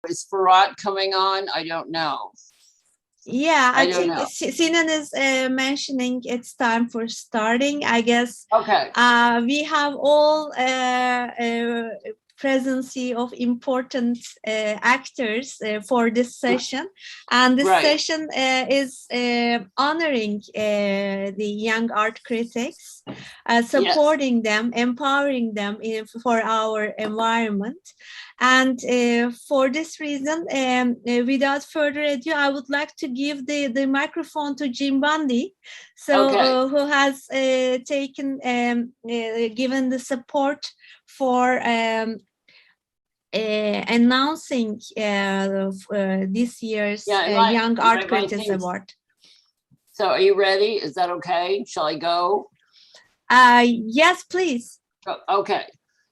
Is Farhat coming on? I don't know. Yeah, I don't think know. Sinan is mentioning it's time for starting. I guess Okay. we have all presence of important actors for this session, and this Right. session is honoring the young art critics, supporting them, empowering them for our environment. And for this reason, without further ado, I would like to give the microphone to Jim Bundy, so who has taken given the support for announcing this year's Young Art Critics Award. So are you ready? Is that okay? Shall I go? Yes, please. Okay.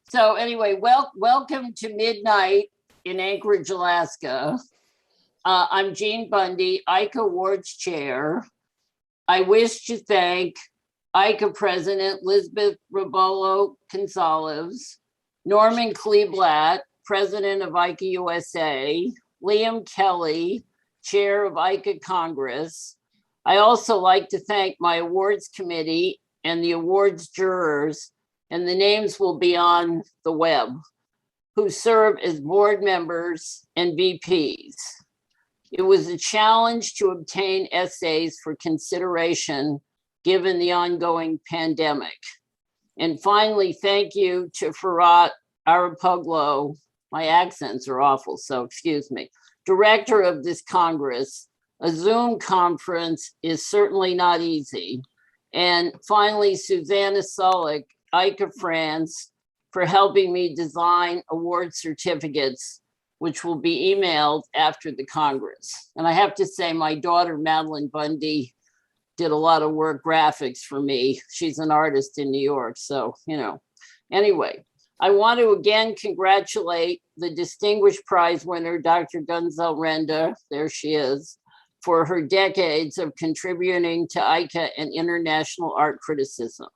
So anyway, welcome to Midnight in Anchorage, Alaska. I'm Jean Bundy, Aica Awards Chair. I wish to thank Aica President Lisbeth Robolo Gonzalez, Norman Kleeblatt, President of Aica USA, Liam Kelly, Chair of Aica Congress. I also like to thank my awards committee and the awards jurors, and the names will be on the web, who serve as board members and VPs. It was a challenge to obtain essays for consideration given the ongoing pandemic. And finally, thank you to Farhat Arapoglu, my accents are awful, so excuse me, director of this Congress. A Zoom conference is certainly not easy. And finally, Susanna Solik, Aica France, for helping me design award certificates, which will be emailed after the Congress. And I have to say, my daughter, Madeline Bundy, did a lot of work graphics for me. She's an artist in New York, so, Anyway, I want to again congratulate the distinguished prize winner, Dr. Gunzel Renda, there she is, for her decades of contributing to Aica and international art criticism.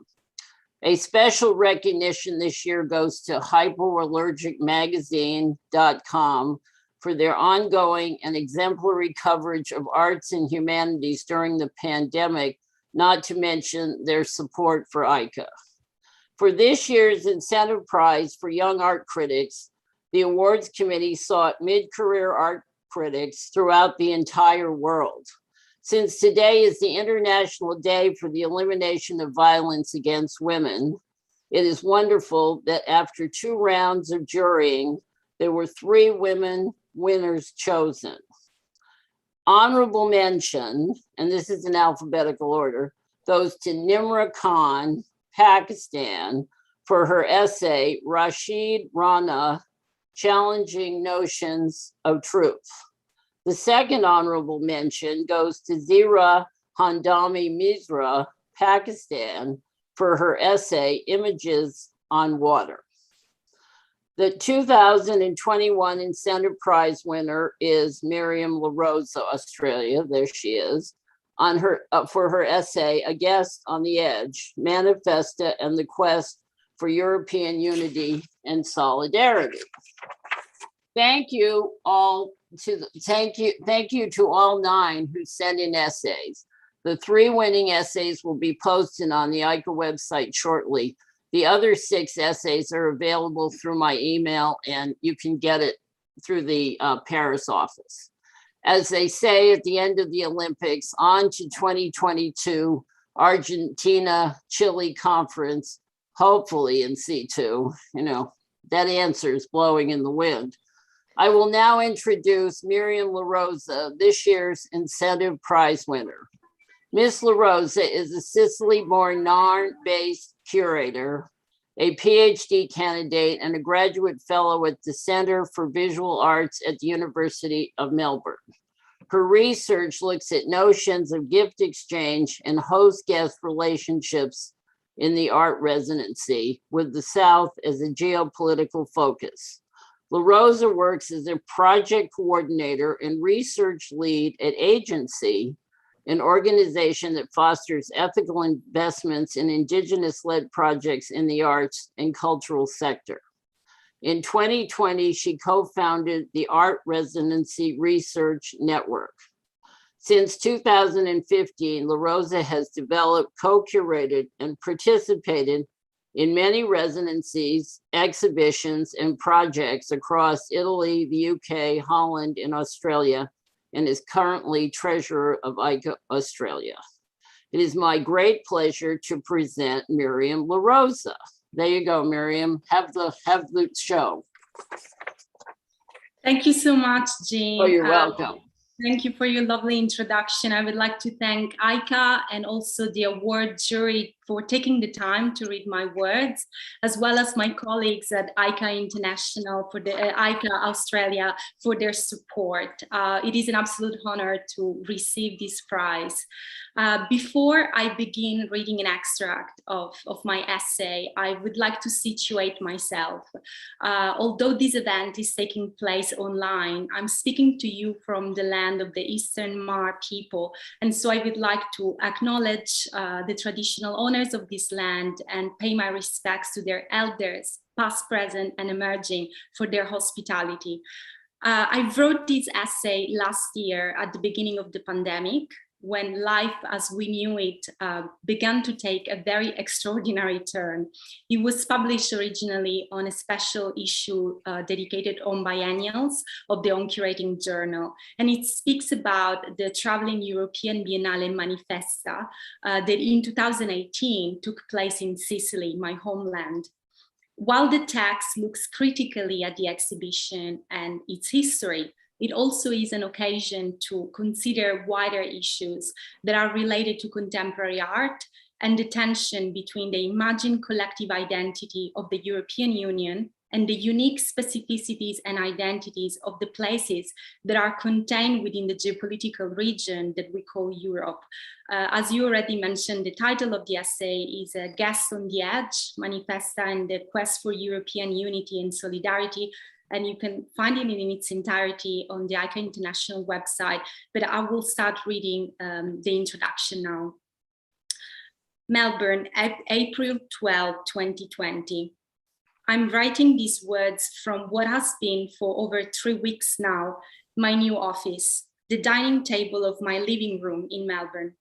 A special recognition this year goes to hypoallergicmagazine.com for their ongoing and exemplary coverage of arts and humanities during the pandemic, not to mention their support for Aica. For this year's incentive prize for young art critics, the awards committee sought mid-career art critics throughout the entire world. Since today is the International Day for the Elimination of Violence Against Women, it is wonderful that after 2 rounds of jurying, there were 3 women winners chosen. Honorable mention, and this is in alphabetical order, goes to Nimra Khan, Pakistan, for her essay, Rashid Rana, Challenging Notions of Truth. The second honorable mention goes to Zira Handami Misra, Pakistan, for her essay, Images on Water. The 2021 incentive prize winner is Miriam LaRosa, Australia, there she is, on her for her essay, A Guest on the Edge, Manifesta and the Quest for European Unity and Solidarity. Thank you all thank you to all 9 who sent in essays. The 3 winning essays will be posted on the Aica website shortly. The other 6 essays are available through my email, and you can get it through the Paris office. As they say at the end of the Olympics, on to 2022 Argentina-Chile conference, hopefully in C2. That answer is blowing in the wind. I will now introduce Miriam LaRosa, this year's incentive prize winner. Miss LaRosa is a Sicily-born Narn-based curator, a PhD candidate, and a graduate fellow at the Center for Visual Arts at the University of Melbourne. Her research looks at notions of gift exchange and host-guest relationships in the art residency, with the South as a geopolitical focus. LaRosa works as a project coordinator and research lead at Agency, an organization that fosters ethical investments in Indigenous-led projects in the arts and cultural sector. In 2020, she co-founded the Art Residency Research Network. Since 2015, La Rosa has developed, co-curated, and participated in many residencies, exhibitions, and projects across Italy, the UK, Holland, and Australia, and is currently treasurer of Aica Australia. It is my great pleasure to present Miriam La Rosa. There you go, Miriam. Have the show. Thank you so much, Jean. Oh, you're welcome. Thank you for your lovely introduction. I would like to thank Aica and also the award jury for taking the time to read my words, as well as my colleagues at Aica International for the Aica Australia for their support. It is an absolute honor to receive this prize. Before I begin reading an extract of my essay, I would like to situate myself. Although this event is taking place online, I'm speaking to you from the land of the Eastern Mar people. And so I would like to acknowledge the traditional owners of this land and pay my respects to their elders, past, present, and emerging, for their hospitality. I wrote this essay last year at the beginning of the pandemic, when life as we knew it began to take a very extraordinary turn. It was published originally on a special issue dedicated on biennials of the On Curating Journal. And it speaks about the traveling European Biennale Manifesta that in 2018 took place in Sicily, my homeland. While the text looks critically at the exhibition and its history, it also is an occasion to consider wider issues that are related to contemporary art and the tension between the imagined collective identity of the European Union and the unique specificities and identities of the places that are contained within the geopolitical region that we call Europe. As you already mentioned, the title of the essay is Guest on the Edge, Manifesta and the Quest for European Unity and Solidarity. And you can find it in its entirety on the Aica International website, but I will start reading the introduction now. Melbourne, April 12, 2020. I'm writing these words from what has been for over 3 weeks now, my new office, the dining table of my living room in Melbourne.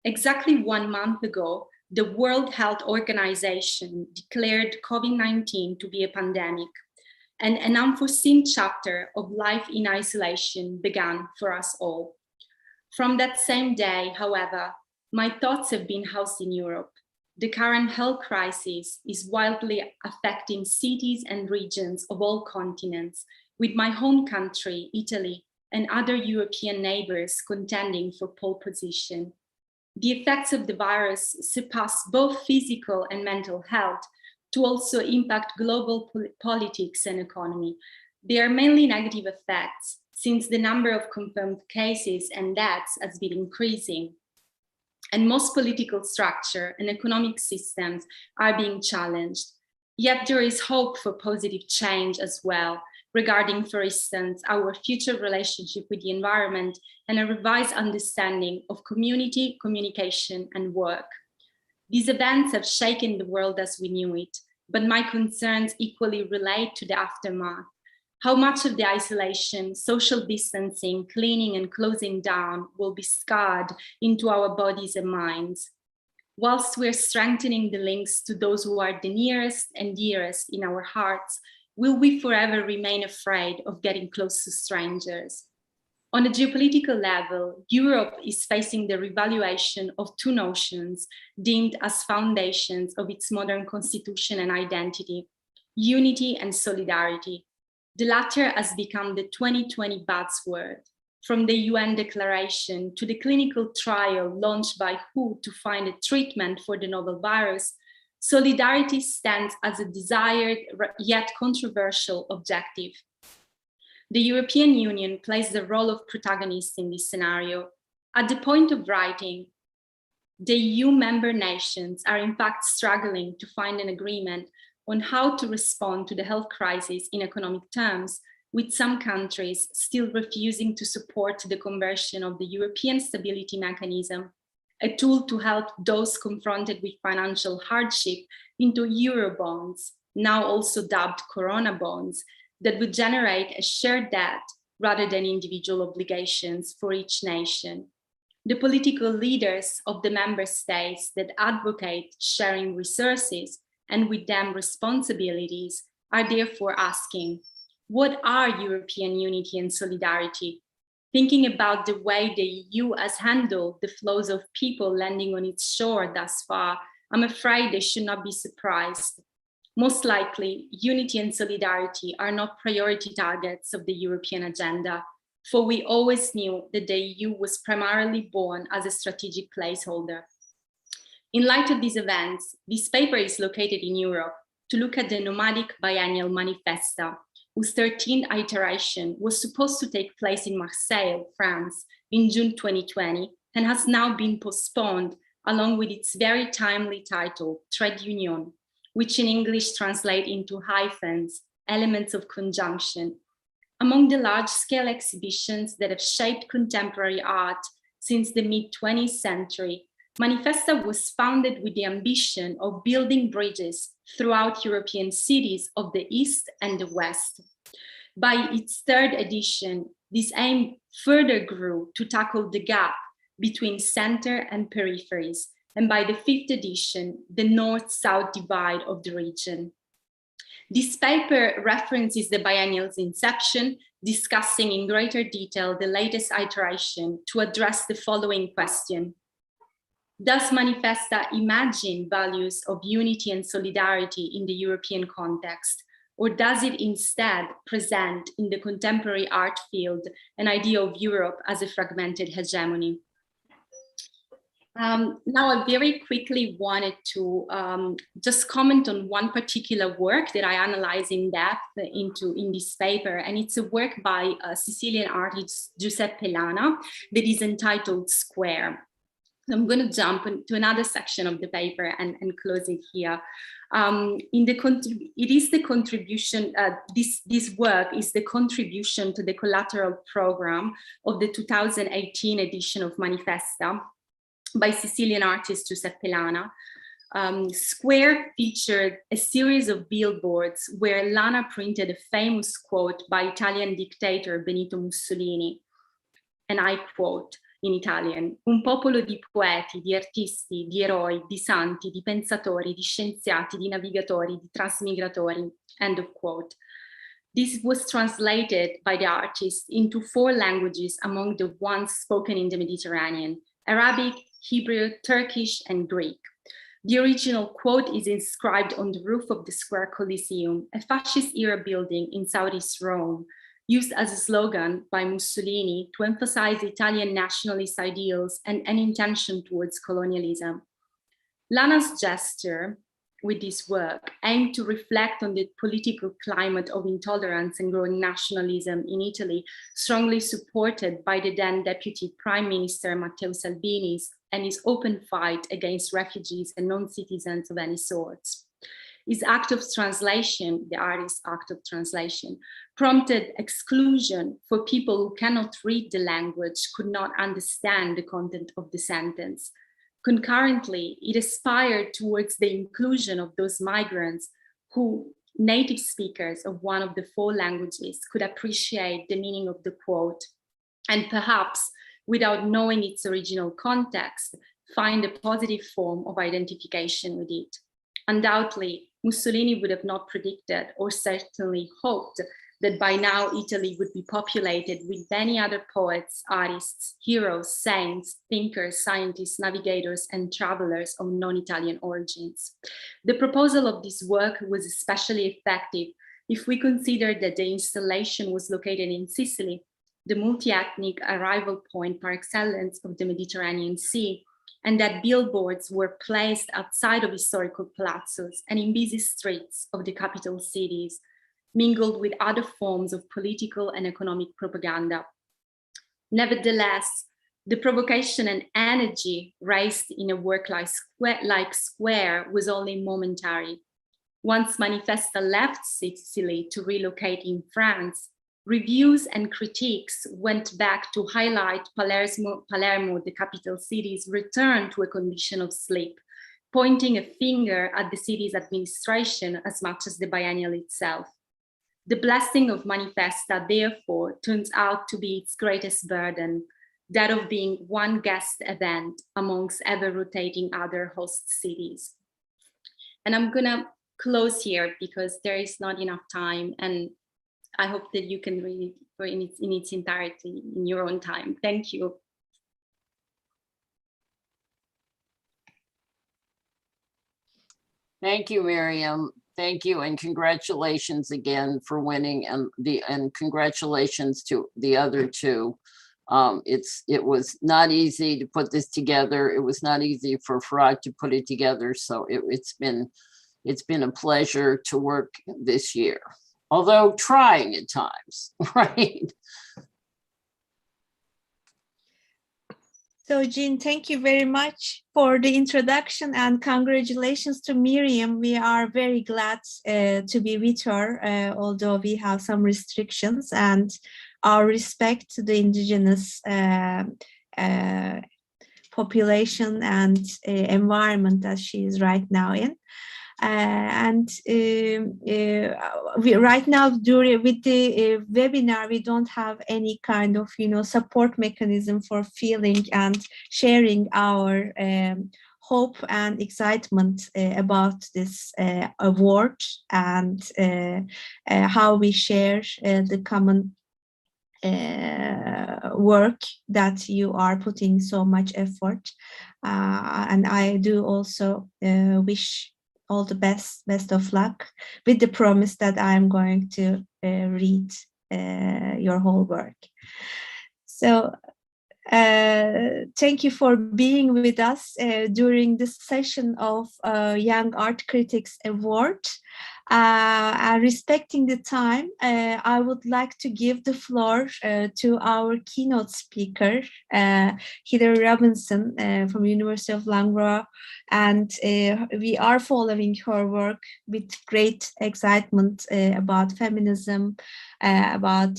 Exactly 1 month ago, the World Health Organization declared COVID-19 to be a pandemic. And an unforeseen chapter of life in isolation began for us all. From that same day, however, my thoughts have been housed in Europe. The current health crisis is wildly affecting cities and regions of all continents, with my home country, Italy, and other European neighbors contending for pole position. The effects of the virus surpass both physical and mental health, to also impact global politics and economy. They are mainly negative effects, since the number of confirmed cases and deaths has been increasing. And most political structure and economic systems are being challenged. Yet there is hope for positive change as well, regarding, for instance, our future relationship with the environment and a revised understanding of community, communication, and work. These events have shaken the world as we knew it, but my concerns equally relate to the aftermath. How much of the isolation, social distancing, cleaning, and closing down will be scarred into our bodies and minds? Whilst we're strengthening the links to those who are the nearest and dearest in our hearts, will we forever remain afraid of getting close to strangers? On a geopolitical level, Europe is facing the revaluation of two notions deemed as foundations of its modern constitution and identity: unity and solidarity. The latter has become the 2020 buzzword. From the UN declaration to the clinical trial launched by WHO to find a treatment for the novel virus, solidarity stands as a desired yet controversial objective. The European Union plays the role of protagonist in this scenario. At the point of writing, the EU member nations are in fact struggling to find an agreement on how to respond to the health crisis in economic terms, with some countries still refusing to support the conversion of the European Stability Mechanism, a tool to help those confronted with financial hardship, into Eurobonds, now also dubbed Corona bonds, that would generate a shared debt rather than individual obligations for each nation. The political leaders of the member states that advocate sharing resources and with them responsibilities are therefore asking, what are European unity and solidarity? Thinking about the way the EU has handled the flows of people landing on its shore thus far, I'm afraid they should not be surprised. Most likely, unity and solidarity are not priority targets of the European agenda, for we always knew that the EU was primarily born as a strategic placeholder. In light of these events, this paper is located in Europe to look at the nomadic biennial manifesto, whose 13th iteration was supposed to take place in Marseille, France, in June 2020, and has now been postponed, along with its very timely title, Trade Union, which in English translate into hyphens, elements of conjunction. Among the large-scale exhibitions that have shaped contemporary art since the mid-20th century, Manifesta was founded with the ambition of building bridges throughout European cities of the East and the West. By its third edition, this aim further grew to tackle the gap between center and peripheries, and by the fifth edition, the north-south divide of the region. This paper references the biennial's inception, discussing in greater detail the latest iteration to address the following question. Does Manifesta imagine values of unity and solidarity in the European context, or does it instead present in the contemporary art field an idea of Europe as a fragmented hegemony? Now, I very quickly wanted to just comment on one particular work that I analyze in depth in this paper, and it's a work by Sicilian artist Giuseppe Lana that is entitled Square. I'm going to jump into another section of the paper and close it here. It is the contribution, this work is the contribution to the collateral program of the 2018 edition of Manifesta by Sicilian artist Giuseppe Lana. Square featured a series of billboards where Lana printed a famous quote by Italian dictator Benito Mussolini, and I quote in Italian: "Un popolo di poeti, di artisti, di eroi, di santi, di pensatori, di scienziati, di navigatori, di trasmigratori." End of quote. This was translated by the artist into 4 languages among the ones spoken in the Mediterranean: Arabic, Hebrew, Turkish, and Greek. The original quote is inscribed on the roof of the Square Coliseum, a fascist-era building in Southeast Rome, used as a slogan by Mussolini to emphasize Italian nationalist ideals and an intention towards colonialism. Lana's gesture with this work aimed to reflect on the political climate of intolerance and growing nationalism in Italy, strongly supported by the then Deputy Prime Minister Matteo Salvini and his open fight against refugees and non-citizens of any sorts. His act of translation, the artist's act of translation, prompted exclusion for people who cannot read the language, could not understand the content of the sentence. Concurrently, it aspired towards the inclusion of those migrants who, native speakers of one of the 4 languages, could appreciate the meaning of the quote, and perhaps, without knowing its original context, find a positive form of identification with it. Undoubtedly, Mussolini would have not predicted, or certainly hoped, that by now Italy would be populated with many other poets, artists, heroes, saints, thinkers, scientists, navigators, and travelers of non-Italian origins. The proposal of this work was especially effective if we consider that the installation was located in Sicily, the multi-ethnic arrival point par excellence of the Mediterranean Sea, and that billboards were placed outside of historical palazzos and in busy streets of the capital cities, mingled with other forms of political and economic propaganda. Nevertheless, the provocation and energy raised in a work like Square was only momentary. Once Manifesta left Sicily to relocate in France, reviews and critiques went back to highlight Palermo, the capital city's return to a condition of sleep, pointing a finger at the city's administration as much as the biennial itself. The blessing of Manifesta, therefore, turns out to be its greatest burden, that of being one guest event amongst ever-rotating other host cities. And I'm gonna close here because there is not enough time, and I hope that you can read it in its entirety in your own time. Thank you. Thank you, Miriam. Thank you, and congratulations again for winning, and congratulations to the other two. It was not easy to put this together. It was not easy for Farad to put it together. So it's been a pleasure to work this year, although trying at times, right? So Jean, thank you very much for the introduction, and congratulations to Miriam. We are very glad to be with her, although we have some restrictions, and our respect to the indigenous population and environment that she is right now in. We right now with the webinar, we don't have any kind of support mechanism for feeling and sharing our hope and excitement about this award, and how we share the common work that you are putting so much effort. And I do also wish all the best of luck, with the promise that I'm going to read your whole work. So thank you for being with us during this session of Young Art Critics Award. Respecting the time, I would like to give the floor to our keynote speaker, Hilary Robinson from University of Loughborough, and we are following her work with great excitement about feminism, about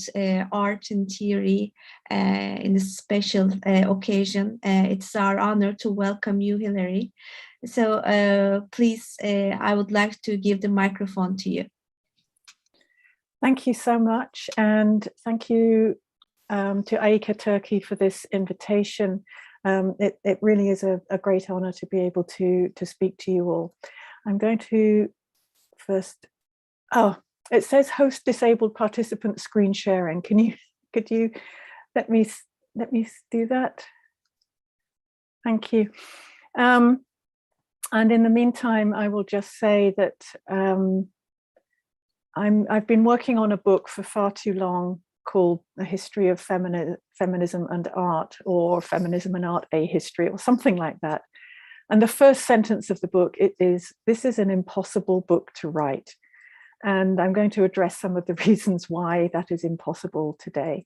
art and theory in this special occasion. It's our honor to welcome you, Hilary. So please, I would like to give the microphone to you. Thank you so much, and thank you to Aica Turkey for this invitation. It really is a great honor to be able to speak to you all. I'm going to first, it says host disabled participant screen sharing. Could you let me do that? Thank you. And in the meantime, I will just say that I've been working on a book for far too long called A History of Feminism and Art, or Feminism and Art, A History, or something like that. And the first sentence of the book, this is an impossible book to write. And I'm going to address some of the reasons why that is impossible today.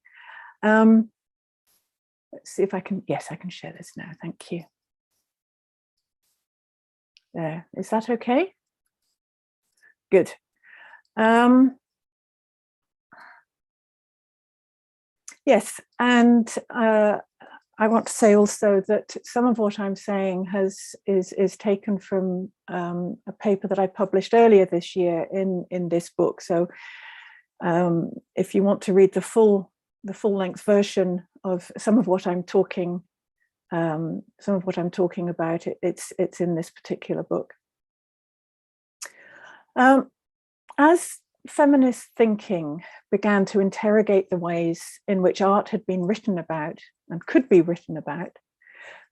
Let's see if I can, yes, I can share this now, thank you. There, is that okay? Good. Yes, and I want to say also that some of what I'm saying is taken from a paper that I published earlier this year in this book. So if you want to read the full-length version of some of what I'm talking about, it's in this particular book. As feminist thinking began to interrogate the ways in which art had been written about and could be written about,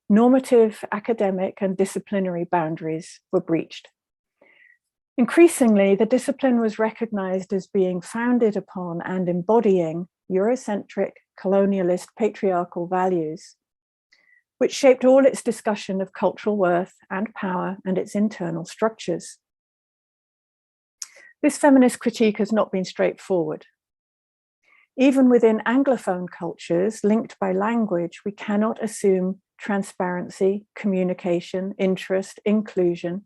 normative, academic, and disciplinary boundaries were breached. Increasingly, the discipline was recognized as being founded upon and embodying Eurocentric, colonialist, patriarchal values, which shaped all its discussion of cultural worth and power and its internal structures. This feminist critique has not been straightforward. Even within Anglophone cultures linked by language, we cannot assume transparency, communication, interest, inclusion,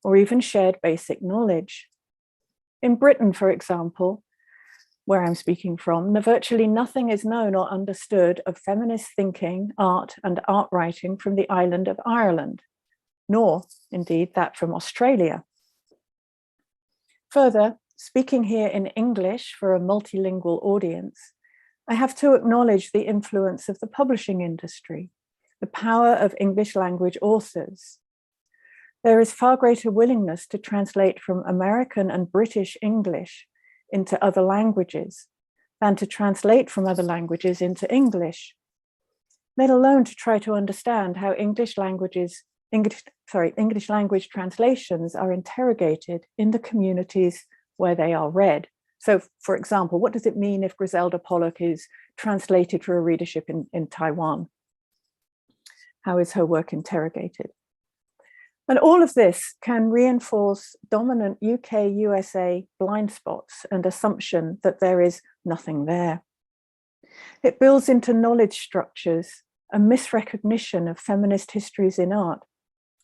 or even shared basic knowledge. In Britain, for example, where I'm speaking from, virtually nothing is known or understood of feminist thinking, art, and art writing from the island of Ireland, nor indeed that from Australia. Further, speaking here in English for a multilingual audience, I have to acknowledge the influence of the publishing industry, the power of English language authors. There is far greater willingness to translate from American and British English into other languages than to translate from other languages into English, let alone to try to understand how English language translations are interrogated in the communities where they are read. So, for example, what does it mean if Griselda Pollock is translated for a readership in Taiwan? How is her work interrogated? And all of this can reinforce dominant UK-USA blind spots and assumption that there is nothing there. It builds into knowledge structures a misrecognition of feminist histories in art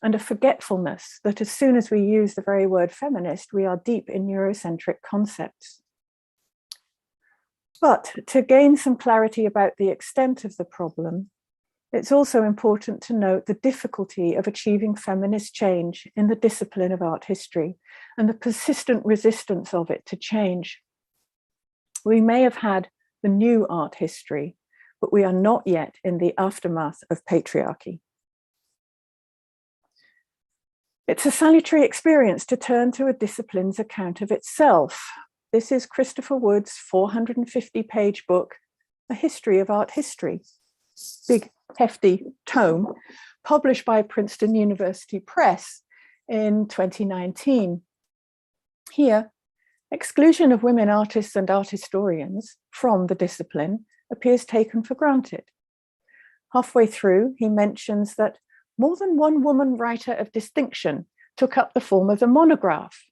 and a forgetfulness that as soon as we use the very word feminist, we are deep in Eurocentric concepts. But to gain some clarity about the extent of the problem, it's also important to note the difficulty of achieving feminist change in the discipline of art history and the persistent resistance of it to change. We may have had the new art history, but we are not yet in the aftermath of patriarchy. It's a salutary experience to turn to a discipline's account of itself. This is Christopher Wood's 450-page book, A History of Art History. Big, hefty tome, published by Princeton University Press in 2019. Here, exclusion of women artists and art historians from the discipline appears taken for granted. Halfway through, he mentions that more than one woman writer of distinction took up the form of a monograph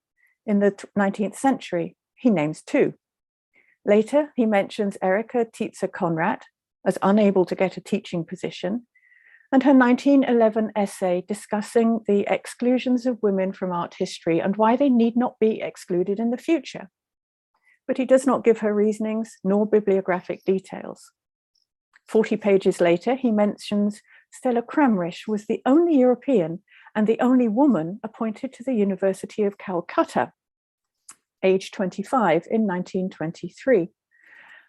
in the 19th century. He names two. Later, he mentions Erika Tietze-Conrad as unable to get a teaching position, and her 1911 essay discussing the exclusions of women from art history and why they need not be excluded in the future. But he does not give her reasonings nor bibliographic details. 40 pages later, he mentions Stella Kramrisch was the only European and the only woman appointed to the University of Calcutta, age 25 in 1923.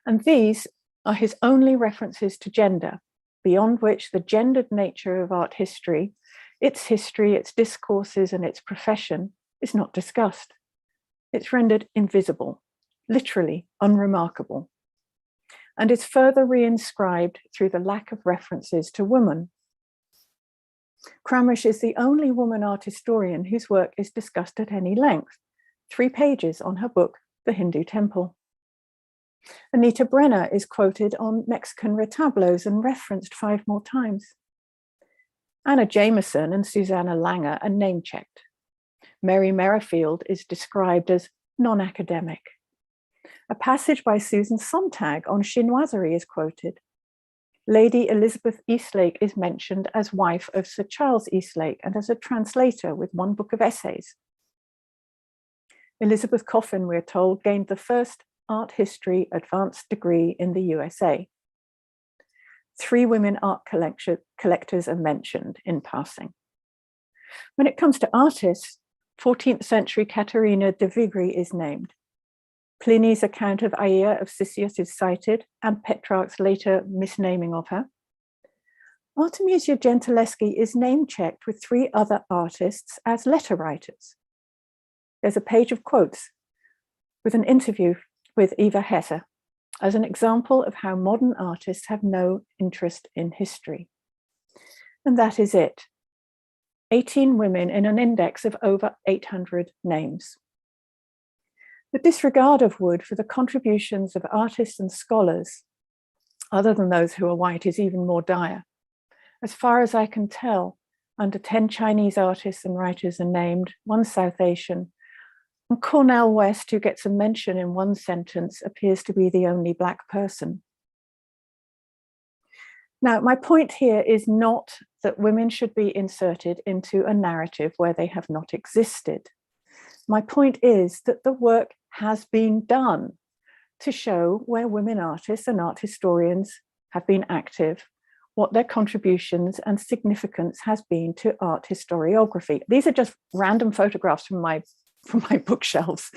And these are his only references to gender, beyond which the gendered nature of art history, its discourses, and its profession is not discussed. It's rendered invisible, literally unremarkable, and is further reinscribed through the lack of references to women. Kramrisch is the only woman art historian whose work is discussed at any length, 3 pages on her book, The Hindu Temple. Anita Brenner is quoted on Mexican retablos and referenced 5 more times. Anna Jameson and Susanna Langer are name-checked. Mary Merrifield is described as non-academic. A passage by Susan Sontag on chinoiserie is quoted. Lady Elizabeth Eastlake is mentioned as wife of Sir Charles Eastlake and as a translator with 1 book of essays. Elizabeth Coffin, we're told, gained the first art history advanced degree in the USA. 3 women art collectors are mentioned in passing. When it comes to artists, 14th century Caterina de Vigri is named. Pliny's account of Aia of Sisyphus is cited, and Petrarch's later misnaming of her. Artemisia Gentileschi is name-checked with 3 other artists as letter writers. There's a page of quotes with an interview with Eva Hesse as an example of how modern artists have no interest in history. And that is it. 18 women in an index of over 800 names. The disregard of Wood for the contributions of artists and scholars, other than those who are white, is even more dire. As far as I can tell, under 10 Chinese artists and writers are named, 1 South Asian, and Cornel West, who gets a mention in 1 sentence, appears to be the only Black person. Now, my point here is not that women should be inserted into a narrative where they have not existed. My point is that the work has been done to show where women artists and art historians have been active, what their contributions and significance has been to art historiography. These are just random photographs from my bookshelves.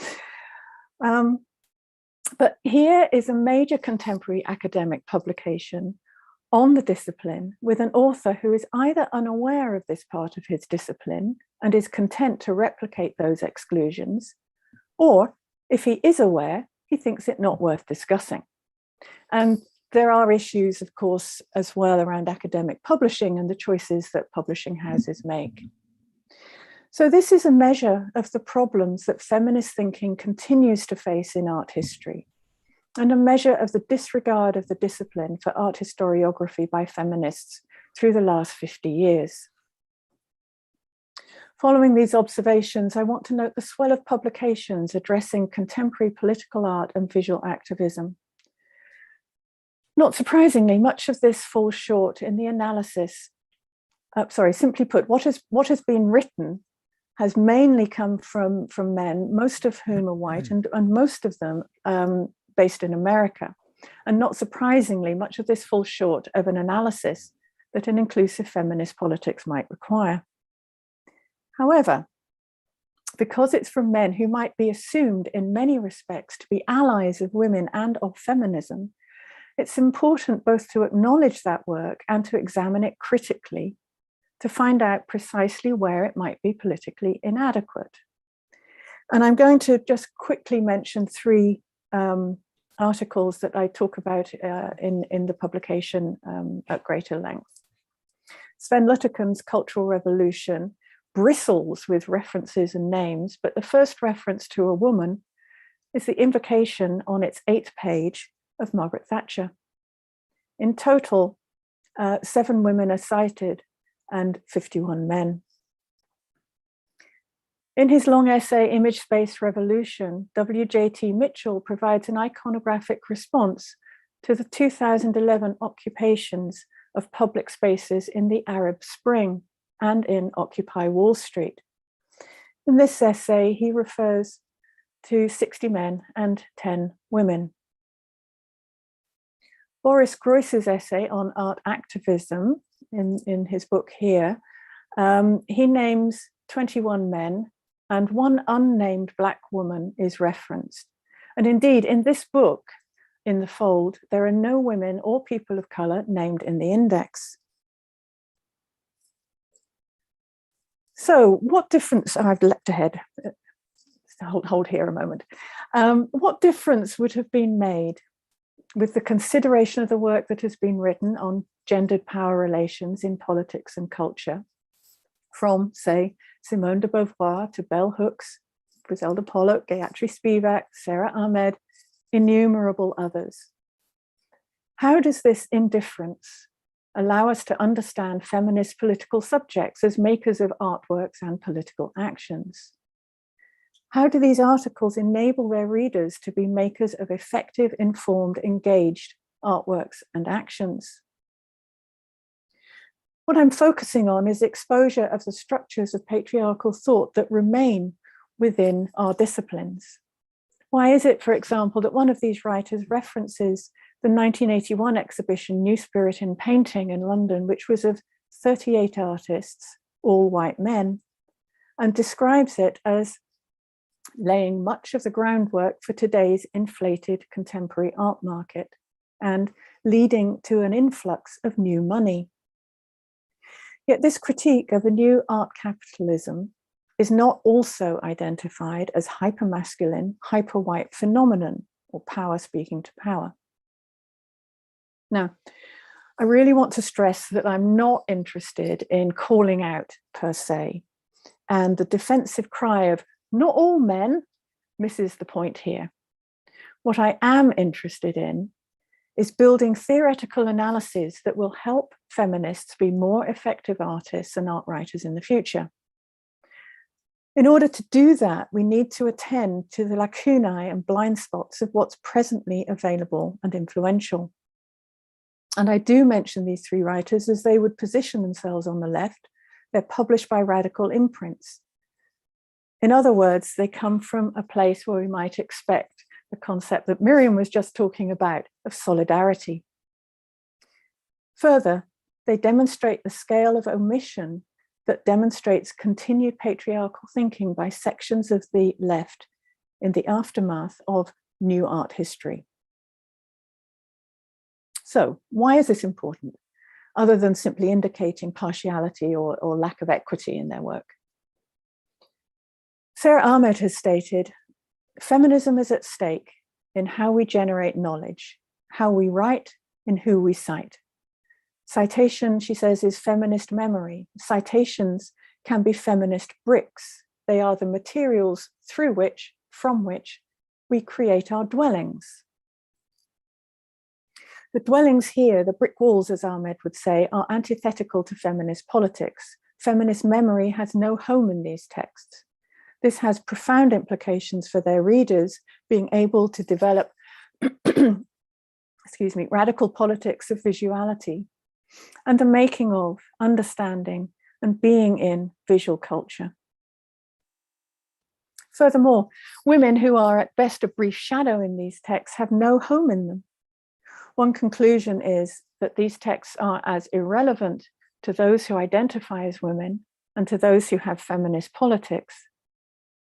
But here is a major contemporary academic publication on the discipline with an author who is either unaware of this part of his discipline and is content to replicate those exclusions, or if he is aware, he thinks it not worth discussing. And there are issues, of course, as well around academic publishing and the choices that publishing houses make. So this is a measure of the problems that feminist thinking continues to face in art history, and a measure of the disregard of the discipline for art historiography by feminists through the last 50 years. Following these observations, I want to note the swell of publications addressing contemporary political art and visual activism. Not surprisingly, much of this falls short in the analysis. Simply put, what has been written has mainly come from men, most of whom are white, and most of them based in America. And not surprisingly, much of this falls short of an analysis that an inclusive feminist politics might require. However, because it's from men who might be assumed in many respects to be allies of women and of feminism, it's important both to acknowledge that work and to examine it critically to find out precisely where it might be politically inadequate. And I'm going to just quickly mention three articles that I talk about in the publication at greater length. Sven Lutterkam's Cultural Revolution bristles with references and names, but the first reference to a woman is the invocation on its 8th page of Margaret Thatcher. In total, 7 women are cited and 51 men. In his long essay, Image Space Revolution, W.J.T. Mitchell provides an iconographic response to the 2011 occupations of public spaces in the Arab Spring and in Occupy Wall Street. In this essay, he refers to 60 men and 10 women. Boris Groys's essay on art activism in his book here, he names 21 men and 1 unnamed Black woman is referenced. And indeed, in this book, in the fold, there are no women or people of color named in the index. So what difference, I've leapt ahead, hold here a moment. What difference would have been made with the consideration of the work that has been written on gendered power relations in politics and culture, from, say, Simone de Beauvoir to Bell Hooks, Griselda Pollock, Gayatri Spivak, Sarah Ahmed, innumerable others? How does this indifference allow us to understand feminist political subjects as makers of artworks and political actions? How do these articles enable their readers to be makers of effective, informed, engaged artworks and actions? What I'm focusing on is exposure of the structures of patriarchal thought that remain within our disciplines. Why is it, for example, that one of these writers references the 1981 exhibition New Spirit in Painting in London, which was of 38 artists, all white men, and describes it as laying much of the groundwork for today's inflated contemporary art market and leading to an influx of new money? Yet this critique of a new art capitalism is not also identified as hypermasculine, hyper-white phenomenon, or power speaking to power. Now, I really want to stress that I'm not interested in calling out per se, and the defensive cry of not all men misses the point here. What I am interested in is building theoretical analyses that will help feminists be more effective artists and art writers in the future. In order to do that, we need to attend to the lacunae and blind spots of what's presently available and influential. And I do mention these 3 writers as they would position themselves on the left. They're published by radical imprints. In other words, they come from a place where we might expect the concept that Miriam was just talking about of solidarity. Further, They demonstrate the scale of omission that demonstrates continued patriarchal thinking by sections of the left in the aftermath of new art history. So why is this important, other than simply indicating partiality or lack of equity in their work? Sarah Ahmed has stated, feminism is at stake in how we generate knowledge, how we write, and who we cite. Citation, she says, is feminist memory. Citations can be feminist bricks. They are the materials from which we create our dwellings. The dwellings here, the brick walls, as Ahmed would say, are antithetical to feminist politics. Feminist memory has no home in these texts. This has profound implications for their readers being able to develop radical politics of visuality and the making of, understanding, and being in visual culture. Furthermore, women who are at best a brief shadow in these texts have no home in them. One conclusion is that these texts are as irrelevant to those who identify as women and to those who have feminist politics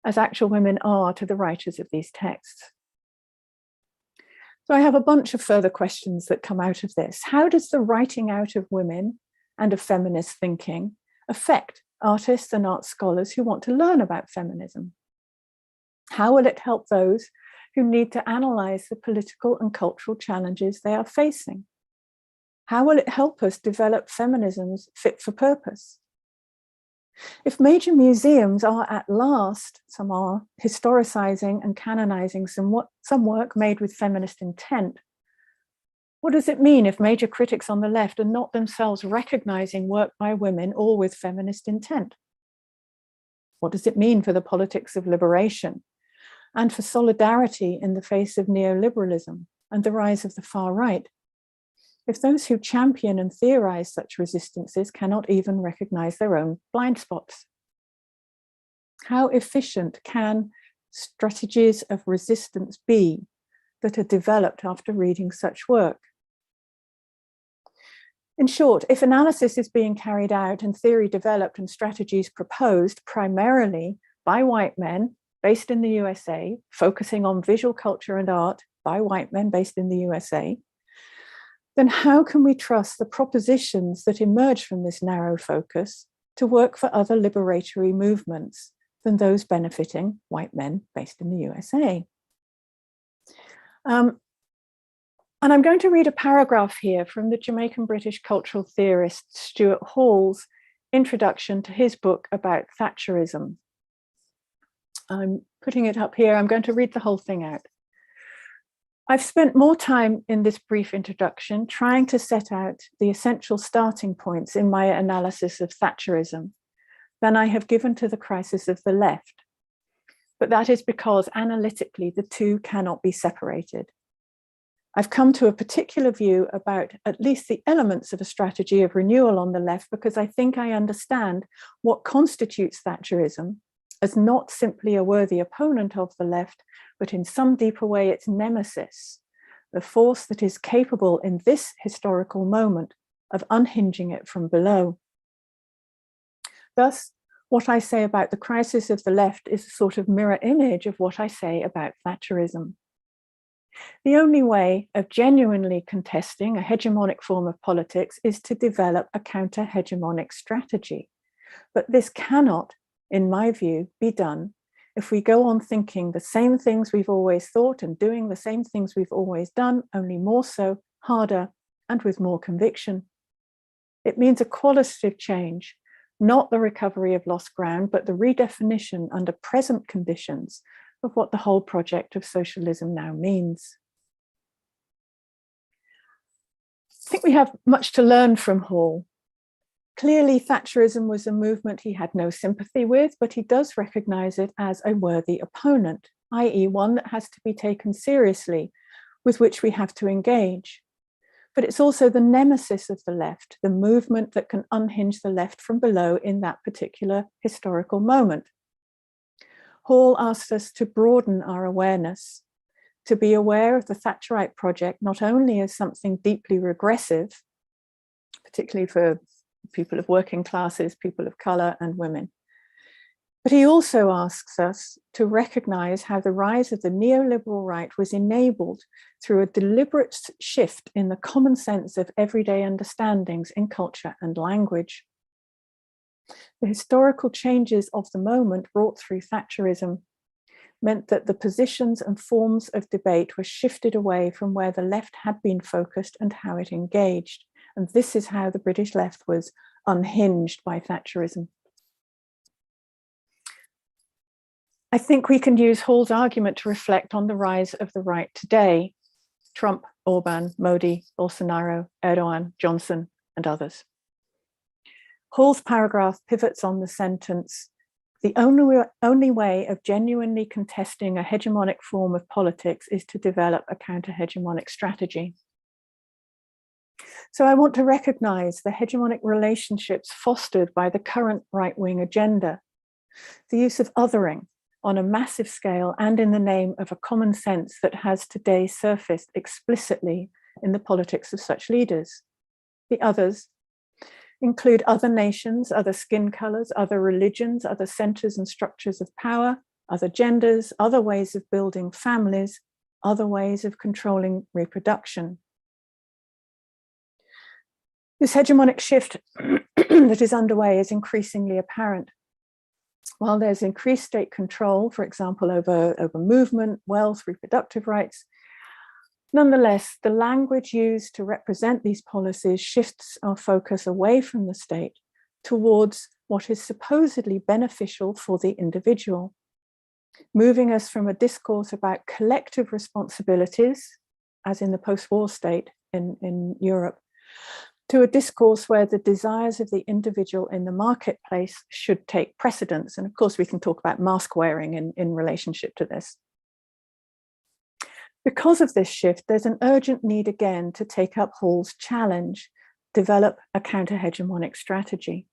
as actual women are to the writers of these texts. So I have a bunch of further questions that come out of this. How does the writing out of women and of feminist thinking affect artists and art scholars who want to learn about feminism? How will it help those who need to analyze the political and cultural challenges they are facing? How will it help us develop feminisms fit for purpose? If major museums are at last, some are, historicizing and canonizing some work made with feminist intent, what does it mean if major critics on the left are not themselves recognizing work by women or with feminist intent? What does it mean for the politics of liberation and for solidarity in the face of neoliberalism and the rise of the far right, if those who champion and theorize such resistances cannot even recognize their own blind spots? How efficient can strategies of resistance be that are developed after reading such work? In short, if analysis is being carried out and theory developed and strategies proposed primarily by white men based in the USA, focusing on visual culture and art by white men based in the USA, then how can we trust the propositions that emerge from this narrow focus to work for other liberatory movements than those benefiting white men based in the USA? And I'm going to read a paragraph here from the Jamaican British cultural theorist Stuart Hall's introduction to his book about Thatcherism. I'm putting it up here. I'm going to read the whole thing out. I've spent more time in this brief introduction trying to set out the essential starting points in my analysis of Thatcherism than I have given to the crisis of the left. But that is because analytically the two cannot be separated. I've come to a particular view about at least the elements of a strategy of renewal on the left because I think I understand what constitutes Thatcherism as not simply a worthy opponent of the left, but in some deeper way its nemesis, the force that is capable in this historical moment of unhinging it from below. Thus, what I say about the crisis of the left is a sort of mirror image of what I say about Thatcherism. The only way of genuinely contesting a hegemonic form of politics is to develop a counter-hegemonic strategy. But this cannot, in my view, be done if we go on thinking the same things we've always thought and doing the same things we've always done, only more so, harder, and with more conviction. It means a qualitative change, not the recovery of lost ground, but the redefinition under present conditions of what the whole project of socialism now means. I think we have much to learn from Hall. Clearly, Thatcherism was a movement he had no sympathy with, but he does recognize it as a worthy opponent, i.e. one that has to be taken seriously, with which we have to engage. But it's also the nemesis of the left, the movement that can unhinge the left from below in that particular historical moment. Hall asks us to broaden our awareness, to be aware of the Thatcherite project not only as something deeply regressive, particularly for people of working classes, people of colour, and women. But he also asks us to recognize how the rise of the neoliberal right was enabled through a deliberate shift in the common sense of everyday understandings in culture and language. The historical changes of the moment brought through Thatcherism meant that the positions and forms of debate were shifted away from where the left had been focused and how it engaged. And this is how the British left was unhinged by Thatcherism. I think we can use Hall's argument to reflect on the rise of the right today: Trump, Orban, Modi, Bolsonaro, Erdogan, Johnson, and others. Hall's paragraph pivots on the sentence, "The only way of genuinely contesting a hegemonic form of politics is to develop a counter-hegemonic strategy." So I want to recognize the hegemonic relationships fostered by the current right-wing agenda, the use of othering on a massive scale and in the name of a common sense that has today surfaced explicitly in the politics of such leaders. The others include other nations, other skin colors, other religions, other centers and structures of power, other genders, other ways of building families, other ways of controlling reproduction. This hegemonic shift that is underway is increasingly apparent. While there's increased state control, for example, over movement, wealth, reproductive rights, nonetheless, the language used to represent these policies shifts our focus away from the state towards what is supposedly beneficial for the individual, moving us from a discourse about collective responsibilities, as in the post-war state in Europe, to a discourse where the desires of the individual in the marketplace should take precedence. And of course, we can talk about mask wearing in relationship to this. Because of this shift, there's an urgent need again to take up Hall's challenge, develop a counter-hegemonic strategy.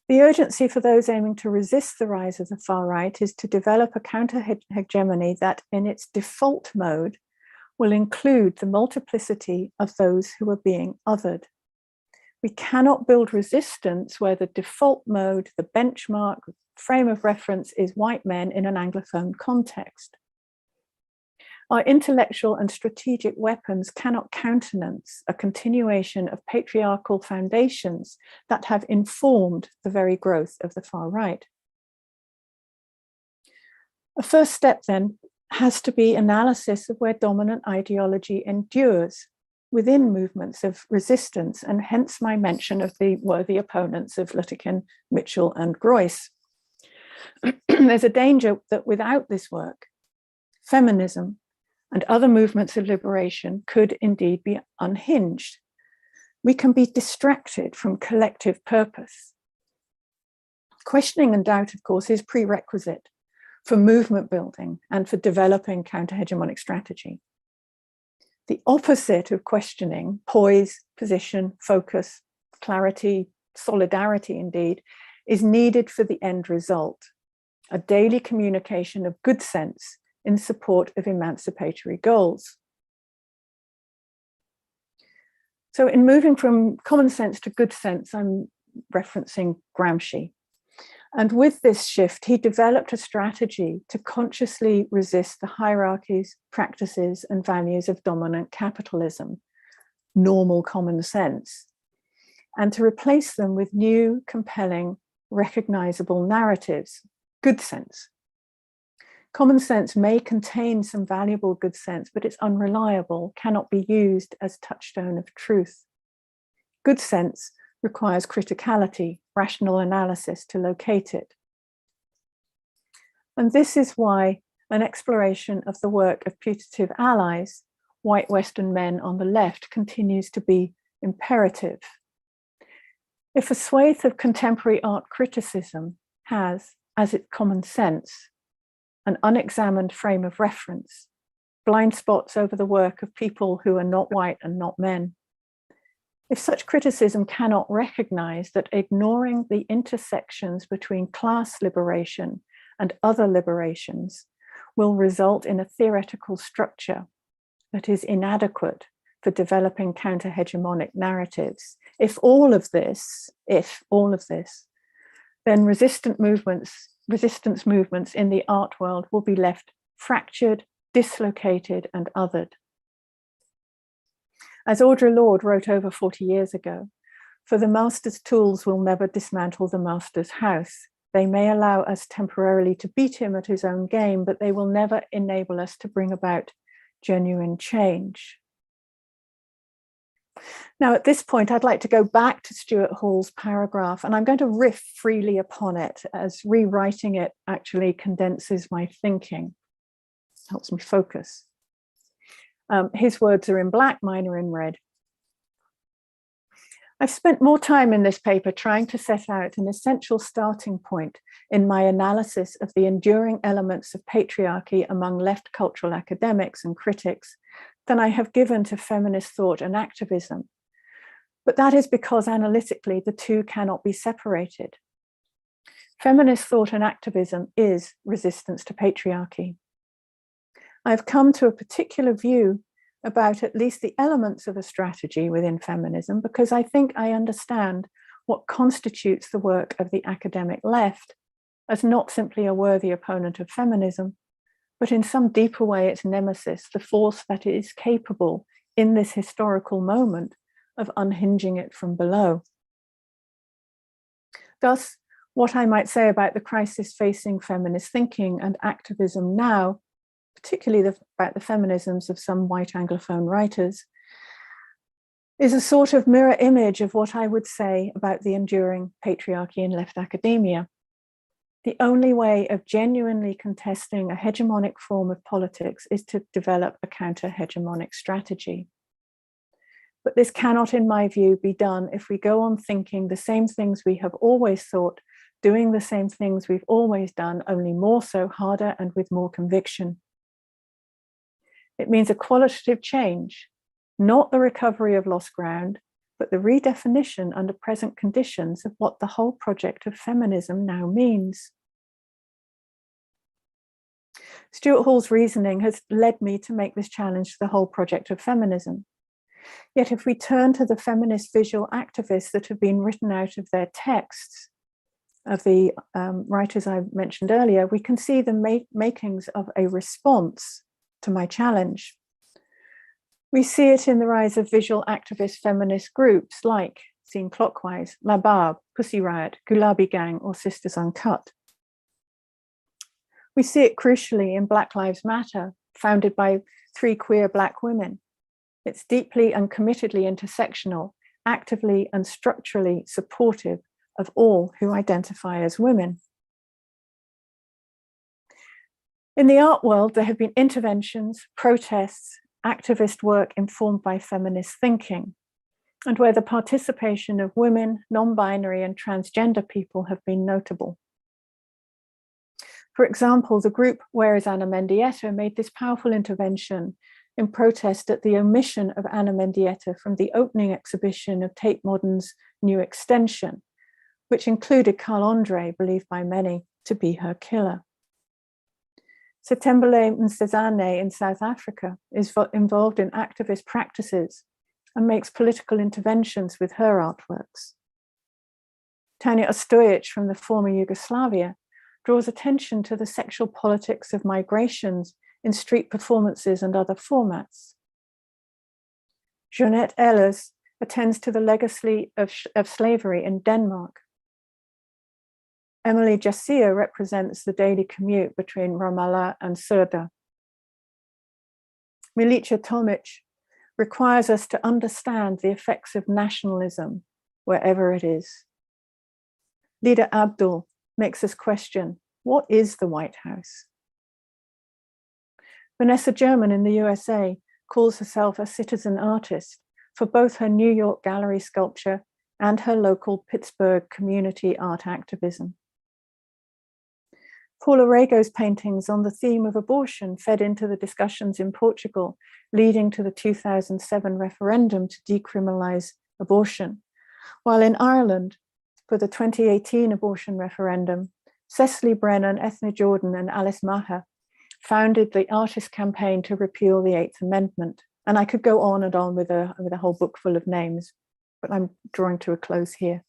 The urgency for those aiming to resist the rise of the far right is to develop a counter-hegemony that in its default mode will include the multiplicity of those who are being othered. We cannot build resistance where the default mode, the benchmark, frame of reference is white men in an Anglophone context. Our intellectual and strategic weapons cannot countenance a continuation of patriarchal foundations that have informed the very growth of the far right. A first step then has to be analysis of where dominant ideology endures within movements of resistance, and hence my mention of the worthy opponents of Luttikin, Mitchell, and Groys. There's a danger that without this work, feminism and other movements of liberation could indeed be unhinged. We can be distracted from collective purpose. Questioning and doubt, of course, is prerequisite for movement building and for developing counter-hegemonic strategy. The opposite of questioning, poise, position, focus, clarity, solidarity indeed, is needed for the end result, a daily communication of good sense in support of emancipatory goals. So in moving from common sense to good sense, I'm referencing Gramsci. And with this shift, he developed a strategy to consciously resist the hierarchies, practices, and values of dominant capitalism, normal common sense, and to replace them with new, compelling, recognizable narratives, good sense. Common sense may contain some valuable good sense, but it's unreliable, cannot be used as touchstone of truth. Good sense requires criticality, rational analysis to locate it. And this is why an exploration of the work of putative allies, white Western men on the left, continues to be imperative. If a swathe of contemporary art criticism has, as its common sense, an unexamined frame of reference, blind spots over the work of people who are not white and not men, if such criticism cannot recognize that ignoring the intersections between class liberation and other liberations will result in a theoretical structure that is inadequate for developing counter-hegemonic narratives. If all of this, then resistance movements in the art world will be left fractured, dislocated, and othered. As Audre Lorde wrote over 40 years ago, "For the master's tools will never dismantle the master's house. They may allow us temporarily to beat him at his own game, but they will never enable us to bring about genuine change." Now, at this point, I'd like to go back to Stuart Hall's paragraph, and I'm going to riff freely upon it, as rewriting it actually condenses my thinking, helps me focus. His words are in black, mine are in red. I've spent more time in this paper trying to set out an essential starting point in my analysis of the enduring elements of patriarchy among left cultural academics and critics than I have given to feminist thought and activism. But that is because analytically the two cannot be separated. Feminist thought and activism is resistance to patriarchy. I've come to a particular view about at least the elements of a strategy within feminism because I think I understand what constitutes the work of the academic left as not simply a worthy opponent of feminism, but in some deeper way its nemesis, the force that is capable in this historical moment of unhinging it from below. Thus, what I might say about the crisis facing feminist thinking and activism now, particularly about the feminisms of some white Anglophone writers, is a sort of mirror image of what I would say about the enduring patriarchy in left academia. The only way of genuinely contesting a hegemonic form of politics is to develop a counter-hegemonic strategy. But this cannot, in my view, be done if we go on thinking the same things we have always thought, doing the same things we've always done, only more so, harder, and with more conviction. It means a qualitative change, not the recovery of lost ground, but the redefinition under present conditions of what the whole project of feminism now means. Stuart Hall's reasoning has led me to make this challenge to the whole project of feminism. Yet if we turn to the feminist visual activists that have been written out of their texts, of the writers I mentioned earlier, we can see the makings of a response to my challenge. We see it in the rise of visual activist feminist groups like, seen clockwise, La Barbe, Pussy Riot, Gulabi Gang, or Sisters Uncut. We see it crucially in Black Lives Matter, founded by 3 queer Black women. It's deeply and committedly intersectional, actively and structurally supportive of all who identify as women. In the art world, there have been interventions, protests, activist work informed by feminist thinking, and where the participation of women, non-binary and transgender people have been notable. For example, the group Where is Ana Mendieta made this powerful intervention in protest at the omission of Ana Mendieta from the opening exhibition of Tate Modern's new extension, which included Carl Andre, believed by many to be her killer. Setembele Msezane in South Africa is involved in activist practices and makes political interventions with her artworks. Tanja Ostojic from the former Yugoslavia draws attention to the sexual politics of migrations in street performances and other formats. Jeanette Ehlers attends to the legacy of slavery in Denmark. Emily Jassia represents the daily commute between Ramallah and Surda. Milica Tomic requires us to understand the effects of nationalism wherever it is. Lida Abdul makes us question, what is the White House? Vanessa German in the USA calls herself a citizen artist for both her New York gallery sculpture and her local Pittsburgh community art activism. Paula Rego's paintings on the theme of abortion fed into the discussions in Portugal, leading to the 2007 referendum to decriminalize abortion. While in Ireland, for the 2018 abortion referendum, Cecily Brennan, Ethne Jordan, and Alice Maher founded the artist campaign to repeal the 8th Amendment And I could go on and on with a whole book full of names, but I'm drawing to a close here.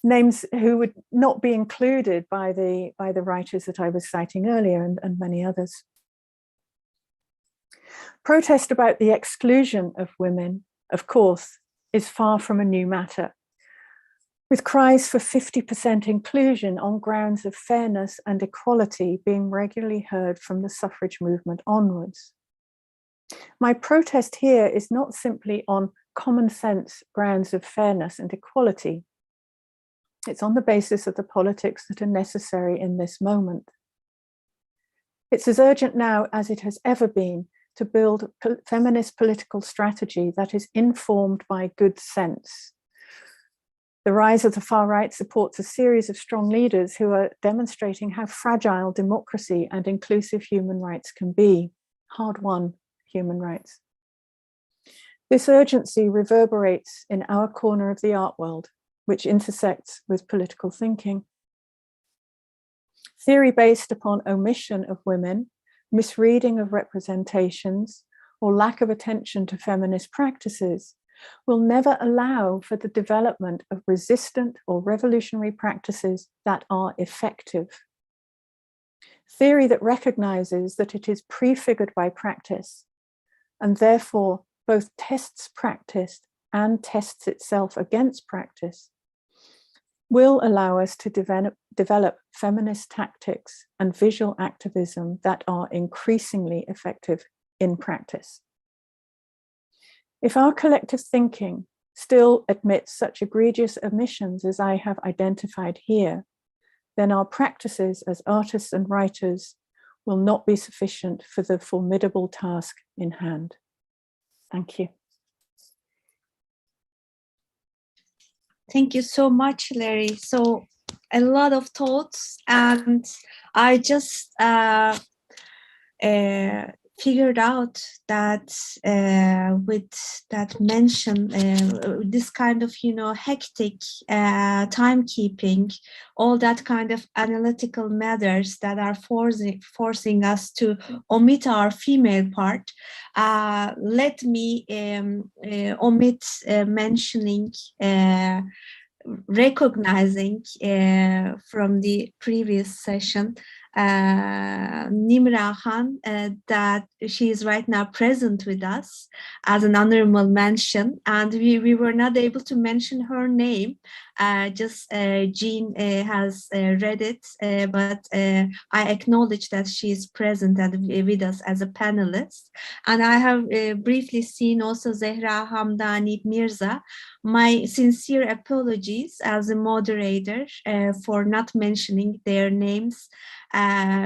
Names who would not be included by the writers that I was citing earlier, and many others. Protest about the exclusion of women, of course, is far from a new matter, with cries for 50% inclusion on grounds of fairness and equality being regularly heard from the suffrage movement onwards. My protest here is not simply on common sense grounds of fairness and equality. It's on the basis of the politics that are necessary in this moment. It's as urgent now as it has ever been to build feminist political strategy that is informed by good sense. The rise of the far right supports a series of strong leaders who are demonstrating how fragile democracy and inclusive human rights can be, hard-won human rights. This urgency reverberates in our corner of the art world, which intersects with political thinking. Theory based upon omission of women, misreading of representations, or lack of attention to feminist practices will never allow for the development of resistant or revolutionary practices that are effective. Theory that recognizes that it is prefigured by practice, and therefore both tests practice and tests itself against practice, will allow us to develop feminist tactics and visual activism that are increasingly effective in practice. If our collective thinking still admits such egregious omissions as I have identified here, then our practices as artists and writers will not be sufficient for the formidable task in hand. Thank you. Thank you so much, Larry. So a lot of thoughts, and I just figured out that with that mention, this kind of, hectic timekeeping, all that kind of analytical matters that are forcing us to omit our female part, let me omit mentioning recognizing from the previous session Nimra Khan, that she is right now present with us as an honorable mention, and we were not able to mention her name. Just Jean has read it, but I acknowledge that she is present and with us as a panelist. And I have briefly seen also Zehra Hamdani Mirza. My sincere apologies as a moderator for not mentioning their names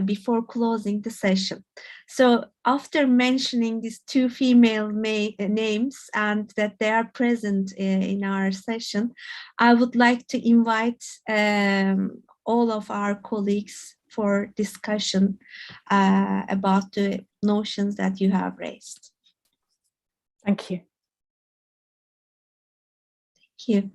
before closing the session. So after mentioning these two female names and that they are present in our session, I would like to invite all of our colleagues for discussion about the notions that you have raised. Thank you. Thank you.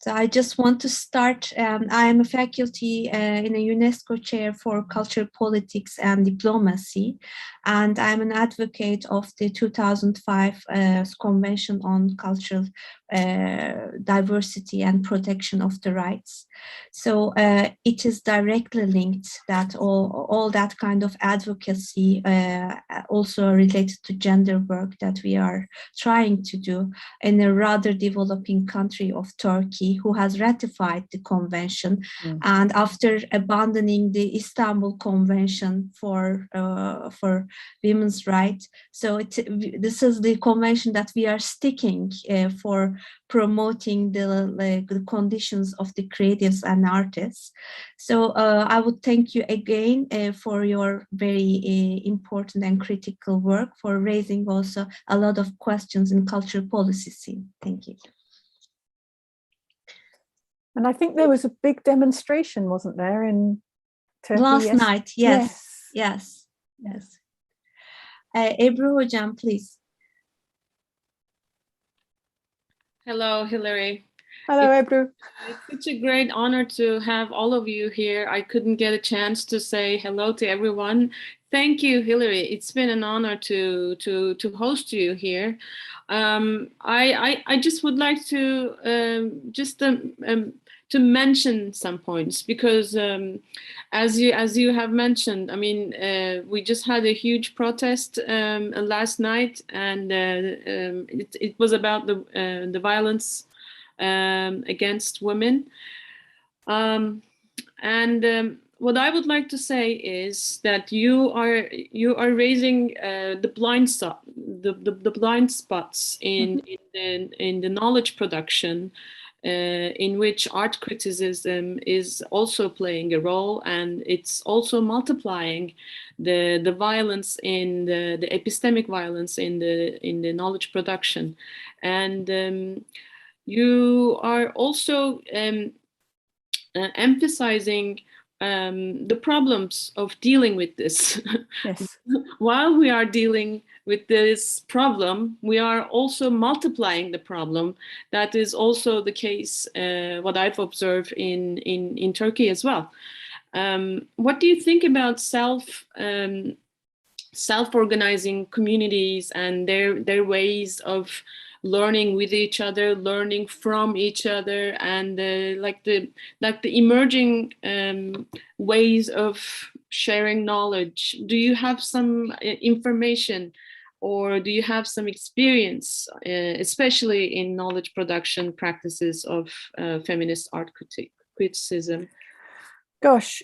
So I just want to start. I am a faculty in a UNESCO chair for cultural politics and diplomacy, and I'm an advocate of the 2005 Convention on Cultural Diversity and Protection of the Rights. So it is directly linked that all that kind of advocacy also related to gender work that we are trying to do in a rather developing country of Turkey, who has ratified the convention, and after abandoning the Istanbul Convention for women's rights. So this is the convention that we are sticking for promoting the conditions of the creatives and artists. So I would thank you again for your very important and critical work, for raising also a lot of questions in cultural policy scene. Thank you. And I think there was a big demonstration, wasn't there, in Turkey? Last night, yes. Ebru Hocam, please. Hello, Hilary. Hello, Ebru. It's such a great honor to have all of you here. I couldn't get a chance to say hello to everyone. Thank you, Hillary. It's been an honor to host you here. I just would like to to mention some points because as you have mentioned, I mean, we just had a huge protest last night, and it was about the violence against women. What I would like to say is that you are raising the blind spots in the knowledge production, in which art criticism is also playing a role, and it's also multiplying the violence in the epistemic violence in the knowledge production, and you are also emphasizing the problems of dealing with this. Yes. While we are dealing with this problem, we are also multiplying the problem. That is also the case, what I've observed in Turkey as well. What do you think about self-organizing communities and their ways of learning with each other, learning from each other, and like the emerging ways of sharing knowledge? Do you have some information, or do you have some experience, especially in knowledge production practices of feminist art criticism? Gosh,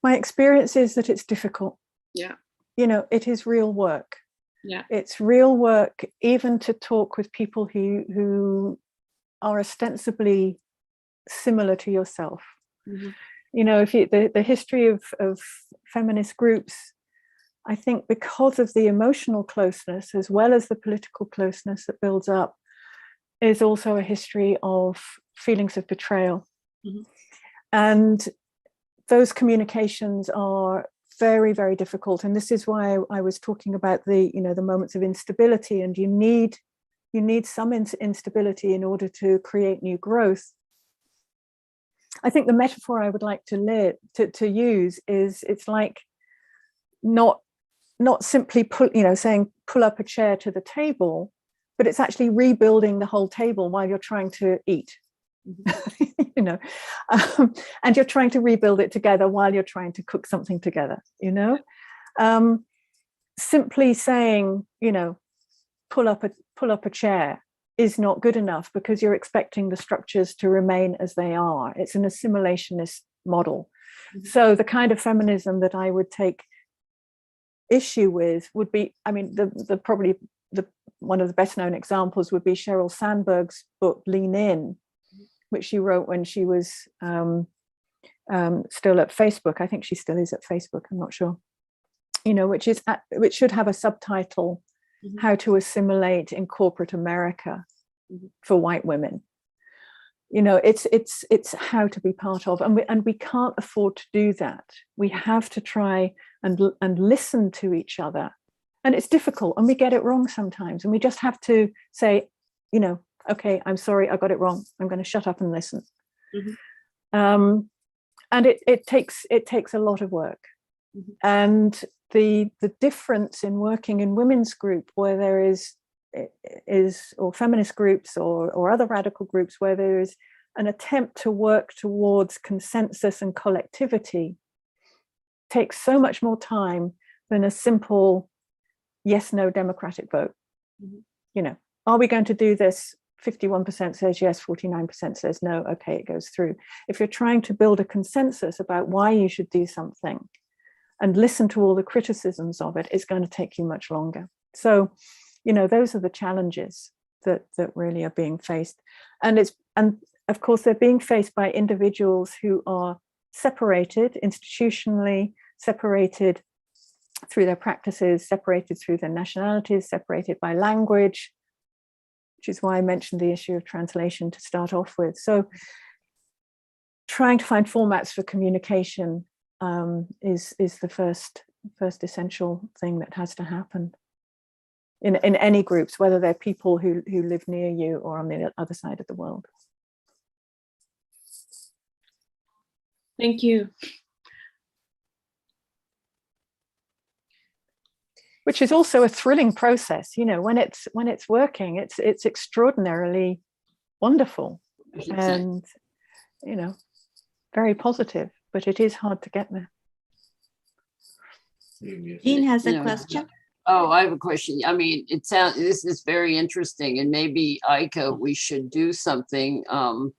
my experience is that it's difficult. Yeah. You know, it is real work. Yeah. It's real work, even to talk with people who are ostensibly similar to yourself. Mm-hmm. You know, if the history of feminist groups, I think because of the emotional closeness as well as the political closeness that builds up, is also a history of feelings of betrayal. Mm-hmm. And those communications are very, very difficult. And this is why I was talking about the moments of instability, and you need some instability in order to create new growth. I think the metaphor I would like to use is, it's like not simply saying pull up a chair to the table, but it's actually rebuilding the whole table while you're trying to eat. And you're trying to rebuild it together while you're trying to cook something together. Simply saying, pull up a chair is not good enough, because you're expecting the structures to remain as they are. It's an assimilationist model. Mm-hmm. So the kind of feminism that I would take issue with would be, I mean, probably one of the best known examples would be Sheryl Sandberg's book Lean In, which she wrote when she was still at Facebook. I think she still is at Facebook, I'm not sure. Which should have a subtitle, mm-hmm. How to Assimilate in Corporate America, mm-hmm. for white women. It's how to be part of, and we can't afford to do that. We have to try and listen to each other, and it's difficult, and we get it wrong sometimes, and we just have to say, okay, I'm sorry, I got it wrong. I'm going to shut up and listen. Mm-hmm. And it takes a lot of work. Mm-hmm. And the difference in working in women's group, where there is or feminist groups or other radical groups, where there is an attempt to work towards consensus and collectivity, takes so much more time than a simple yes/no democratic vote. Mm-hmm. Are we going to do this? 51% says yes, 49% says no. Okay, it goes through. If you're trying to build a consensus about why you should do something and listen to all the criticisms of it, it's going to take you much longer. So, those are the challenges that really are being faced. And of course, they're being faced by individuals who are separated institutionally, separated through their practices, separated through their nationalities, separated by language, which is why I mentioned the issue of translation to start off with. So trying to find formats for communication is the first essential thing that has to happen. in any groups, whether they're people who live near you or on the other side of the world. Thank you. Which is also a thrilling process, you know, when it's working, it's extraordinarily wonderful and, you know, very positive, but it is hard to get there. Jean has a question. Oh, I have a question. I mean, this is very interesting, and maybe Aica, we should do something on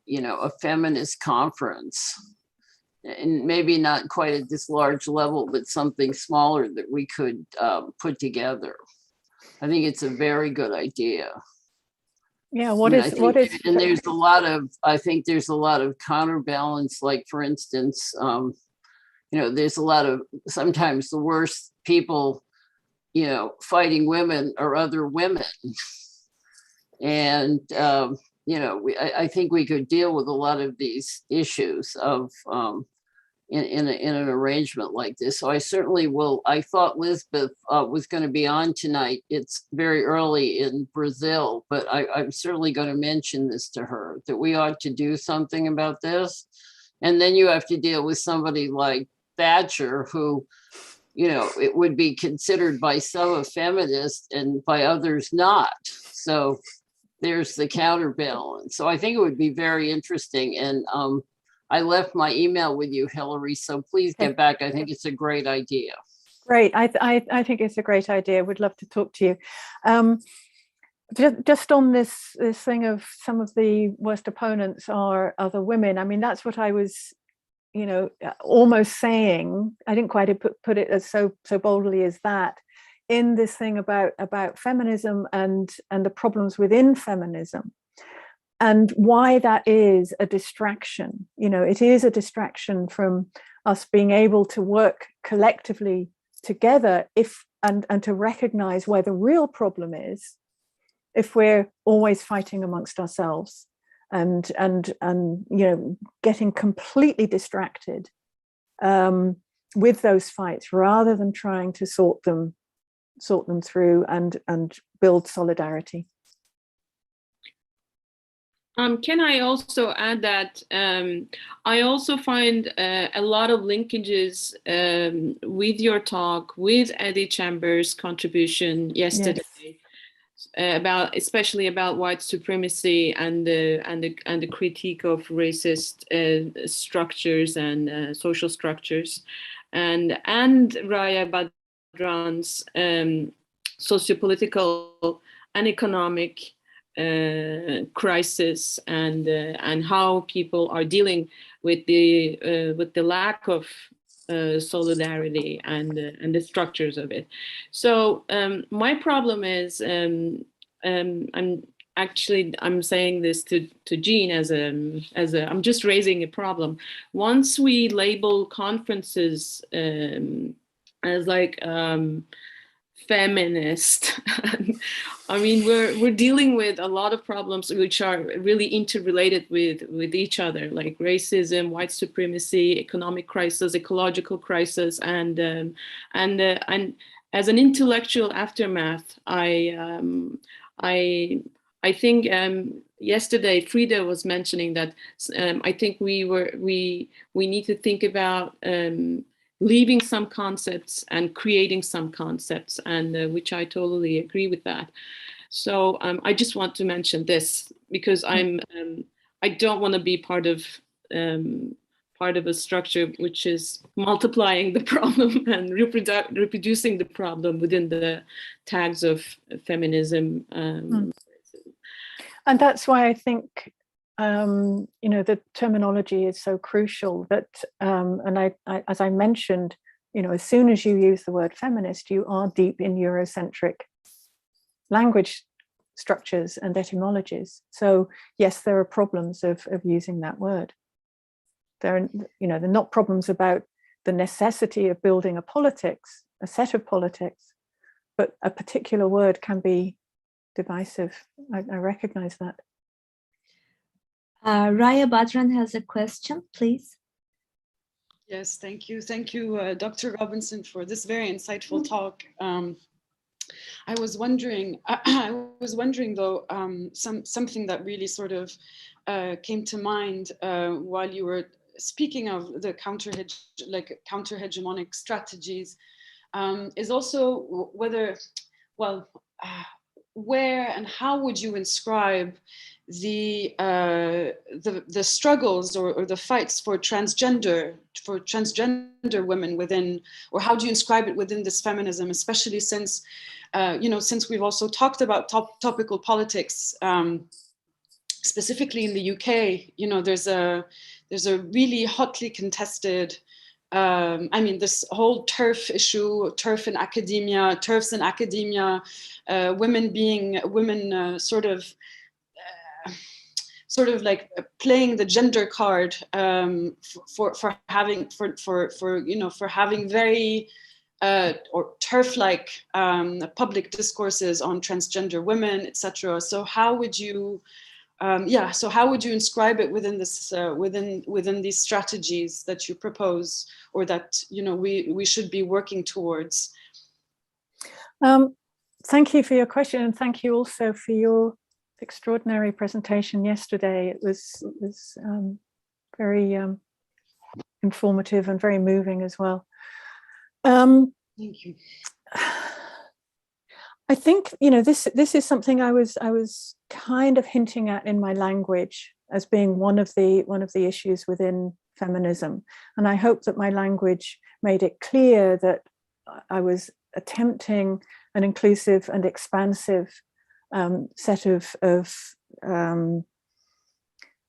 you know, a feminist conference, and maybe not quite at this large level, but something smaller that we could put together. I think it's a very good idea. Yeah, and there's a lot of, I think there's a lot of counterbalance, like for instance, you know, there's a lot of, sometimes the worst people, you know, fighting women are other women. And, you know, I think we could deal with a lot of these issues of, in an arrangement like this. So I certainly will. I thought Lisbeth was going to be on tonight. It's very early in Brazil, but I'm certainly going to mention this to her, that we ought to do something about this. And then you have to deal with somebody like Thatcher, who, you know, it would be considered by some a feminist and by others not. So there's the counterbalance. So I think it would be very interesting. And I left my email with you, Hillary, so please get back. I think it's a great idea. Great. I think it's a great idea. Would love to talk to you. Just on this thing of some of the worst opponents are other women. I mean, that's what I was, you know, almost saying. I didn't quite put it as so boldly as that, in this thing about feminism and the problems within feminism, and why that is a distraction. You know, it is a distraction from us being able to work collectively together and to recognize where the real problem is, if we're always fighting amongst ourselves and you know, getting completely distracted with those fights, rather than trying to sort them through and build solidarity. Can I also add that I also find a lot of linkages with your talk, with Eddie Chambers' contribution yesterday, yes, especially about white supremacy and the critique of racist structures and social structures, and Raya Badran's sociopolitical and economic crisis, and how people are dealing with the lack of solidarity and the structures of it. So my problem is, I'm saying this to Jean as I'm just raising a problem. Once we label conferences as like feminist, I mean, we're dealing with a lot of problems which are really interrelated with each other, like racism, white supremacy, economic crisis, ecological crisis, and as an intellectual aftermath, I think yesterday Frida was mentioning that I think we need to think about leaving some concepts and creating some concepts, and which I totally agree with that. So I just want to mention this because I don't want to be part of a structure which is multiplying the problem and reproducing the problem within the tags of feminism. And that's why I think you know, the terminology is so crucial. That and I as I mentioned, you know, as soon as you use the word feminist, you are deep in Eurocentric language structures and etymologies. So yes, there are problems of using that word. They're not problems about the necessity of building a set of politics, but a particular word can be divisive. I recognize that. Raya Badran has a question, please. Yes, thank you. Thank you, Dr. Robinson, for this very insightful talk. I was wondering, though, something that really sort of came to mind while you were speaking of the counter-hegemonic strategies, is also whether, well, where and how would you inscribe the struggles or the fights for transgender women within, or how do you inscribe it within this feminism, especially since since we've also talked about topical politics, specifically in the UK, there's a really hotly contested, I mean, this whole TERF issue, TERFs in academia, women sort of like playing the gender card for having very or TERF-like public discourses on transgender women, etc. So how would you inscribe it within this within these strategies that you propose, or that we should be working towards? Thank you for your question, and thank you also for your extraordinary presentation yesterday. It was very informative and very moving as well. Thank you. I think this is something I was kind of hinting at in my language as being one of the issues within feminism, and I hope that my language made it clear that I was attempting an inclusive and expansive set of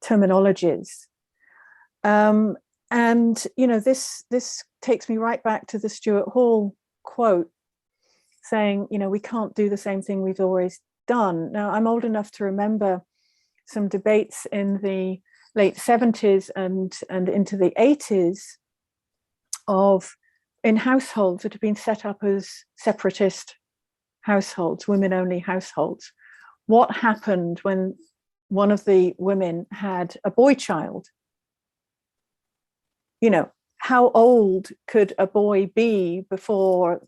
terminologies, and this takes me right back to the Stuart Hall quote saying, we can't do the same thing we've always done. Now, I'm old enough to remember some debates in the late 70s and into the 80s in households that have been set up as separatist households, women-only households. What happened when one of the women had a boy child? How old could a boy be before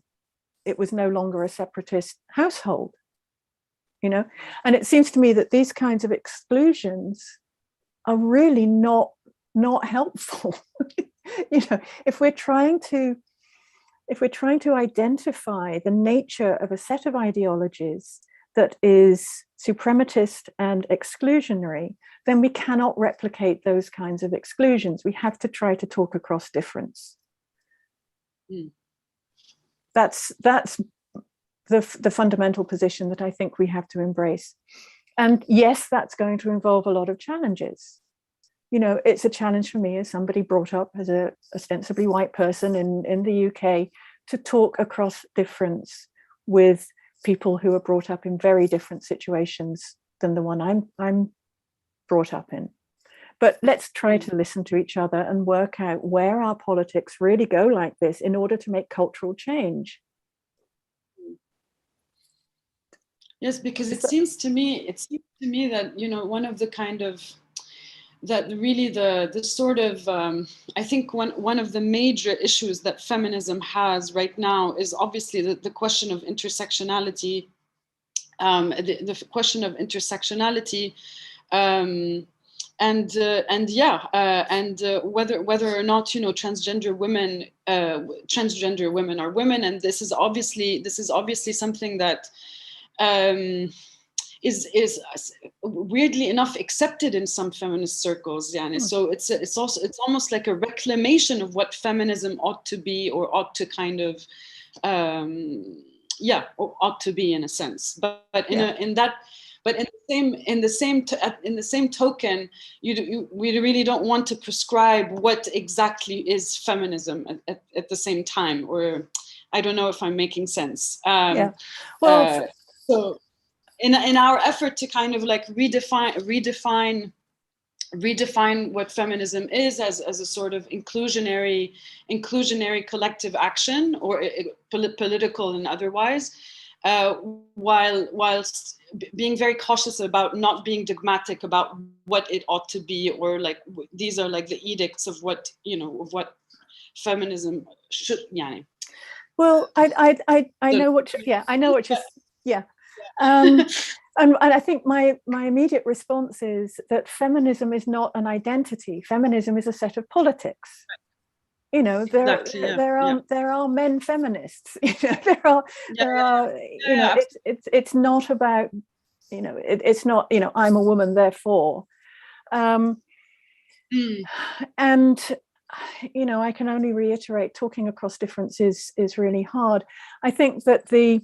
it was no longer a separatist household? And it seems to me that these kinds of exclusions are really not helpful. If we're trying to identify the nature of a set of ideologies that is suprematist and exclusionary, then we cannot replicate those kinds of exclusions. We have to try to talk across difference. Mm. That's the fundamental position that I think we have to embrace. And yes, that's going to involve a lot of challenges. It's a challenge for me as somebody brought up as a ostensibly white person in the UK to talk across difference with people who are brought up in very different situations than the one I'm brought up in. But let's try to listen to each other and work out where our politics really go like this in order to make cultural change. Yes, because it seems to me that one of the kind of that really the sort of I think one of the major issues that feminism has right now is obviously the question of intersectionality, the question of intersectionality, and whether or not transgender women are women, and this is obviously something that is weirdly enough accepted in some feminist circles, Yanis. So it's almost like a reclamation of what feminism ought to be, or ought to kind of or ought to be in a sense. But in the same token, we really don't want to prescribe what exactly is feminism at the same time. Or I don't know if I'm making sense. So in our effort to kind of like redefine what feminism is as a sort of inclusionary collective action, or political and otherwise, whilst being very cautious about not being dogmatic about what it ought to be, or like these are like the edicts of what feminism should, yani. Well, I know what, I know what you're, and I think my immediate response is that feminism is not an identity. Feminism is a set of politics. You know, there are men feminists. You know, there are. You know, it's not about. You know, it's not. You know, I'm a woman, therefore. And you know, I can only reiterate, talking across differences is really hard. I think that you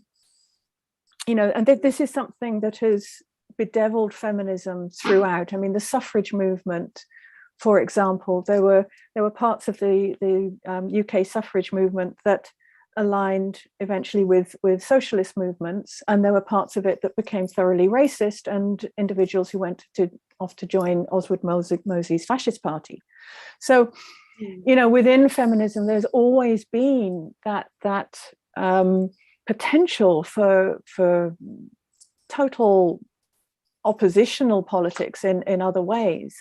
know, and this is something that has bedeviled feminism throughout. I mean, the suffrage movement, for example, there were parts of the UK suffrage movement that aligned eventually with socialist movements, and there were parts of it that became thoroughly racist, and individuals who went off to join Oswald Mosley's fascist party. So, you know, within feminism, there's always been that potential for total oppositional politics in other ways.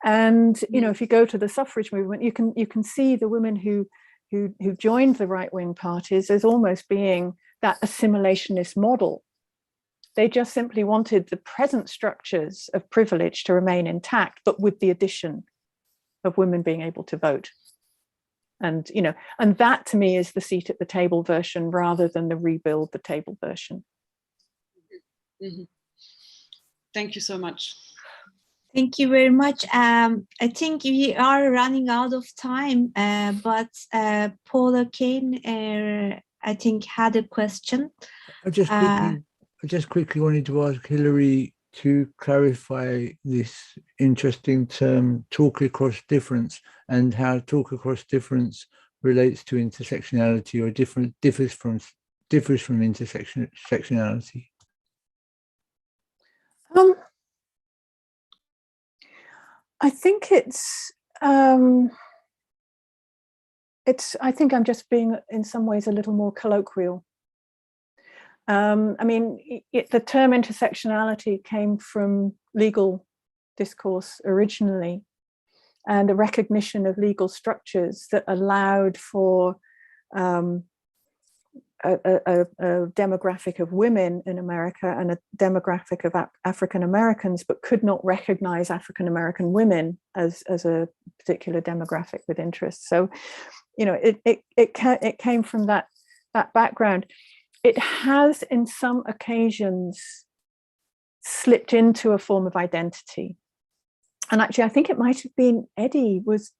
And you know, if you go to the suffrage movement, you can see the women who joined the right-wing parties as almost being that assimilationist model. They just simply wanted the present structures of privilege to remain intact, but with the addition of women being able to vote. And you know, and that to me is the seat at the table version rather than the rebuild the table version. Thank you so much. Thank you very much. I think we are running out of time, but Paula Kane, I think, had a question. I just quickly wanted to ask Hilary to clarify this interesting term, talk across difference, and how talk across difference relates to intersectionality, or differs from intersectionality. I think I think I'm just being in some ways a little more colloquial. I mean, the term intersectionality came from legal discourse originally, and a recognition of legal structures that allowed for a demographic of women in America and a demographic of African Americans, but could not recognize African American women as a particular demographic with interest. So, you know, it came from that background. It has, in some occasions, slipped into a form of identity. And actually, I think it might have been Eddie was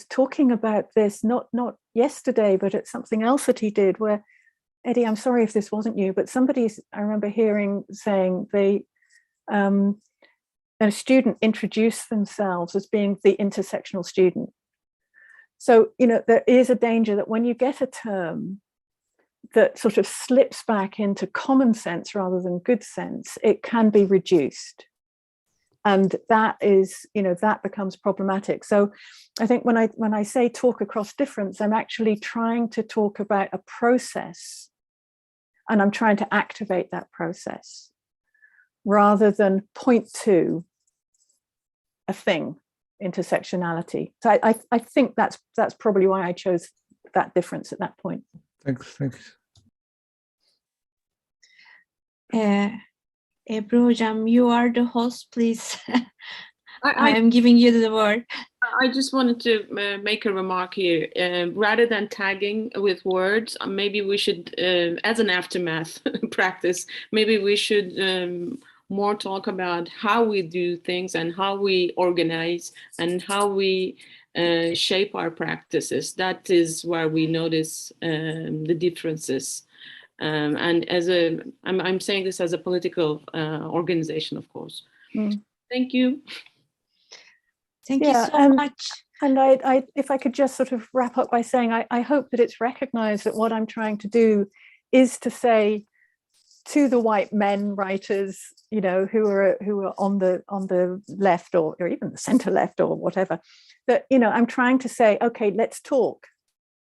talking about this, not yesterday, but at something else that he did, where Eddie, I'm sorry if this wasn't you, but I remember saying a student introduced themselves as being the intersectional student. So, you know, there is a danger that when you get a term that sort of slips back into common sense rather than good sense, it can be reduced. And that is, you know, that becomes problematic. So I think when I say talk across difference, I'm actually trying to talk about a process, and I'm trying to activate that process rather than point to a thing, intersectionality. So I think that's probably why I chose that difference at that point. Thanks. Ebru Hocam, you are the host, please. I am giving you the word. I just wanted to make a remark here. Rather than tagging with words, maybe we should, as an aftermath practice, maybe we should more talk about how we do things and how we organize and how we shape our practices. That is where we notice the differences. And I'm saying this as a political organization, of course. Thank you. Thank you so much. And I, if I could just sort of wrap up by saying, I hope that it's recognized that what I'm trying to do is to say to the white men writers, you know, who are on the left or even the center left or whatever, that, you know, I'm trying to say, okay, let's talk.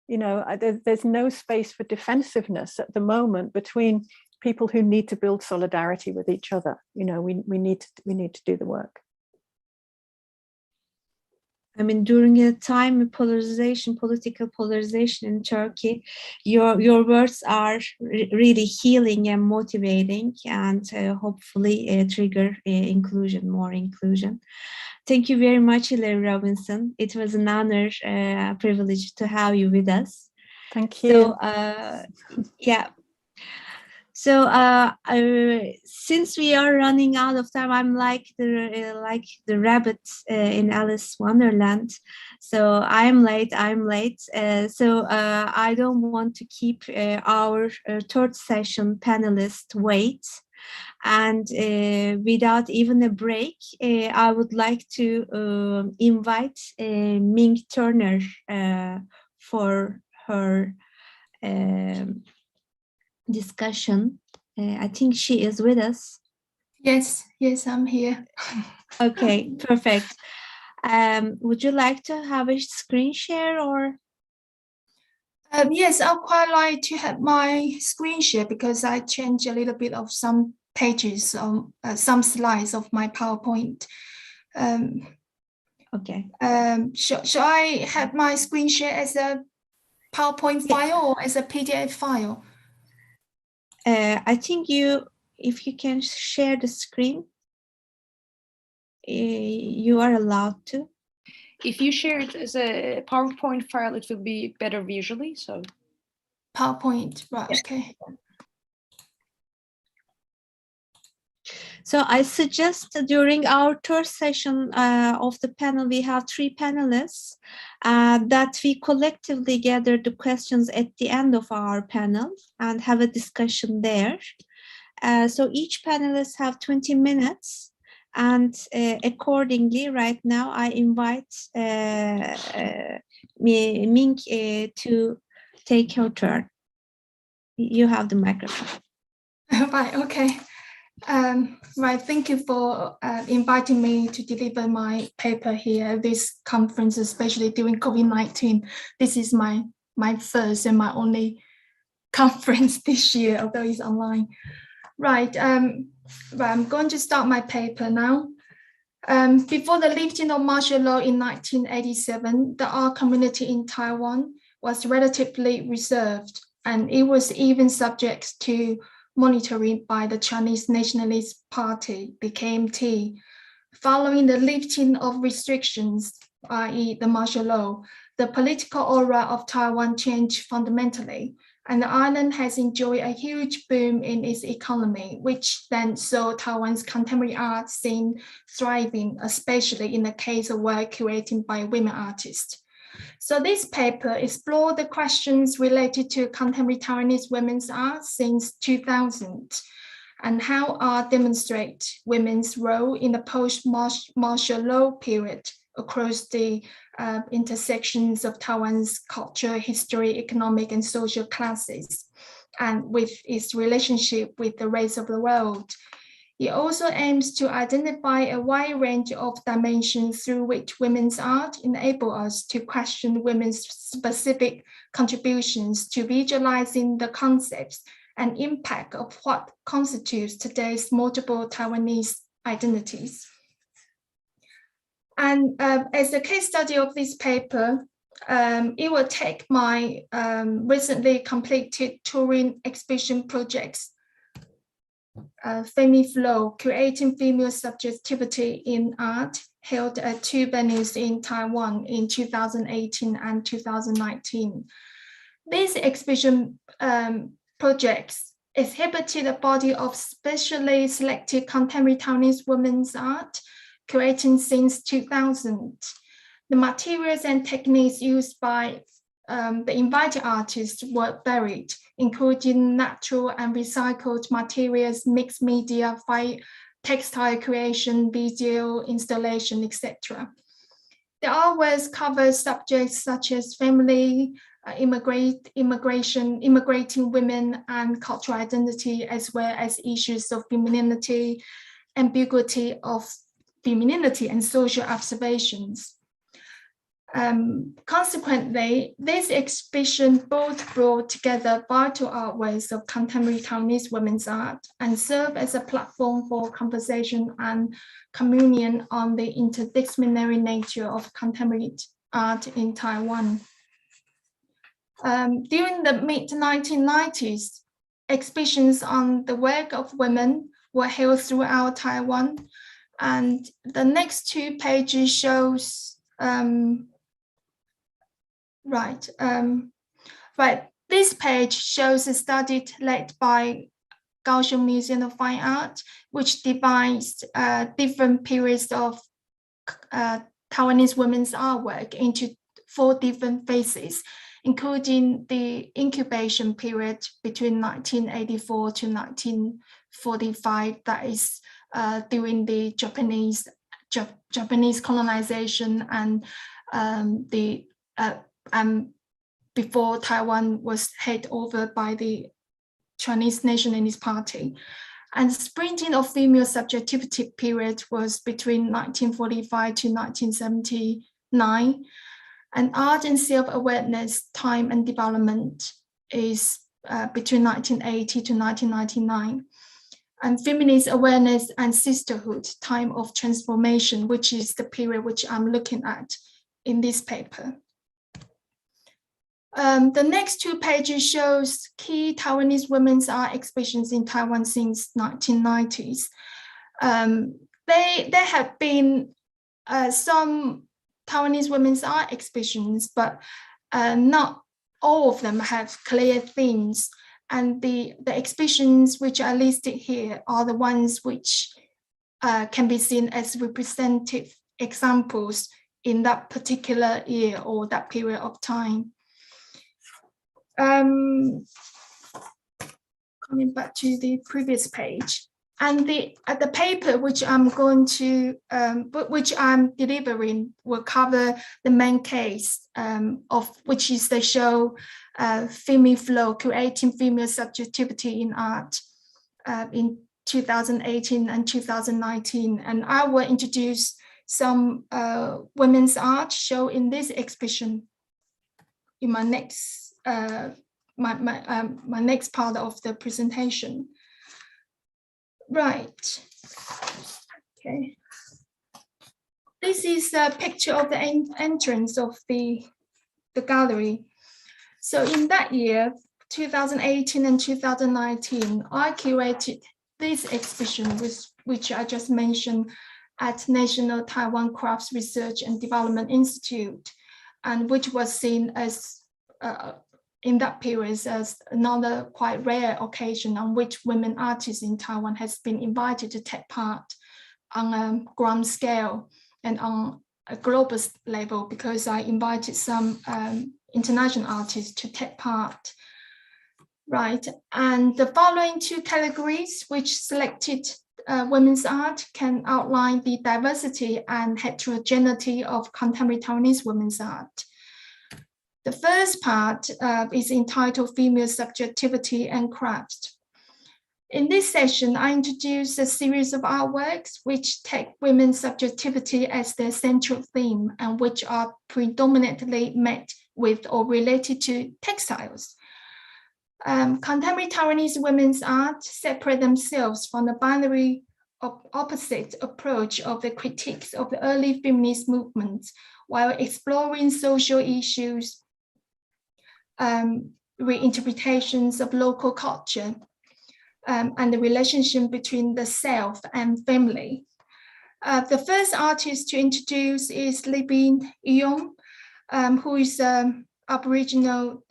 You know, there's no space for defensiveness at the moment between people who need to build solidarity with each other. You know, we need to do the work. I mean, during a time of polarization, political polarization in Turkey, your words are really healing and motivating, and hopefully trigger inclusion, more inclusion. Thank you very much, Hilary Robinson. It was an honor, privilege to have you with us. Thank you. So, yeah. So since we are running out of time, I'm like the rabbit in Alice Wonderland. So I'm late. So I don't want to keep our third session panelists wait. And without even a break, I would like to invite Ming Turner for her discussion. I think she is with us. Yes, I'm here. Okay, perfect. Would you like to have a screen share or? Yes, I'd quite like to have my screen share because I changed a little bit of some pages, some slides of my PowerPoint. Okay. Shall I have my screen share as a PowerPoint file or as a PDF file? I think if you can share the screen, you are allowed to. If you share it as a PowerPoint file, it will be better visually. So PowerPoint, right? Okay. So I suggest during our third session of the panel, we have 3 panelists that we collectively gather the questions at the end of our panel and have a discussion there. So each panelist have 20 minutes. And accordingly, right now, I invite Ming to take her turn. You have the microphone. Right, okay. Right, thank you for inviting me to deliver my paper here at this conference, especially during COVID-19. This is my first and my only conference this year, although it's online. Right, I'm going to start my paper now. Before the lifting of martial law in 1987, the art community in Taiwan was relatively reserved, and it was even subject to monitoring by the Chinese Nationalist Party, the KMT. Following the lifting of restrictions, i.e. the martial law, the political aura of Taiwan changed fundamentally, and the island has enjoyed a huge boom in its economy, which then saw Taiwan's contemporary art scene thriving, especially in the case of work created by women artists. So this paper explored the questions related to contemporary Taiwanese women's art since 2000 and how art demonstrates women's role in the post-martial law period across the intersections of Taiwan's culture, history, economic, and social classes, and with its relationship with the rest of the world. It also aims to identify a wide range of dimensions through which women's art enable us to question women's specific contributions to visualizing the concepts and impact of what constitutes today's multiple Taiwanese identities. And as a case study of this paper, it will take my recently completed touring exhibition projects, FemiFlow, Creating Female Subjectivity in Art, held at 2 venues in Taiwan in 2018 and 2019. These exhibition projects exhibited a body of specially selected contemporary Taiwanese women's art, creating since 2000. The materials and techniques used by the invited artists were varied, including natural and recycled materials, mixed media, textile creation, video installation, etc. The artworks cover subjects such as family, immigrating women, and cultural identity, as well as issues of femininity, ambiguity of femininity, and social observations. Consequently, this exhibition both brought together vital artworks of contemporary Taiwanese women's art and served as a platform for conversation and communion on the interdisciplinary nature of contemporary art in Taiwan. During the mid-1990s, exhibitions on the work of women were held throughout Taiwan, and the next 2 pages shows this page shows a study led by Kaohsiung Museum of Fine Art, which divides different periods of Taiwanese women's artwork into 4 different phases, including the incubation period between 1984 to 1945, that is during the Japanese colonization and before Taiwan was taken over by the Chinese Nationalist Party. And the sprinting of female subjectivity period was between 1945 to 1979. And art and self-awareness, time and development is between 1980 to 1999. And feminist awareness and sisterhood, time of transformation, which is the period which I'm looking at in this paper. The next 2 pages shows key Taiwanese women's art exhibitions in Taiwan since 1990s. There have been some Taiwanese women's art exhibitions, but not all of them have clear themes. And the exhibitions which are listed here are the ones which can be seen as representative examples in that particular year or that period of time. Coming back to the previous page, and the paper which I'm going to, which I'm delivering, will cover the main case of which is the show Female Flow, Creating Female Subjectivity in Art in 2018 and 2019, and I will introduce some women's art show in this exhibition in my next my next part of the presentation. Right. Okay. This is a picture of the entrance of the gallery. So in that year, 2018 and 2019, I curated this exhibition, which I just mentioned, at National Taiwan Crafts Research and Development Institute, and which was seen as in that period as another quite rare occasion on which women artists in Taiwan has been invited to take part on a grand scale and on a global level, because I invited some international artists to take part. Right, and the following 2 categories which selected women's art can outline the diversity and heterogeneity of contemporary Taiwanese women's art. The first part is entitled Female Subjectivity and Craft. In this session, I introduce a series of artworks which take women's subjectivity as their central theme and which are predominantly met with or related to textiles. Contemporary Taiwanese women's art separate themselves from the binary opposite approach of the critiques of the early feminist movements while exploring social issues, reinterpretations of local culture, and the relationship between the self and family. The first artist to introduce is Libin Yong, who is an Aboriginal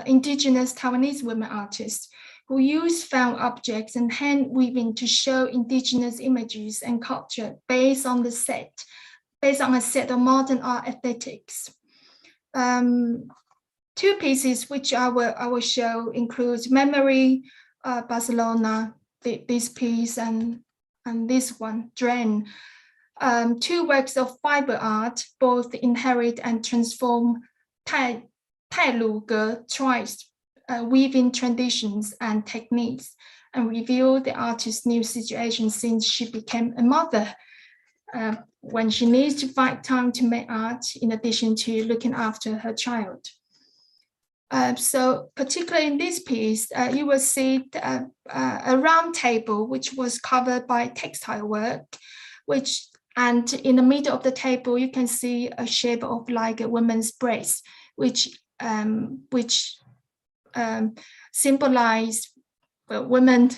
indigenous Taiwanese women artist who use found objects and hand weaving to show indigenous images and culture based on a set of modern art aesthetics. 2 pieces which I will show include Memory, Barcelona, this piece, and this one, Drain. 2 works of fiber art, both inherit and transform Tailuge tribes, weaving traditions and techniques, and reveal the artist's new situation since she became a mother. when she needs to find time to make art in addition to looking after her child. So particularly in this piece, you will see a round table which was covered by textile work, and in the middle of the table you can see a shape of like a woman's breast, which symbolize women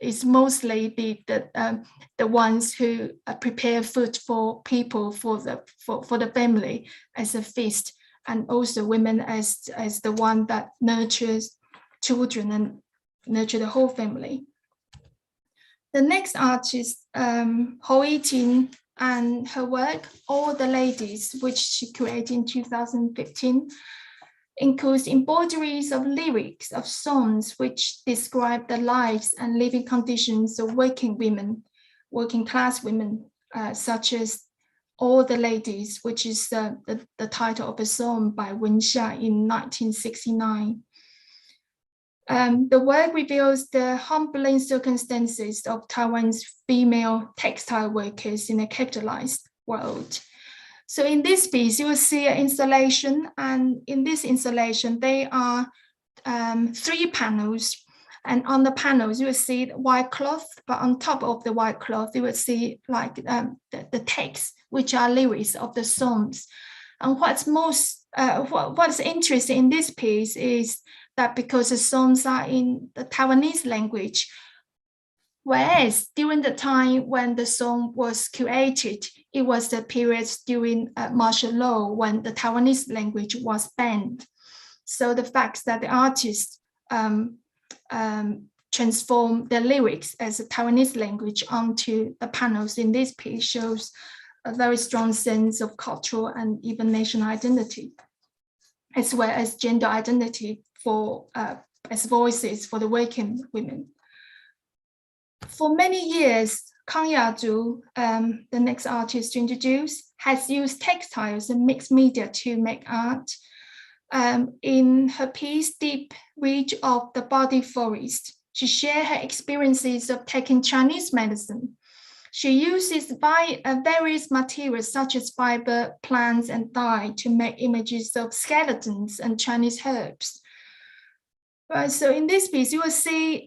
is mostly the ones who prepare food for people for the family as a feast, and also women as the one that nurtures children and nurture the whole family. The next artist, Ho Yiting, and her work, All the Ladies, which she created in 2015, includes embroideries of lyrics of songs which describe the lives and living conditions of working women, working class women, such as All the Ladies, which is the title of a song by Wen Xia in 1969. The work reveals the humbling circumstances of Taiwan's female textile workers in a capitalized world. So in this piece, you will see an installation, and in this installation, there are 3 panels. And on the panels, you will see white cloth, but on top of the white cloth, you will see like the text, which are lyrics of the songs. And what's interesting in this piece is that because the songs are in the Taiwanese language, whereas during the time when the song was created, it was the period during martial law when the Taiwanese language was banned. So the fact that the artist transformed the lyrics as a Taiwanese language onto the panels in this piece shows a very strong sense of cultural and even national identity, as well as gender identity for as voices for the working women. For many years, Kang Yazhu, the next artist to introduce, has used textiles and mixed media to make art. In her piece, Deep Reach of the Body Forest, she shared her experiences of taking Chinese medicine. She uses various materials such as fiber, plants, and dye to make images of skeletons and Chinese herbs. So in this piece, you will see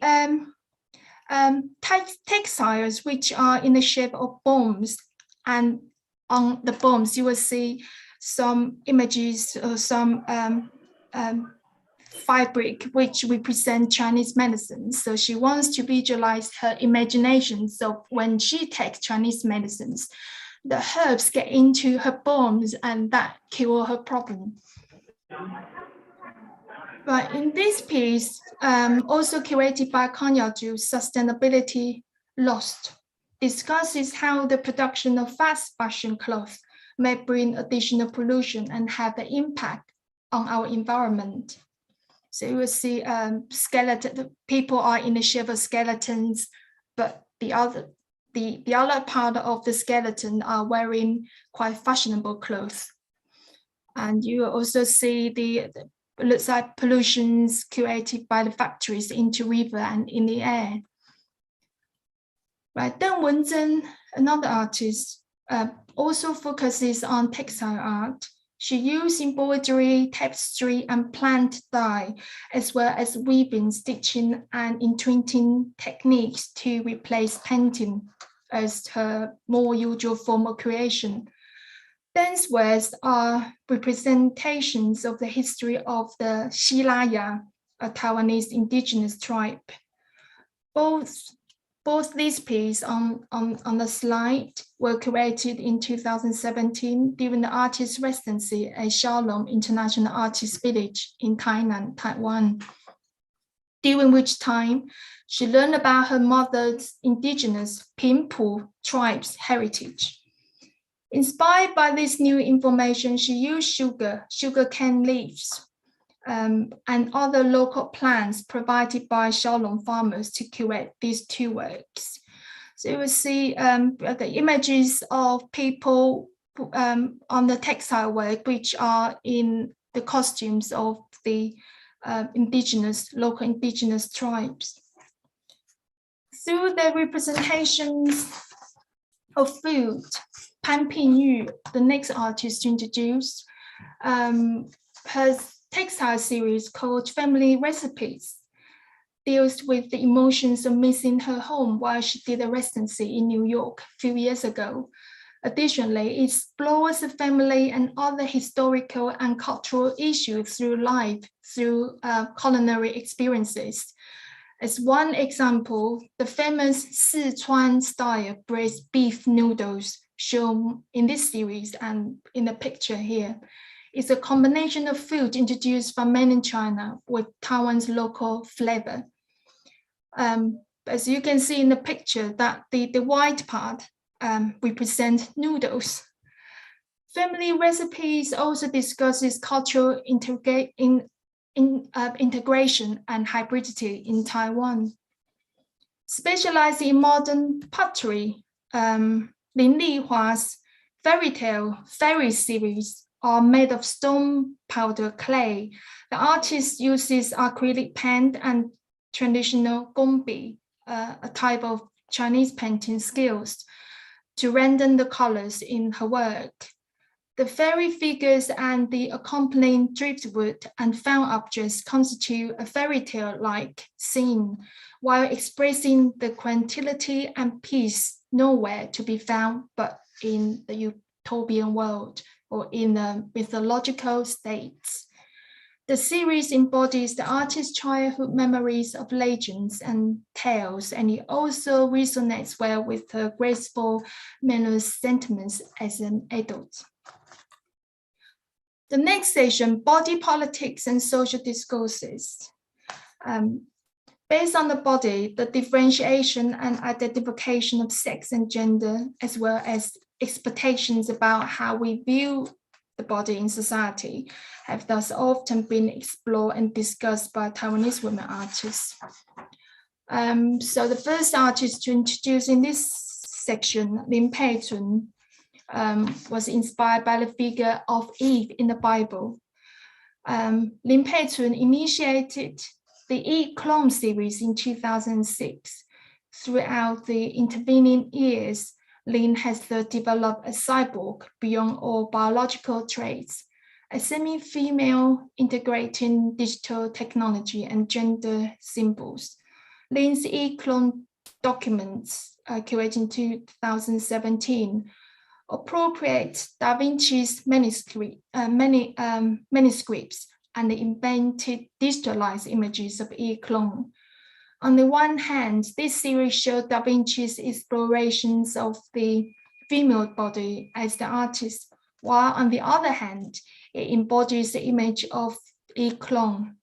textiles which are in the shape of bombs, and on the bombs you will see some images or some fabric which represent Chinese medicine. So she wants to visualize her imagination. So when she takes Chinese medicines, the herbs get into her bones and that cure her problem. But in this piece, also curated by Kang Yazhu, Sustainability Lost, discusses how the production of fast fashion cloth may bring additional pollution and have an impact on our environment. So you will see people are in the shape of skeletons, but the other part of the skeleton are wearing quite fashionable clothes. And you will also see looks like pollutions created by the factories into river and in the air. Right, Deng Wenzhen, another artist, also focuses on textile art. She used embroidery, tapestry, and plant dye, as well as weaving, stitching, and entwinning techniques to replace painting as her more usual form of creation. Deng's works are representations of the history of the Xilaya, a Taiwanese indigenous tribe. Both these pieces on the slide were created in 2017 during the artist's residency at Xiaolong International Artist Village in Tainan, Taiwan, during which time she learned about her mother's indigenous Pingpu tribe's heritage. Inspired by this new information, she used sugarcane leaves, and other local plants provided by Xiaolong farmers to curate these 2 works. So you will see the images of people on the textile work, which are in the costumes of the local indigenous tribes. Through their representations of food, Pan Pingyu, the next artist to introduce, her textile series called Family Recipes deals with the emotions of missing her home while she did a residency in New York a few years ago. Additionally, it explores the family and other historical and cultural issues through life, through culinary experiences. As one example, the famous Sichuan style braised beef noodles shown in this series and in the picture here is a combination of food introduced from mainland China with Taiwan's local flavor. As you can see in the picture, that the white part represent noodles. Family Recipes also discusses cultural integration and hybridity in Taiwan. Specializing in modern pottery, Lin Lihua's fairy series are made of stone powder clay. The artist uses acrylic paint and traditional gongbi, a type of Chinese painting skills, to render the colors in her work. The fairy figures and the accompanying driftwood and found objects constitute a fairy tale-like scene, while expressing the tranquility and peace nowhere to be found but in the utopian world or in the mythological states. The series embodies the artist's childhood memories of legends and tales, and it also resonates well with her graceful manner's sentiments as an adult. The next section, body politics and social discourses. Based on the body, the differentiation and identification of sex and gender, as well as expectations about how we view the body in society, have thus often been explored and discussed by Taiwanese women artists. So the first artist to introduce in this section, Lin Pei-chun, was inspired by the figure of Eve in the Bible. Lin Pei-chun initiated the E-Clone series in 2006. Throughout the intervening years, Lin has developed a cyborg beyond all biological traits, a semi-female integrating digital technology and gender symbols. Lin's E-Clone documents, curated in 2017, appropriate Da Vinci's manuscripts and invented digitalized images of E-Clone. On the one hand, this series showed Da Vinci's explorations of the female body as the artist, while on the other hand, it embodies the image of E-Clone.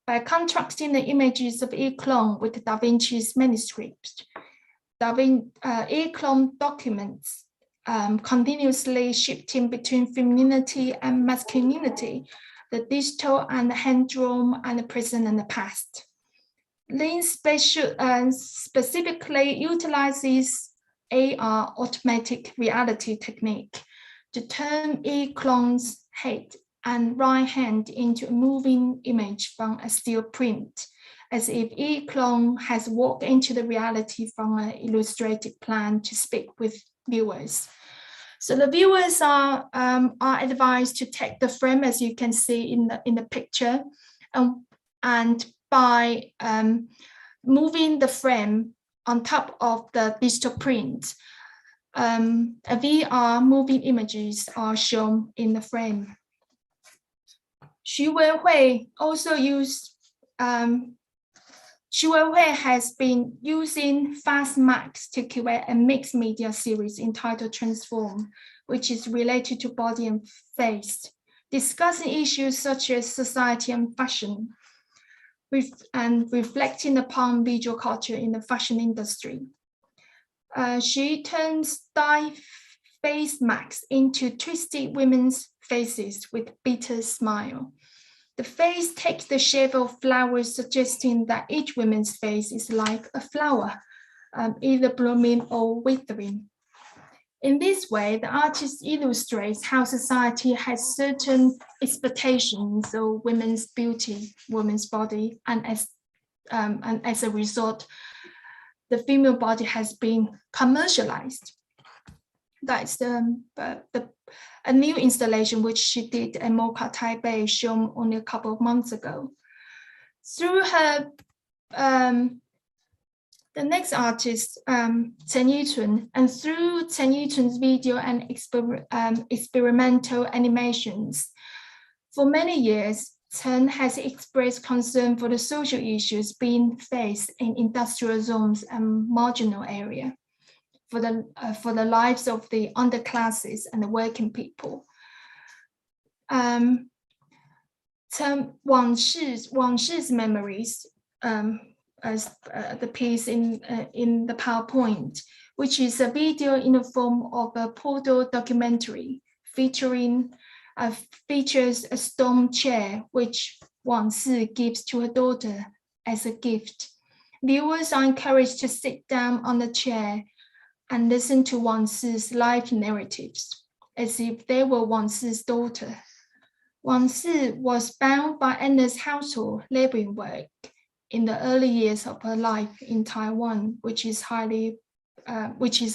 By contrasting the images of E-Clone with Da Vinci's manuscripts, E-Clone documents continuously shifting between femininity and masculinity, the digital and the hand-drawn and the present and the past. Lin specifically utilizes AR, automatic reality technique, to turn E-Clone's head and right hand into a moving image from a still print, as if E-Clone has walked into the reality from an illustrated plan to speak with viewers. So the viewers are advised to take the frame, as you can see in the picture, and by moving the frame on top of the digital print, a VR moving images are shown in the frame. Xu Wenhui also used, Xu Wenhui has been using Fastmax to curate a mixed media series entitled Transform, which is related to body and face, discussing issues such as society and fashion, and reflecting upon visual culture in the fashion industry. She turns dye face masks into twisted women's faces with bitter smile. The face takes the shape of flowers, suggesting that each woman's face is like a flower, either blooming or withering. In this way, the artist illustrates how society has certain expectations of women's beauty, women's body, and as a result, the female body has been commercialized. That's a new installation which she did at MoCA Taipei, shown only a couple of months ago. Through her, the next artist, Chen Yichun, and through Chen Yichun's video and experimental animations, for many years, Chen has expressed concern for the social issues being faced in industrial zones and marginal areas, for the lives of the underclasses and the working people. Wang Shi's memories, as the piece in the PowerPoint, which is a video in the form of a photo documentary features a stone chair which Wang Shi gives to her daughter as a gift. Viewers are encouraged to sit down on the chair and listen to Wang Shi's life narratives as if they were Wang Shi's daughter. Wang Shi was bound by endless household laboring work in the early years of her life in Taiwan, which is a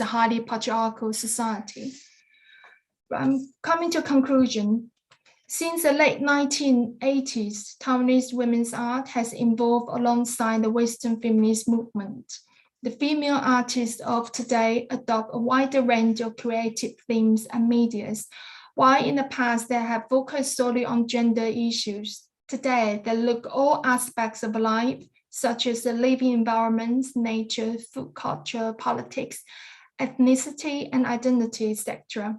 highly patriarchal society. Coming to conclusion, since the late 1980s, Taiwanese women's art has evolved alongside the Western feminist movement. The female artists of today adopt a wider range of creative themes and medias, while in the past they have focused solely on gender issues. Today, they look at all aspects of life, such as the living environments, nature, food culture, politics, ethnicity, and identity, etc.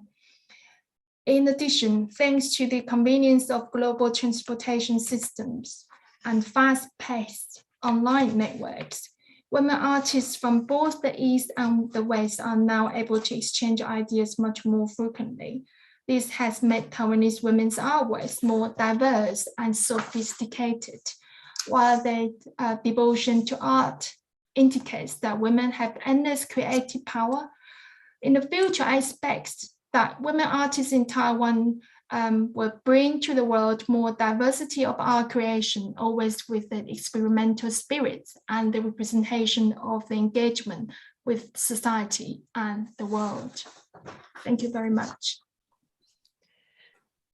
In addition, thanks to the convenience of global transportation systems and fast-paced online networks, women artists from both the East and the West are now able to exchange ideas much more frequently. This has made Taiwanese women's artworks more diverse and sophisticated, while their devotion to art indicates that women have endless creative power. In the future, I expect that women artists in Taiwan will bring to the world more diversity of art creation, always with the experimental spirit and the representation of the engagement with society and the world. Thank you very much.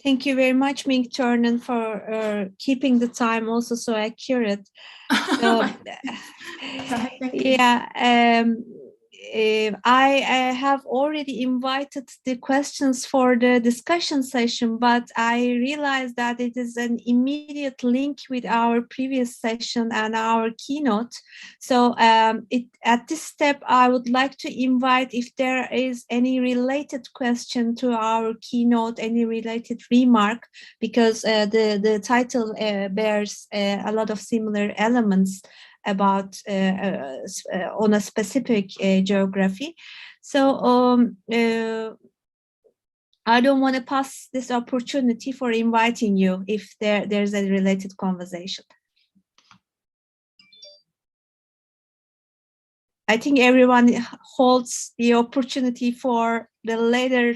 Thank you very much, Ming Turnen, for keeping the time also so accurate. So, yeah, I have already invited the questions for the discussion session, but I realized that it is an immediate link with our previous session and our keynote. So at this step, I would like to invite if there is any related question to our keynote, any related remark, because the title bears a lot of similar elements about on a specific geography. So I don't want to pass this opportunity for inviting you if there's a related conversation. I think everyone holds the opportunity for the later,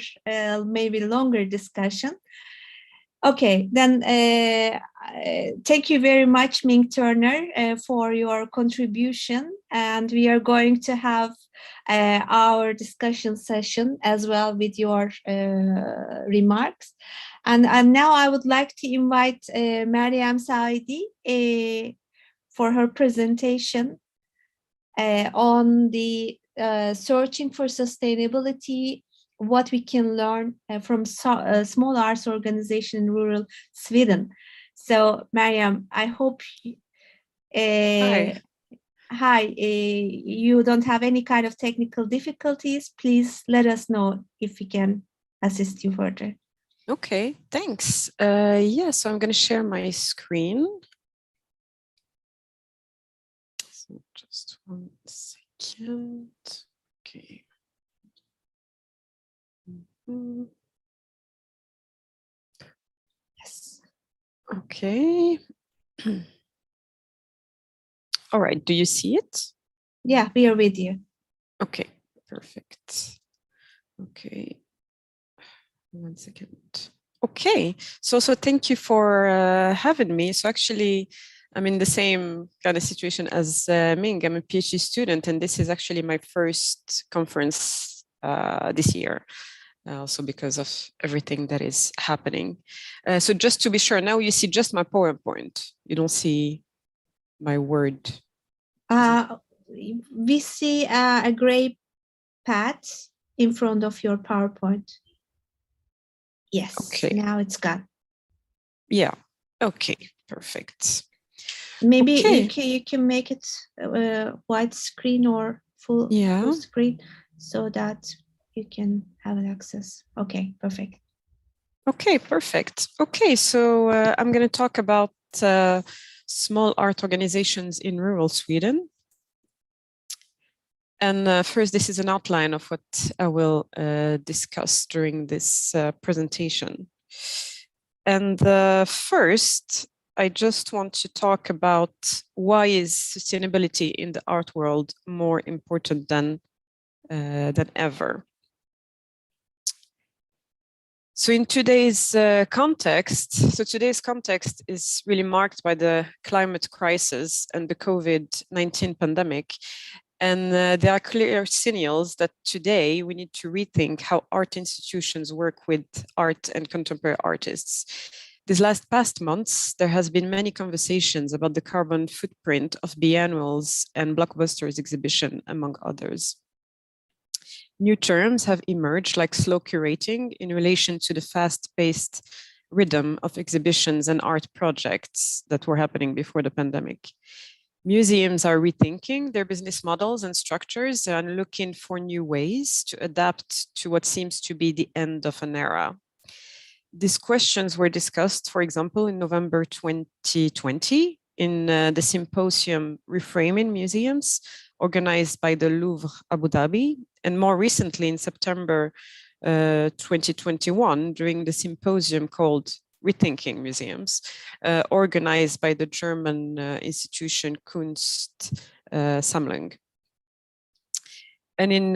maybe longer discussion. Okay, then thank you very much, Ming Turner, for your contribution. And we are going to have our discussion session as well with your remarks. And now I would like to invite Meryem Saidi for her presentation on the searching for sustainability, what we can learn from small arts organization in rural Sweden. So, Meryem, I hope hi, you don't have any kind of technical difficulties. Please let us know if we can assist you further. Okay, thanks. Yeah, so I'm going to share my screen. So just 1 second. Okay. Yes. Okay. All right. Do you see it? Yeah, we are with you. Okay. Perfect. Okay. 1 second. Okay. So thank you for having me. So actually, I'm in the same kind of situation as Ming. I'm a PhD student, and this is actually my first conference this year, also because of everything that is happening. So just to be sure, now you see just my PowerPoint. You don't see my Word. We see a gray pad in front of your PowerPoint. Yes, okay. Now it's gone. Yeah, okay, perfect. Maybe okay. you can make it white screen or full screen so that you can have access. Okay, perfect. Okay, perfect. Okay, so I'm going to talk about small art organizations in rural Sweden. And first, this is an outline of what I will discuss during this presentation. And first, I just want to talk about why is sustainability in the art world more important than ever. So in today's context, today's context is really marked by the climate crisis and the COVID-19 pandemic. And there are clear signals that today we need to rethink how art institutions work with art and contemporary artists. These past months, there has been many conversations about the carbon footprint of biennials and blockbusters exhibition, among others. New terms have emerged like slow curating in relation to the fast-paced rhythm of exhibitions and art projects that were happening before the pandemic. Museums are rethinking their business models and structures and looking for new ways to adapt to what seems to be the end of an era. These questions were discussed, for example, in November 2020 in the symposium Reframing Museums, organized by the Louvre Abu Dhabi, and more recently in September 2021 during the symposium called Rethinking Museums, organized by the German institution Kunstsammlung. And in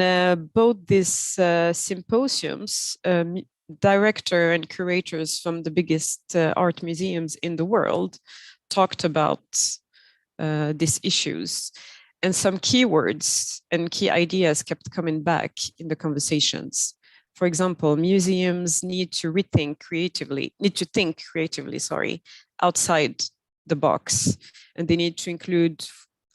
both these symposiums, director and curators from the biggest art museums in the world talked about these issues. And some keywords and key ideas kept coming back in the conversations. For example, museums need to think creatively, outside the box. And they need to include,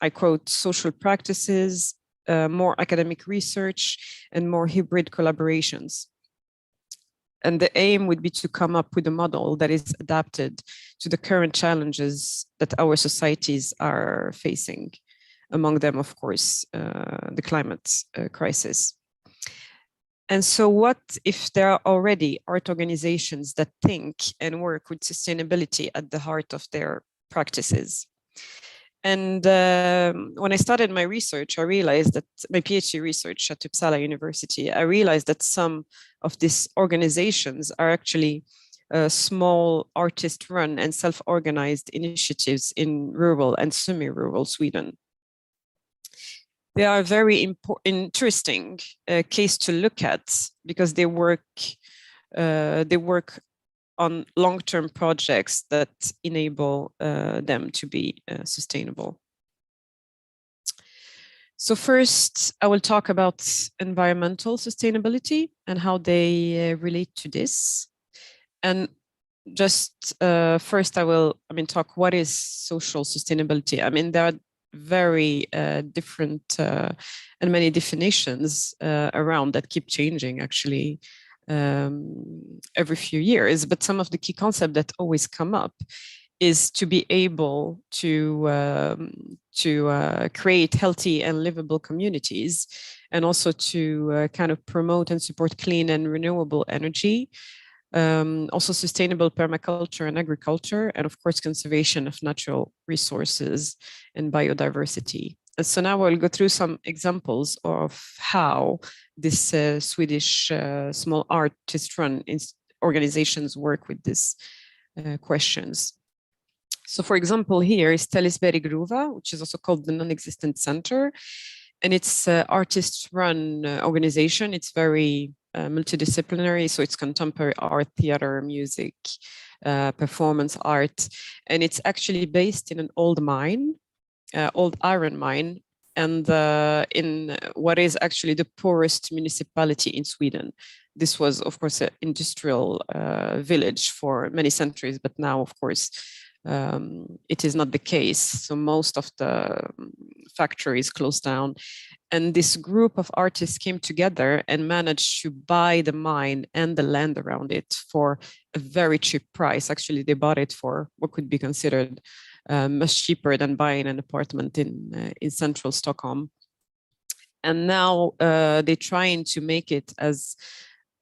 I quote, social practices, more academic research, and more hybrid collaborations. And the aim would be to come up with a model that is adapted to the current challenges that our societies are facing. Among them, of course, the climate crisis. And so what if there are already art organizations that think and work with sustainability at the heart of their practices? And when I started my research, I realized that my PhD research at Uppsala University, I realized that some of these organizations are actually small artist-run and self-organized initiatives in rural and semi-rural Sweden. They are very interesting case to look at because they work on long-term projects that enable them to be sustainable. So first, I will talk about environmental sustainability and how they relate to this. And just first, I will talk what is social sustainability. There are very different and many definitions around that keep changing actually every few years. But some of the key concepts that always come up is to be able to create healthy and livable communities, and also to kind of promote and support clean and renewable energy. Also sustainable permaculture and agriculture, and of course, conservation of natural resources and biodiversity. And so now I'll go through some examples of how this Swedish small artist-run organizations work with these questions. So for example, here is Tellisberg Gruva, which is also called the Non-Existent Center. And it's an artist-run organization. It's very multidisciplinary, so it's contemporary art, theater, music, performance art, and it's actually based in an old mine, old iron mine, and in what is actually the poorest municipality in Sweden. This was, of course, an industrial village for many centuries, but now, of course, it is not the case. So most of the factories closed down. And this group of artists came together and managed to buy the mine and the land around it for a very cheap price. Actually, they bought it for what could be considered much cheaper than buying an apartment in central Stockholm. And now they're trying to make it as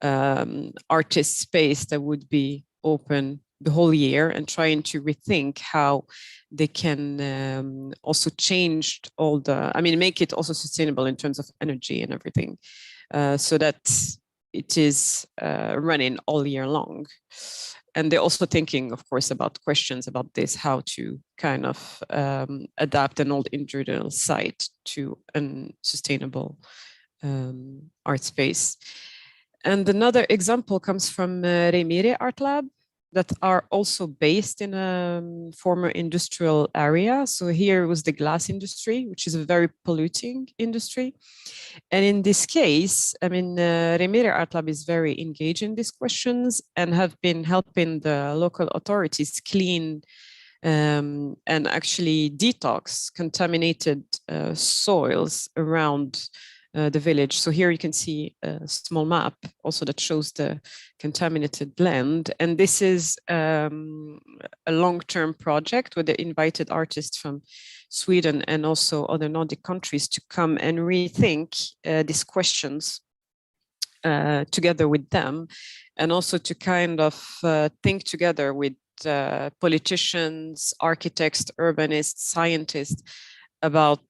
artist space that would be open the whole year, and trying to rethink how they can also change all the, make it also sustainable in terms of energy and everything, so that it is running all year long. And they're also thinking, of course, about questions about this, how to kind of adapt an old industrial site to a sustainable art space. And another example comes from Remire Art Lab, that are also based in a former industrial area. So here was the glass industry, which is a very polluting industry. And in this case, Remire Art Lab is very engaged in these questions and have been helping the local authorities clean and actually detox contaminated soils around the village. So here you can see a small map also that shows the contaminated land. And this is a long-term project where they invited artists from Sweden and also other Nordic countries to come and rethink these questions together with them, and also to kind of think together with politicians, architects, urbanists, scientists about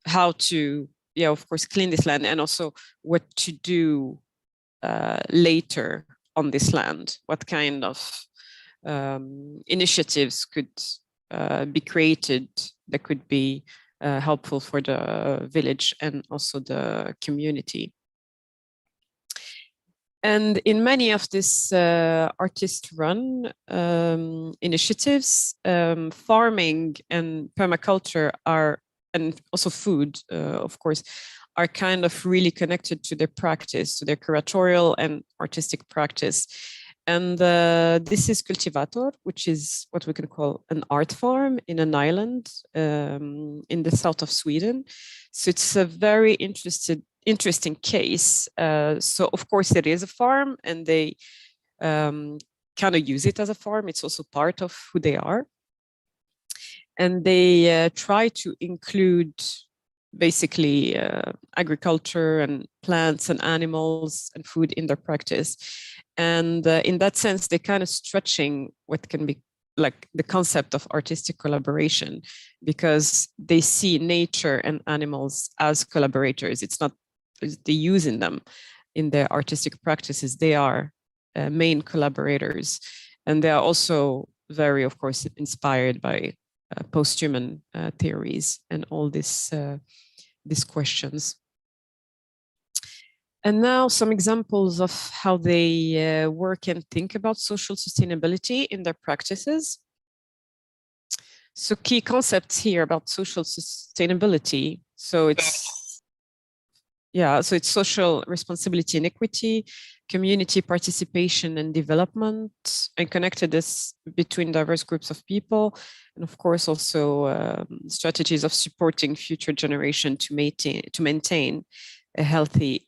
how to, of course, clean this land, and also what to do later on this land. What kind of initiatives could be created that could be helpful for the village and also the community. And in many of these artist-run initiatives, farming and permaculture are, and also food, of course, are kind of really connected to their practice, to their curatorial and artistic practice. And this is Cultivator, which is what we can call an art farm in an island in the south of Sweden. So it's a very interesting case. So of course it is a farm, and they kind of use it as a farm. It's also part of who they are. And they try to include basically agriculture and plants and animals and food in their practice. And in that sense, they're kind of stretching what can be like the concept of artistic collaboration, because they see nature and animals as collaborators. It's not they using them in their artistic practices. They are main collaborators. And they are also very, of course, inspired by post-human theories and all these questions. And now some examples of how they work and think about social sustainability in their practices. So key concepts here about social sustainability. So it's social responsibility and equity, community participation and development, and connectedness between diverse groups of people, and of course also strategies of supporting future generation to maintain a healthy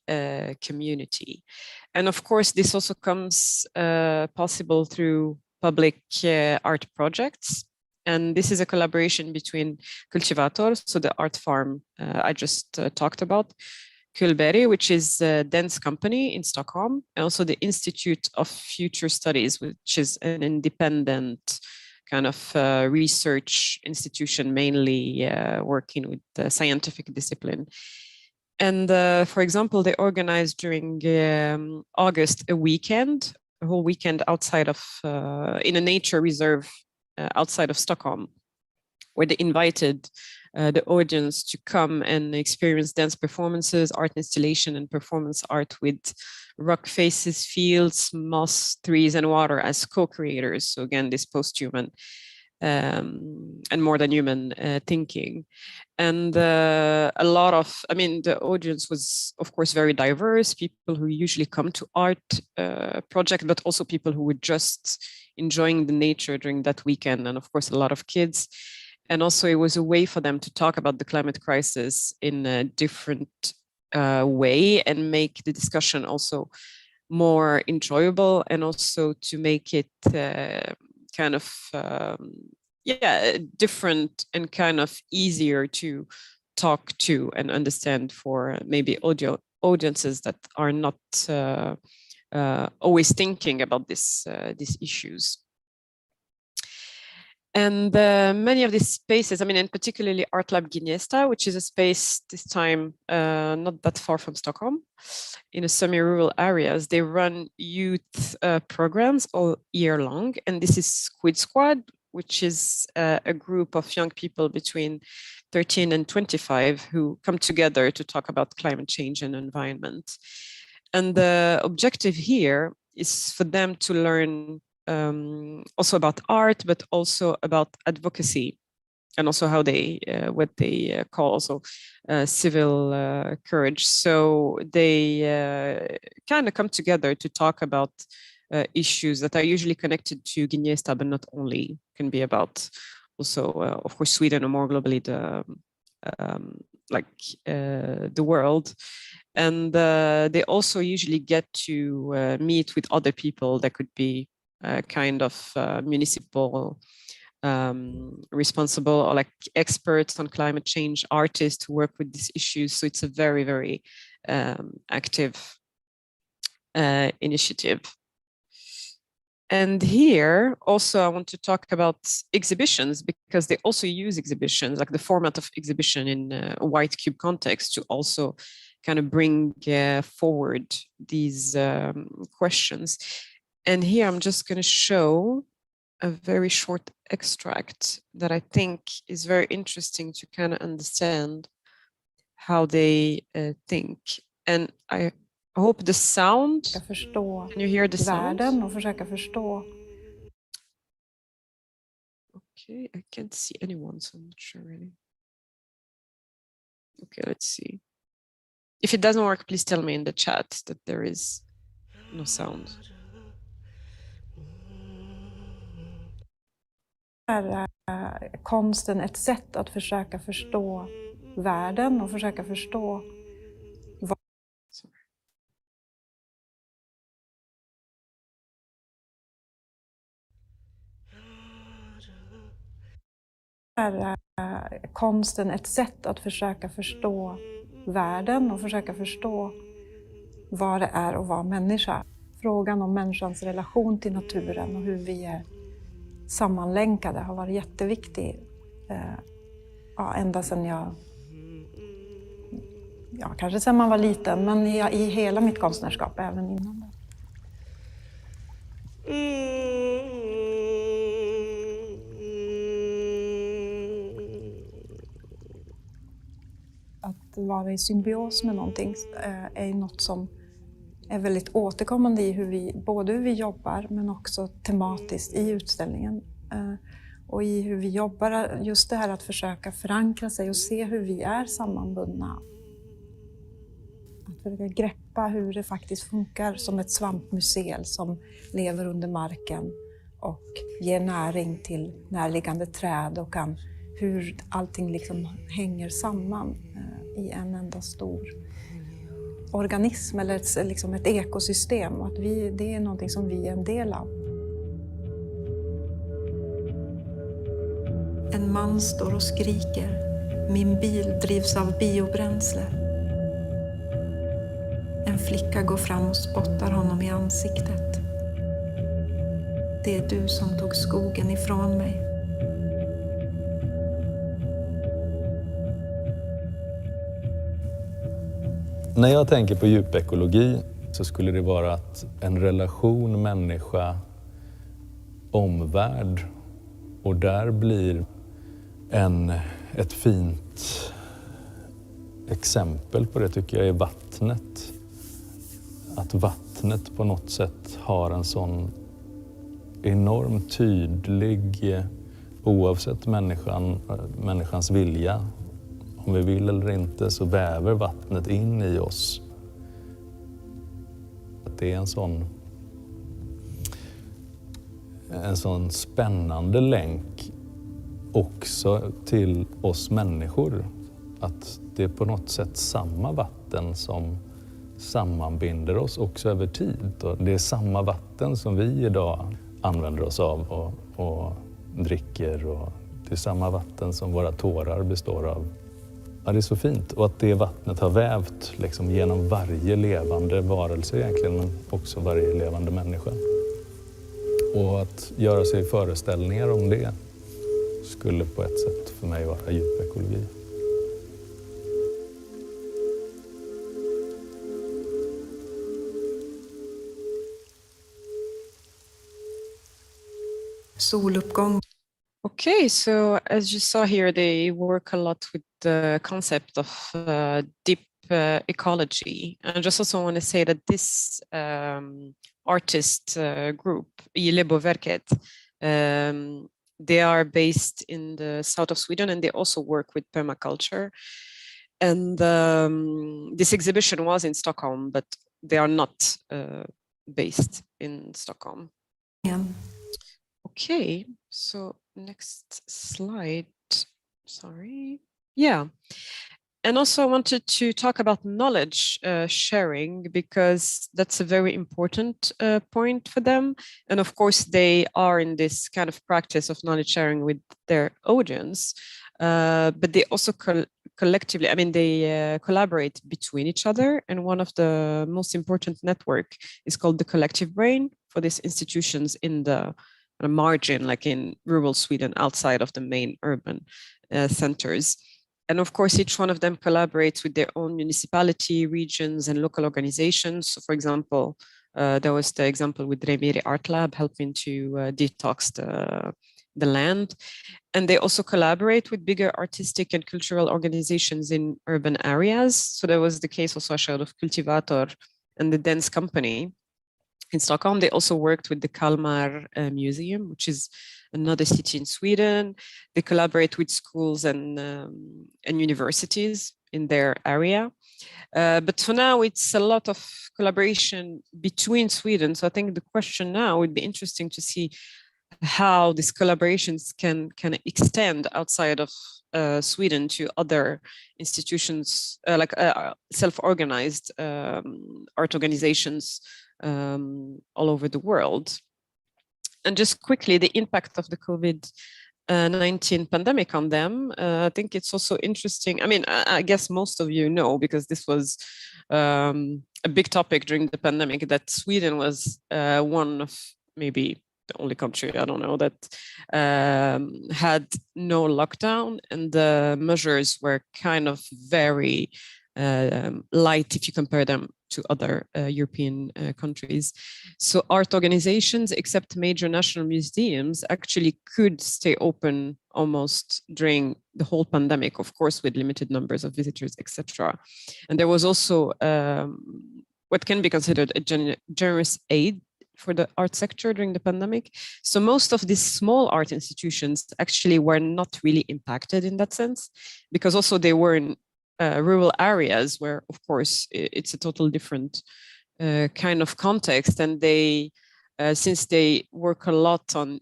community. And of course, this also comes possible through public art projects. And this is a collaboration between Cultivator, so the art farm I just talked about, Kullberg, which is a dance company in Stockholm, and also the Institute of Future Studies, which is an independent kind of research institution, mainly working with the scientific discipline. And for example, they organized during August a whole weekend outside of, in a nature reserve outside of Stockholm, where they invited the audience to come and experience dance performances, art installation, and performance art with rock faces, fields, moss, trees, and water as co-creators. So again, this post-human and more than human thinking. And a lot of, I mean, the audience was, of course, very diverse, people who usually come to art project, but also people who were just enjoying the nature during that weekend. And of course, a lot of kids. And also it was a way for them to talk about the climate crisis in a different way and make the discussion also more enjoyable, and also to make it kind of different and kind of easier to talk to and understand for maybe audiences that are not always thinking about these issues. And many of these spaces, I mean, and particularly Art Lab Gnesta, which is a space this time not that far from Stockholm, in a semi-rural areas, they run youth programs all year long. And this is Squid Squad, which is a group of young people between 13 and 25 who come together to talk about climate change and environment. And the objective here is for them to learn also about art, but also about advocacy, and also how they, what they call also civil courage. So they kind of come together to talk about issues that are usually connected to Gnesta, but not only, can be about also, of course, Sweden, or more globally, the world. And they also usually get to meet with other people that could be kind of municipal responsible, or like experts on climate change, artists who work with these issues. So it's a very, very active initiative. And here also I want to talk about exhibitions, because they also use exhibitions, like the format of exhibition in a white cube context, to also kind of bring forward these questions. And here I'm just going to show a very short extract that I think is very interesting to kind of understand how they think. And I hope the sound, can you hear the sound? Okay, I can't see anyone, so I'm not sure really. Okay, let's see. If it doesn't work, please tell me in the chat that there is no sound. Konsten ett sätt att försöka förstå världen och försöka förstå vad konsten ett sätt att försöka förstå världen och försöka förstå vad det är att vara människa. Frågan om människans relation till naturen och hur vi är sammanlänkade har varit jätteviktig ända sedan kanske sedan man var liten, men i hela mitt konstnärskap, även innan det. Att vara i symbios med någonting är något som är väldigt återkommande i hur vi jobbar, men också tematiskt i utställningen. Och i hur vi jobbar, just det här att försöka förankra sig och se hur vi är sammanbundna. Att försöka greppa hur det faktiskt funkar som ett svampmuseum som lever under marken och ger näring till närliggande träd, och hur allting liksom hänger samman i en enda stor organism, eller liksom ett ekosystem, och att det är någonting som vi är en del av. En man står och skriker. Min bil drivs av biobränsle. En flicka går fram och spottar honom i ansiktet. Det är du som tog skogen ifrån mig. När jag tänker på djupekologi så skulle det vara att en relation människa-omvärld, och där blir ett fint exempel på det tycker jag är vattnet. Att vattnet på något sätt har en sån enormt tydlig oavsett människans vilja, om vi vill eller inte, så väver vattnet in i oss. Att det är en sån spännande länk också till oss människor. Att det är på något sätt samma vatten som sammanbinder oss också över tid. Och det är samma vatten som vi idag använder oss av och dricker. Och det är samma vatten som våra tårar består av. Ja, det är så fint. Och att det vattnet har vävt liksom genom varje levande varelse egentligen, men också varje levande människa. Och att göra sig föreställningar om det skulle på ett sätt för mig vara djup ekologi. Soluppgång. Okay, so as you saw here, they work a lot with the concept of deep ecology. And I just also want to say that this artist group, Ileboverket, they are based in the south of Sweden, and they also work with permaculture. And this exhibition was in Stockholm, but they are not based in Stockholm. Yeah. Okay, so next slide. Sorry. Yeah. And also I wanted to talk about knowledge sharing, because that's a very important point for them. And of course, they are in this kind of practice of knowledge sharing with their audience, but they also collectively, I mean, they collaborate between each other. And one of the most important network is called the collective brain for these institutions in the margin, like in rural Sweden, outside of the main urban centers. And of course, each one of them collaborates with their own municipality, regions, and local organizations. So for example, there was the example with Remiri Art Lab helping to detox the land. And they also collaborate with bigger artistic and cultural organizations in urban areas. So there was the case also I showed of Cultivator and the Dance Company in Stockholm. They also worked with the Kalmar Museum, which is another city in Sweden. They collaborate with schools and universities in their area. But for now, it's a lot of collaboration between Sweden. So I think the question now would be interesting to see how these collaborations can extend outside of Sweden to other institutions, like self-organized art organizations all over the world. And just quickly, the impact of the COVID-19 pandemic on them, I think it's also interesting. I mean, I guess most of you know, because this was a big topic during the pandemic, that Sweden was one of maybe the only country, I don't know, that had no lockdown, and the measures were kind of very light if you compare them to other European countries. So art organizations, except major national museums, actually could stay open almost during the whole pandemic, of course, with limited numbers of visitors, etc. And there was also what can be considered a generous aid for the art sector during the pandemic. So most of these small art institutions actually were not really impacted in that sense, because also they were in rural areas where, of course, it's a total different kind of context. And they, since they work a lot on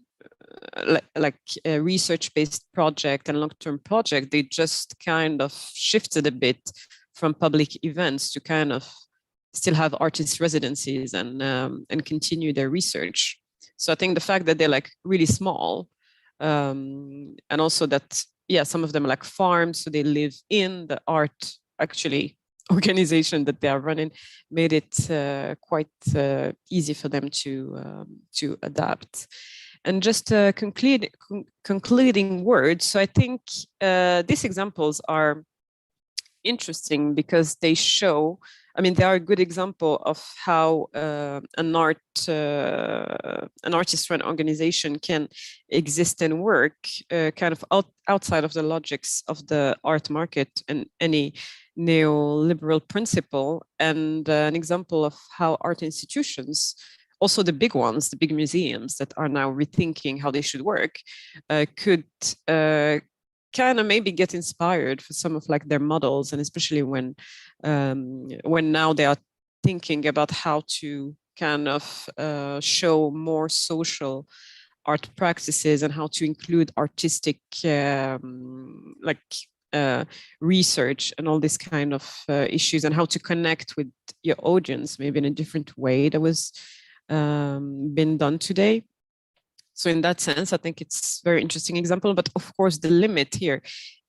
like a research-based project and long-term project, they just kind of shifted a bit from public events to kind of still have artist residencies and continue their research. So I think the fact that they're like really small, and also that, yeah, some of them are like farms, so they live in the art actually organization that they are running, made it quite easy for them to adapt. And just concluding words. So I think these examples are interesting because they show, I mean, they are a good example of how an artist-run organization can exist and work kind of outside of the logics of the art market and any neoliberal principle, and an example of how art institutions also the big ones, the big museums that are now rethinking how they should work, could kind of maybe get inspired for some of like their models, and especially when now they are thinking about how to kind of show more social art practices and how to include artistic research and all these kind of issues, and how to connect with your audience maybe in a different way that was been done today. So in that sense, I think it's a very interesting example. But of course, the limit here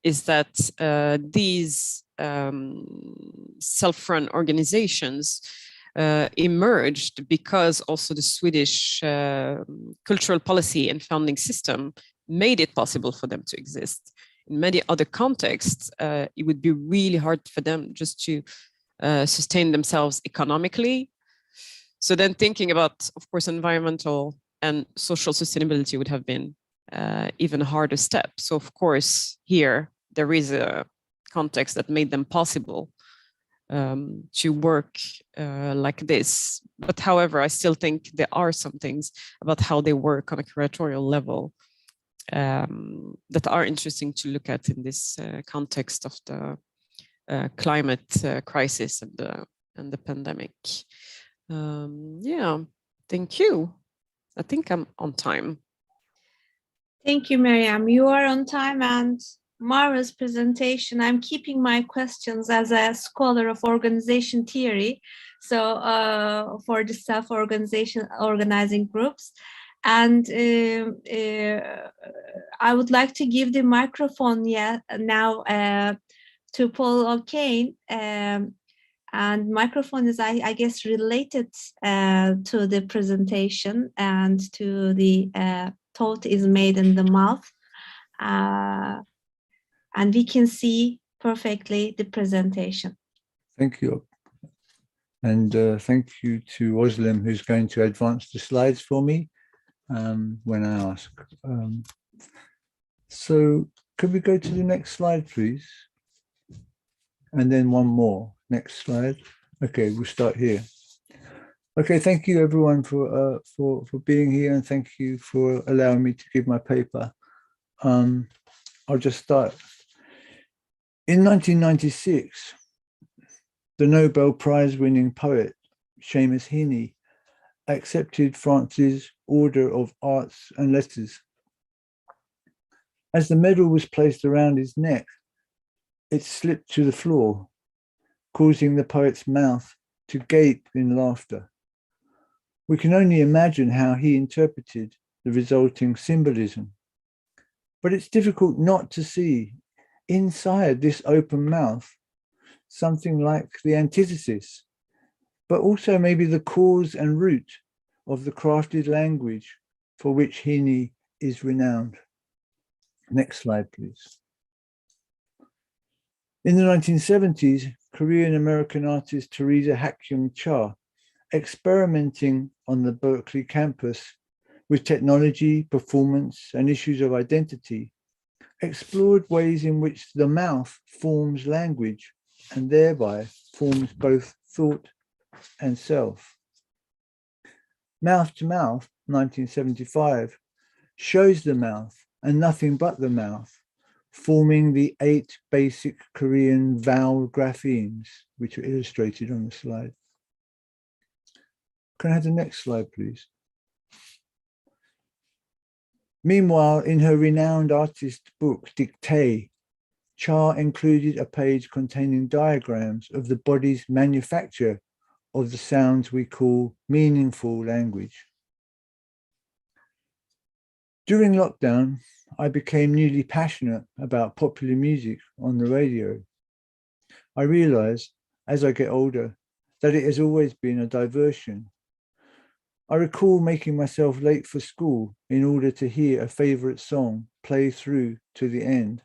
is that these self-run organizations emerged because also the Swedish cultural policy and funding system made it possible for them to exist. In many other contexts, it would be really hard for them just to sustain themselves economically. So then thinking about, of course, environmental and social sustainability would have been even a harder step. So of course, here, there is a context that made them possible to work like this. But however, I still think there are some things about how they work on a curatorial level that are interesting to look at in this context of the climate crisis and the pandemic. Yeah, thank you. I think I'm on time. Thank you, Miriam. You are on time, and marvelous presentation. I'm keeping my questions as a scholar of organization theory, so for the organizing groups. And I would like to give the microphone now to Paul O'Kane. And microphone is, I guess, related to the presentation and to the thought is made in the mouth. And we can see perfectly the presentation. Thank you. And thank you to Özlem, who's going to advance the slides for me when I ask. So could we go to the next slide, please? And then one more. Next slide. Okay, we'll start here. Okay, thank you everyone for being here, and thank you for allowing me to give my paper. I'll just start. In 1996, the Nobel Prize-winning poet Seamus Heaney accepted France's Order of Arts and Letters. As the medal was placed around his neck, it slipped to the floor, causing the poet's mouth to gape in laughter. We can only imagine how he interpreted the resulting symbolism. But it's difficult not to see inside this open mouth something like the antithesis, but also maybe the cause and root of the crafted language for which Heaney is renowned. Next slide, please. In the 1970s, Korean-American artist Teresa Hakkyung Cha, experimenting on the Berkeley campus with technology, performance, and issues of identity, explored ways in which the mouth forms language and thereby forms both thought and self. Mouth to Mouth, 1975, shows the mouth and nothing but the mouth, forming the 8 basic Korean vowel graphemes, which are illustrated on the slide. Can I have the next slide, please? Meanwhile, in her renowned artist book, Dictée, Cha included a page containing diagrams of the body's manufacture of the sounds we call meaningful language. During lockdown, I became newly passionate about popular music on the radio. I realized, as I get older, that it has always been a diversion. I recall making myself late for school in order to hear a favorite song play through to the end.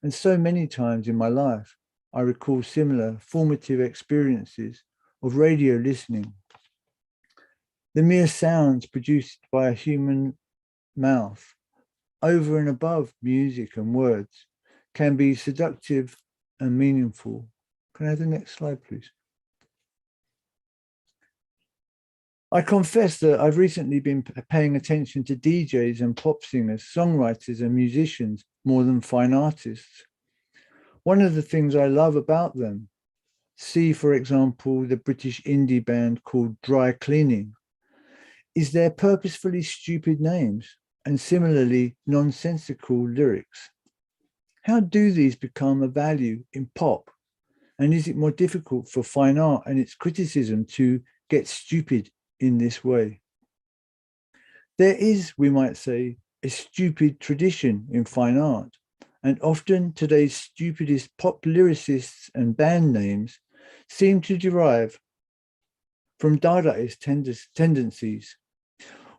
And so many times in my life, I recall similar formative experiences of radio listening. The mere sounds produced by a human mouth, over and above music and words, can be seductive and meaningful. Can I have the next slide, please? I confess that I've recently been paying attention to DJs and pop singers, songwriters and musicians more than fine artists. One of the things I love about them, see, for example, the British indie band called Dry Cleaning, is their purposefully stupid names and similarly nonsensical lyrics. How do these become a value in pop? And is it more difficult for fine art and its criticism to get stupid in this way? There is, we might say, a stupid tradition in fine art, and often today's stupidest pop lyricists and band names seem to derive from Dadaist tendencies,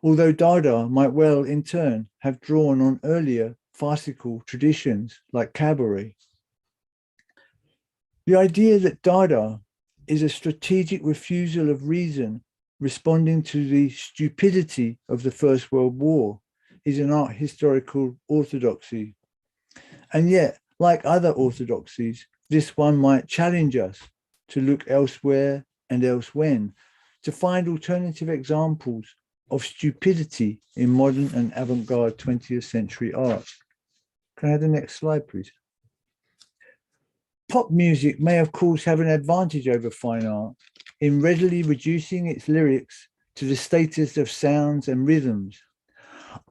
although Dada might well in turn have drawn on earlier farcical traditions like cabaret. The idea that Dada is a strategic refusal of reason responding to the stupidity of the First World War is an art historical orthodoxy. And yet, like other orthodoxies, this one might challenge us to look elsewhere and elsewhen, to find alternative examples of stupidity in modern and avant-garde 20th century art. Can I have the next slide, please? Pop music may, of course, have an advantage over fine art in readily reducing its lyrics to the status of sounds and rhythms.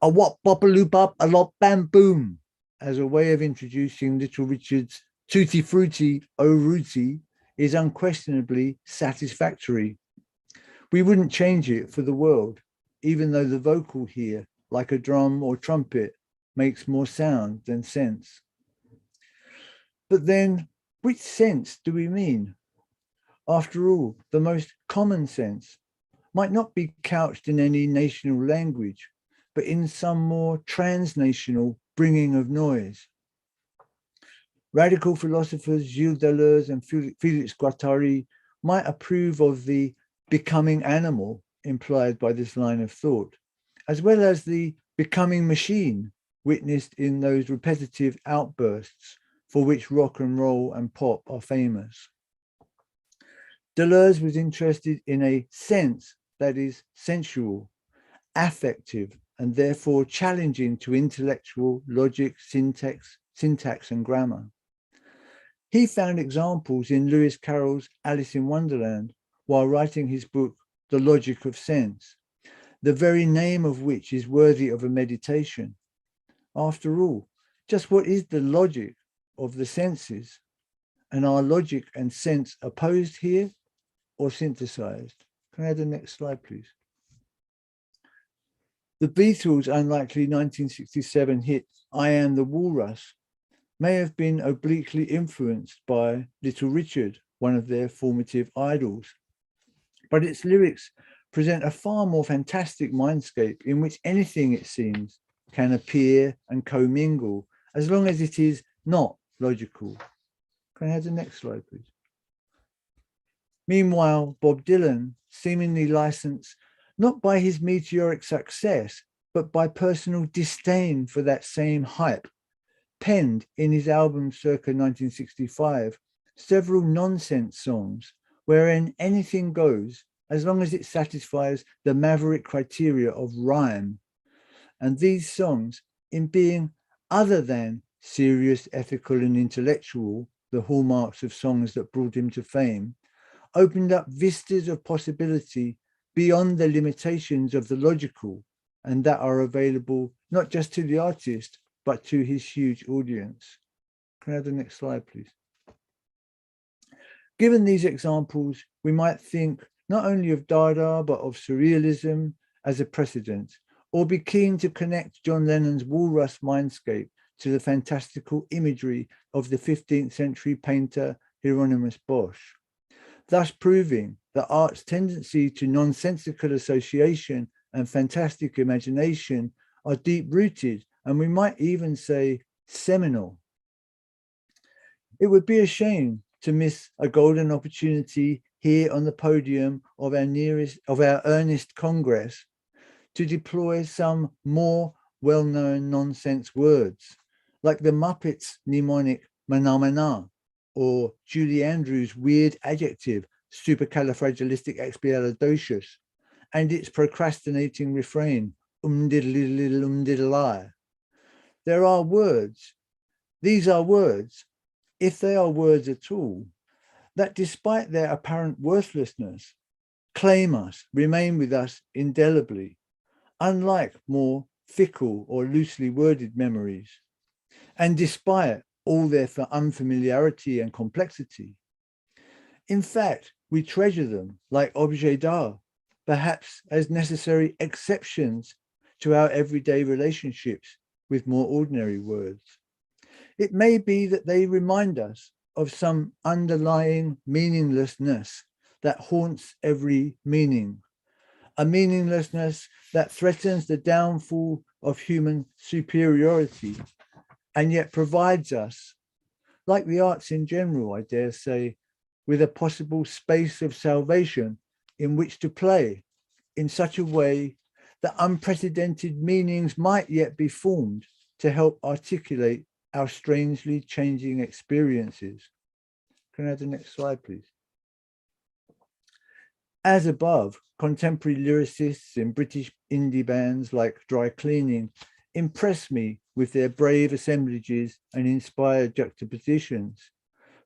A wop bop-a-loop up, a lop bam boom, as a way of introducing Little Richard's Tutti Frutti O Ruti is unquestionably satisfactory. We wouldn't change it for the world, even though the vocal here, like a drum or trumpet, makes more sound than sense. But then, which sense do we mean? After all, the most common sense might not be couched in any national language, but in some more transnational bringing of noise. Radical philosophers Gilles Deleuze and Felix Guattari might approve of the becoming animal implied by this line of thought, as well as the becoming machine witnessed in those repetitive outbursts for which rock and roll and pop are famous. Deleuze was interested in a sense that is sensual, affective, and therefore challenging to intellectual logic, syntax, and grammar. He found examples in Lewis Carroll's Alice in Wonderland while writing his book, The Logic of Sense, the very name of which is worthy of a meditation. After all, just what is the logic of the senses? And are logic and sense opposed here or synthesized? Can I have the next slide, please? The Beatles' unlikely 1967 hit, I Am the Walrus, may have been obliquely influenced by Little Richard, one of their formative idols. But its lyrics present a far more fantastic mindscape in which anything, it seems, can appear and commingle, as long as it is not logical. Can I have the next slide, please? Meanwhile, Bob Dylan, seemingly licensed not by his meteoric success, but by personal disdain for that same hype, penned in his album circa 1965 several nonsense songs wherein anything goes as long as it satisfies the maverick criteria of rhyme. And these songs, in being other than serious, ethical, and intellectual, the hallmarks of songs that brought him to fame, opened up vistas of possibility beyond the limitations of the logical, and that are available not just to the artist, but to his huge audience. Can I have the next slide, please? Given these examples, we might think not only of Dada, but of surrealism as a precedent, or be keen to connect John Lennon's walrus mindscape to the fantastical imagery of the 15th century painter Hieronymus Bosch, thus proving that art's tendency to nonsensical association and fantastic imagination are deep-rooted, and we might even say seminal. It would be a shame to miss a golden opportunity here on the podium of our earnest Congress to deploy some more well-known nonsense words, like the Muppets' mnemonic "mana," or Julie Andrews' weird adjective, supercalifragilisticexpialidocious, and its procrastinating refrain, diddle-diddle-I. There are words, these are words, if they are words at all, that despite their apparent worthlessness, claim us, remain with us indelibly, unlike more fickle or loosely worded memories. And despite all their unfamiliarity and complexity, in fact, we treasure them like objets d'art, perhaps as necessary exceptions to our everyday relationships with more ordinary words. It may be that they remind us of some underlying meaninglessness that haunts every meaning, a meaninglessness that threatens the downfall of human superiority and yet provides us, like the arts in general, I dare say, with a possible space of salvation in which to play in such a way that unprecedented meanings might yet be formed to help articulate our strangely changing experiences. Can I have the next slide, please? As above, contemporary lyricists in British indie bands like Dry Cleaning impress me with their brave assemblages and inspired juxtapositions.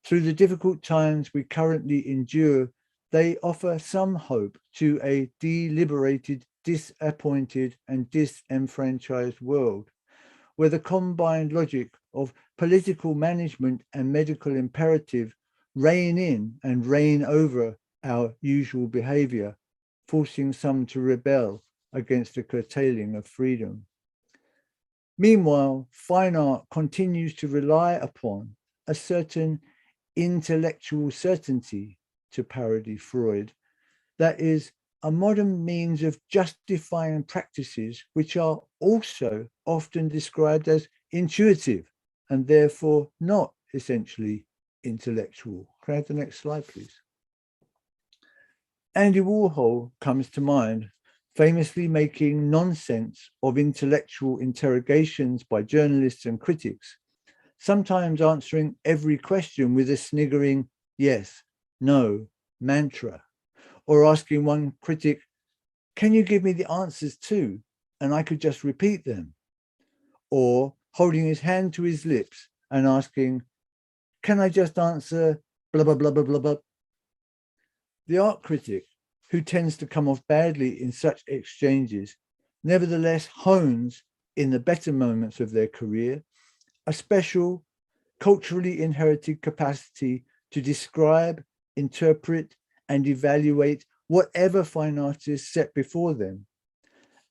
Through the difficult times we currently endure, they offer some hope to a deliberated, disappointed, and disenfranchised world, where the combined logic of political management and medical imperative rein in and reign over our usual behavior, forcing some to rebel against the curtailing of freedom. Meanwhile, fine art continues to rely upon a certain intellectual certainty, to parody Freud, that is a modern means of justifying practices which are also often described as intuitive and therefore not essentially intellectual. Can I have the next slide, please? Andy Warhol comes to mind, famously making nonsense of intellectual interrogations by journalists and critics, sometimes answering every question with a sniggering yes, no mantra, or asking one critic, can you give me the answers too? And I could just repeat them. Or holding his hand to his lips and asking, can I just answer blah, blah, blah, blah, blah, blah. The art critic, who tends to come off badly in such exchanges, nevertheless hones, in the better moments of their career, a special, culturally inherited capacity to describe, interpret, and evaluate whatever fine artists set before them.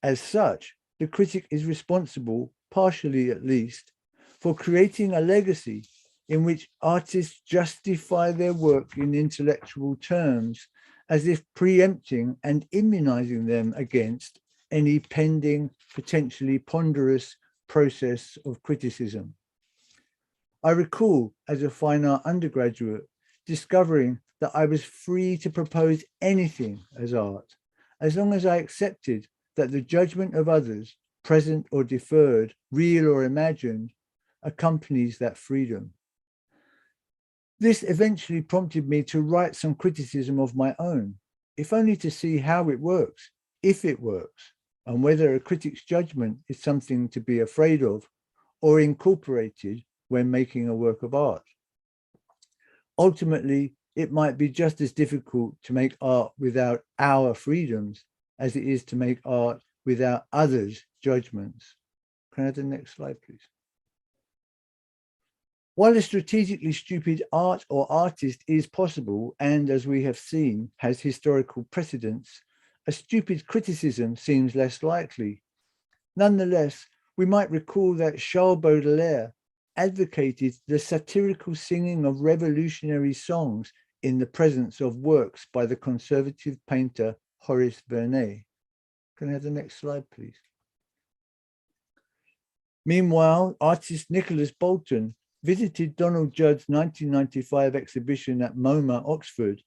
As such, the critic is responsible, partially at least, for creating a legacy in which artists justify their work in intellectual terms, as if preempting and immunizing them against any pending, potentially ponderous process of criticism. I recall, as a fine art undergraduate, discovering that I was free to propose anything as art, as long as I accepted that the judgment of others, present or deferred, real or imagined, accompanies that freedom. This eventually prompted me to write some criticism of my own, if only to see how it works, if it works, and whether a critic's judgment is something to be afraid of or incorporated when making a work of art. Ultimately, it might be just as difficult to make art without our freedoms as it is to make art without others' judgments. Can I have the next slide, please? While a strategically stupid art or artist is possible, and as we have seen, has historical precedents, a stupid criticism seems less likely. Nonetheless, we might recall that Charles Baudelaire advocated the satirical singing of revolutionary songs in the presence of works by the conservative painter Horace Vernet. Can I have the next slide, please? Meanwhile, artist Nicholas Bolton visited Donald Judd's 1995 exhibition at MoMA, Oxford,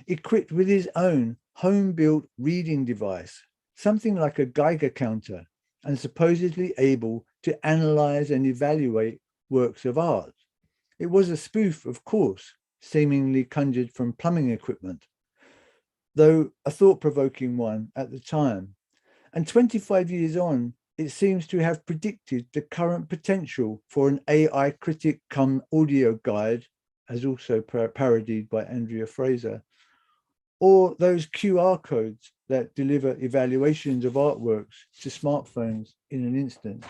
equipped with his own home-built reading device, something like a Geiger counter, and supposedly able to analyze and evaluate works of art. It was a spoof, of course, seemingly conjured from plumbing equipment. though a thought-provoking one at the time. And 25 years on, it seems to have predicted the current potential for an AI critic come audio guide, as also parodied by Andrea Fraser, or those QR codes that deliver evaluations of artworks to smartphones in an instant.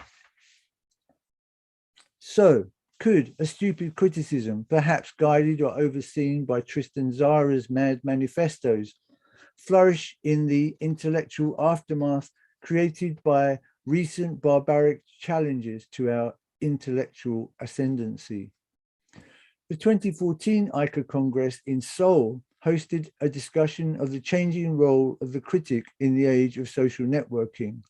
So, could a stupid criticism, perhaps guided or overseen by Tristan Zara's mad manifestos, flourish in the intellectual aftermath created by recent barbaric challenges to our intellectual ascendancy? The 2014 Aica Congress in Seoul hosted a discussion of the changing role of the critic in the age of social networking,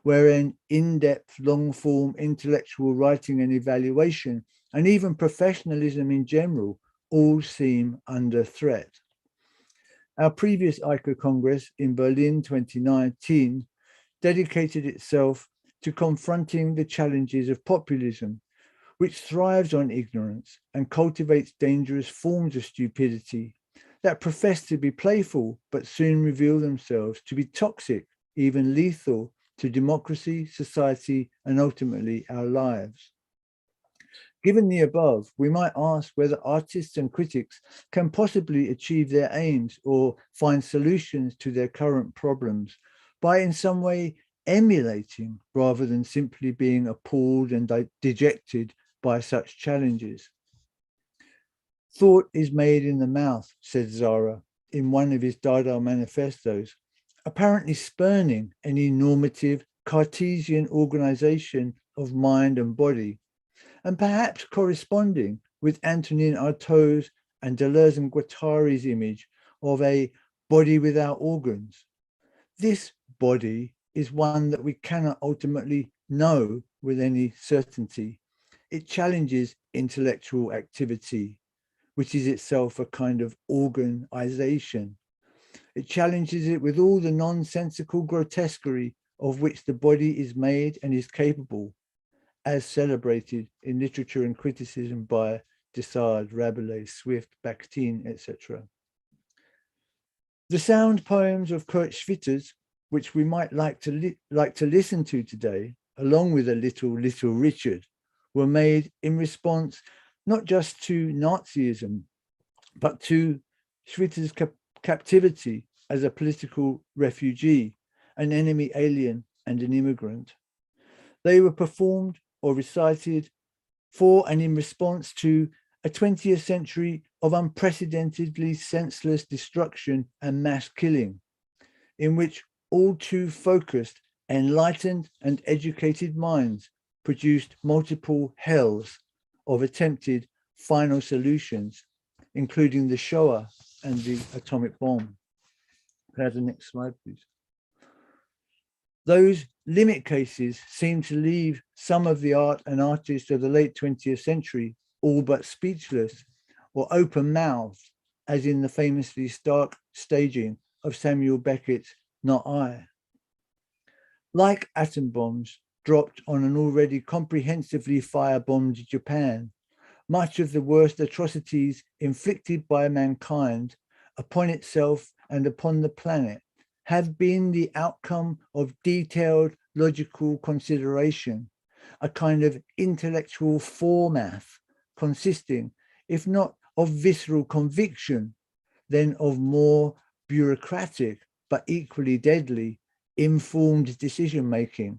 wherein in-depth, long-form intellectual writing and evaluation, and even professionalism in general, all seem under threat. Our previous Aica Congress in Berlin 2019 dedicated itself to confronting the challenges of populism, which thrives on ignorance and cultivates dangerous forms of stupidity that profess to be playful, but soon reveal themselves to be toxic, even lethal to democracy, society, and ultimately our lives. Given the above, we might ask whether artists and critics can possibly achieve their aims or find solutions to their current problems by in some way emulating rather than simply being appalled and dejected by such challenges. Thought is made in the mouth, said Zara in one of his Dada manifestos, apparently spurning any normative Cartesian organization of mind and body, and perhaps corresponding with Antonin Artaud's and Deleuze and Guattari's image of a body without organs. This body is one that we cannot ultimately know with any certainty. It challenges intellectual activity, which is itself a kind of organization. It challenges it with all the nonsensical grotesquerie of which the body is made and is capable, as celebrated in literature and criticism by Desardes, Rabelais, Swift, Bakhtin, etc. The sound poems of Kurt Schwitters, which we might like to listen to today, along with a Little Richard, were made in response not just to Nazism, but to Schwitter's captivity as a political refugee, an enemy alien, and an immigrant. They were performed or recited for and in response to a 20th century of unprecedentedly senseless destruction and mass killing, in which all too focused, enlightened, and educated minds produced multiple hells of attempted final solutions, including the Shoah and the atomic bomb. Can I have the next slide, please? Those limit cases seem to leave some of the art and artists of the late 20th century all but speechless or open-mouthed, as in the famously stark staging of Samuel Beckett's Not I. Like atom bombs dropped on an already comprehensively firebombed Japan, much of the worst atrocities inflicted by mankind upon itself and upon the planet have been the outcome of detailed logical consideration, a kind of intellectual foremath consisting, if not of visceral conviction, then of more bureaucratic but equally deadly informed decision-making,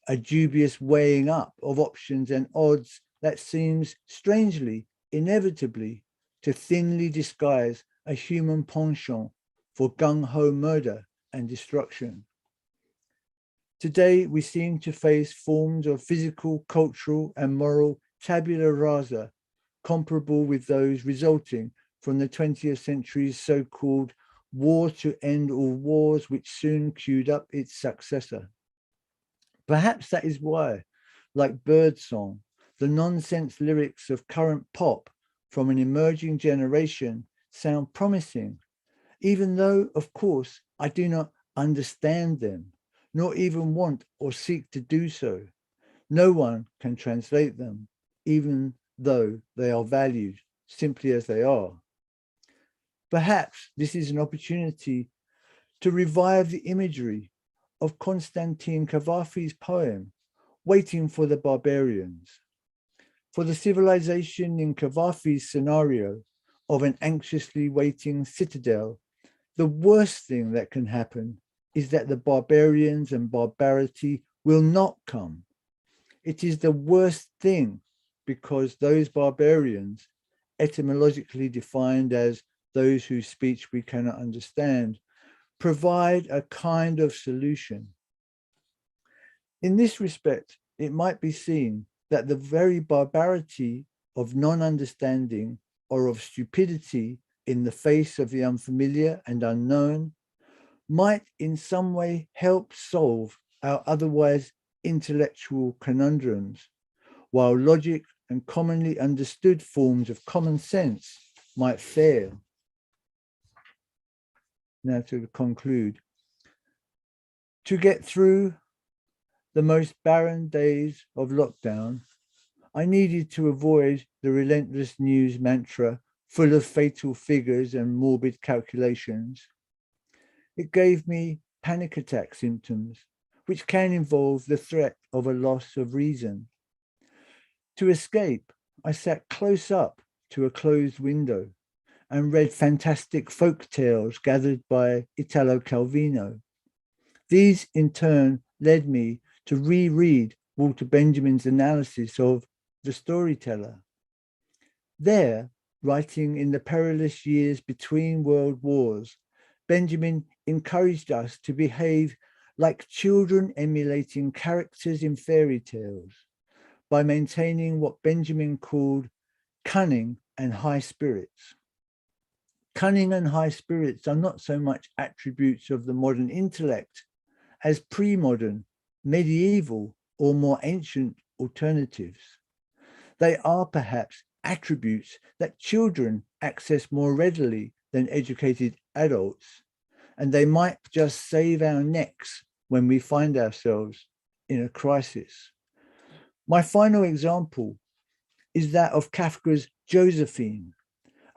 a dubious weighing up of options and odds that seems strangely, inevitably, to thinly disguise a human penchant for gung-ho murder and destruction. Today, we seem to face forms of physical, cultural, and moral tabula rasa comparable with those resulting from the 20th century's so-called war to end all wars, which soon queued up its successor. Perhaps that is why, like Birdsong, the nonsense lyrics of current pop from an emerging generation sound promising, even though, of course, I do not understand them, nor even want or seek to do so. No one can translate them, even though they are valued simply as they are. Perhaps this is an opportunity to revive the imagery of Konstantin Cavafy's poem, Waiting for the Barbarians. For the civilization in Cavafy's scenario of an anxiously waiting citadel, the worst thing that can happen is that the barbarians and barbarity will not come. It is the worst thing because those barbarians, etymologically defined as those whose speech we cannot understand, provide a kind of solution. In this respect, it might be seen that the very barbarity of non-understanding or of stupidity in the face of the unfamiliar and unknown might in some way help solve our otherwise intellectual conundrums, while logic and commonly understood forms of common sense might fail. Now to conclude, to get through the most barren days of lockdown, I needed to avoid the relentless news mantra full of fatal figures and morbid calculations. It gave me panic attack symptoms, which can involve the threat of a loss of reason. To escape, I sat close up to a closed window and read fantastic folk tales gathered by Italo Calvino. These in turn led me to reread Walter Benjamin's analysis of The Storyteller. There, writing in the perilous years between world wars, Benjamin encouraged us to behave like children emulating characters in fairy tales by maintaining what Benjamin called cunning and high spirits. Cunning and high spirits are not so much attributes of the modern intellect as pre-modern, medieval, or more ancient alternatives. They are perhaps attributes that children access more readily than educated adults, and they might just save our necks when we find ourselves in a crisis. My final example is that of Kafka's Josephine,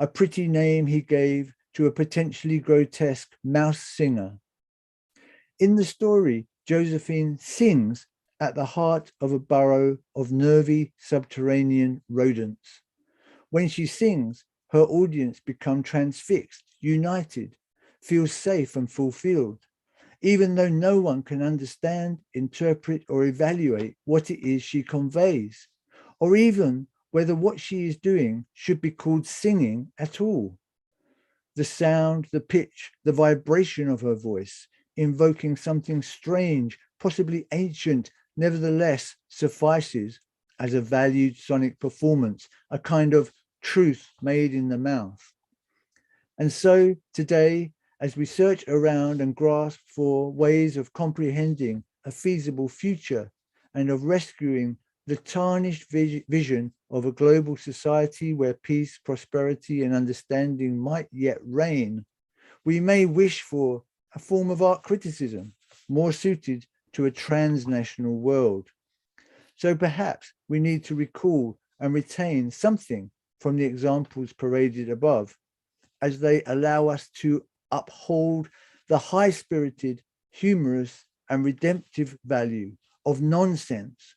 a pretty name he gave to a potentially grotesque mouse singer. In the story, Josephine sings at the heart of a burrow of nervy subterranean rodents. When she sings, her audience become transfixed, united, feels safe and fulfilled, even though no one can understand, interpret, or evaluate what it is she conveys, or even whether what she is doing should be called singing at all. The sound, the pitch, the vibration of her voice, invoking something strange, possibly ancient, nevertheless suffices as a valued sonic performance, a kind of truth made in the mouth. And so today, as we search around and grasp for ways of comprehending a feasible future and of rescuing the tarnished vision of a global society where peace, prosperity, and understanding might yet reign, we may wish for a form of art criticism more suited to a transnational world. So perhaps we need to recall and retain something from the examples paraded above, as they allow us to uphold the high-spirited, humorous, and redemptive value of nonsense,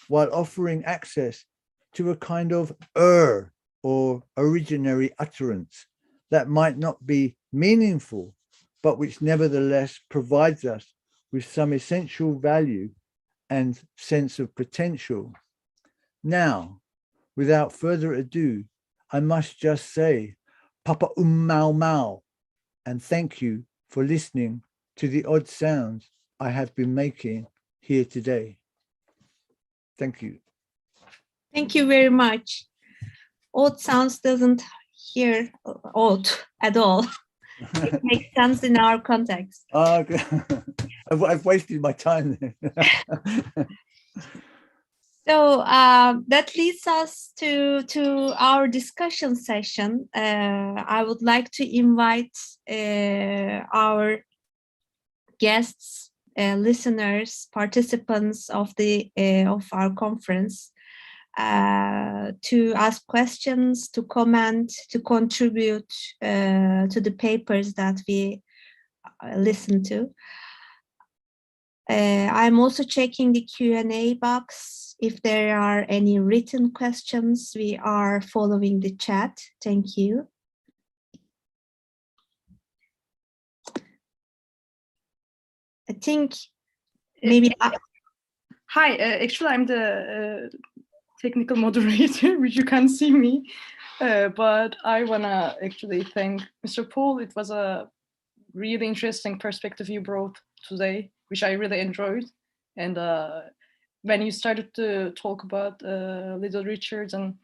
while offering access to a kind of or originary utterance that might not be meaningful, but which nevertheless provides us with some essential value and sense of potential. Now, without further ado, I must just say, Papa Mau Mau, and thank you for listening to the odd sounds I have been making here today. Thank you. Thank you very much. Odd sounds doesn't hear odd at all. It makes sense in our context. Okay. I've wasted my time there. So that leads us to our discussion session. I would like to invite our guests, listeners, participants of our conference to ask questions, to comment, to contribute to the papers that we listen to. I'm also checking the Q&A box. If there are any written questions, we are following the chat. Thank you. I think maybe. Hi, actually, I'm the technical moderator, which you can't see me. But I want to actually thank Mr. Paul. It was a really interesting perspective you brought today, which I really enjoyed. And when you started to talk about Little Richard and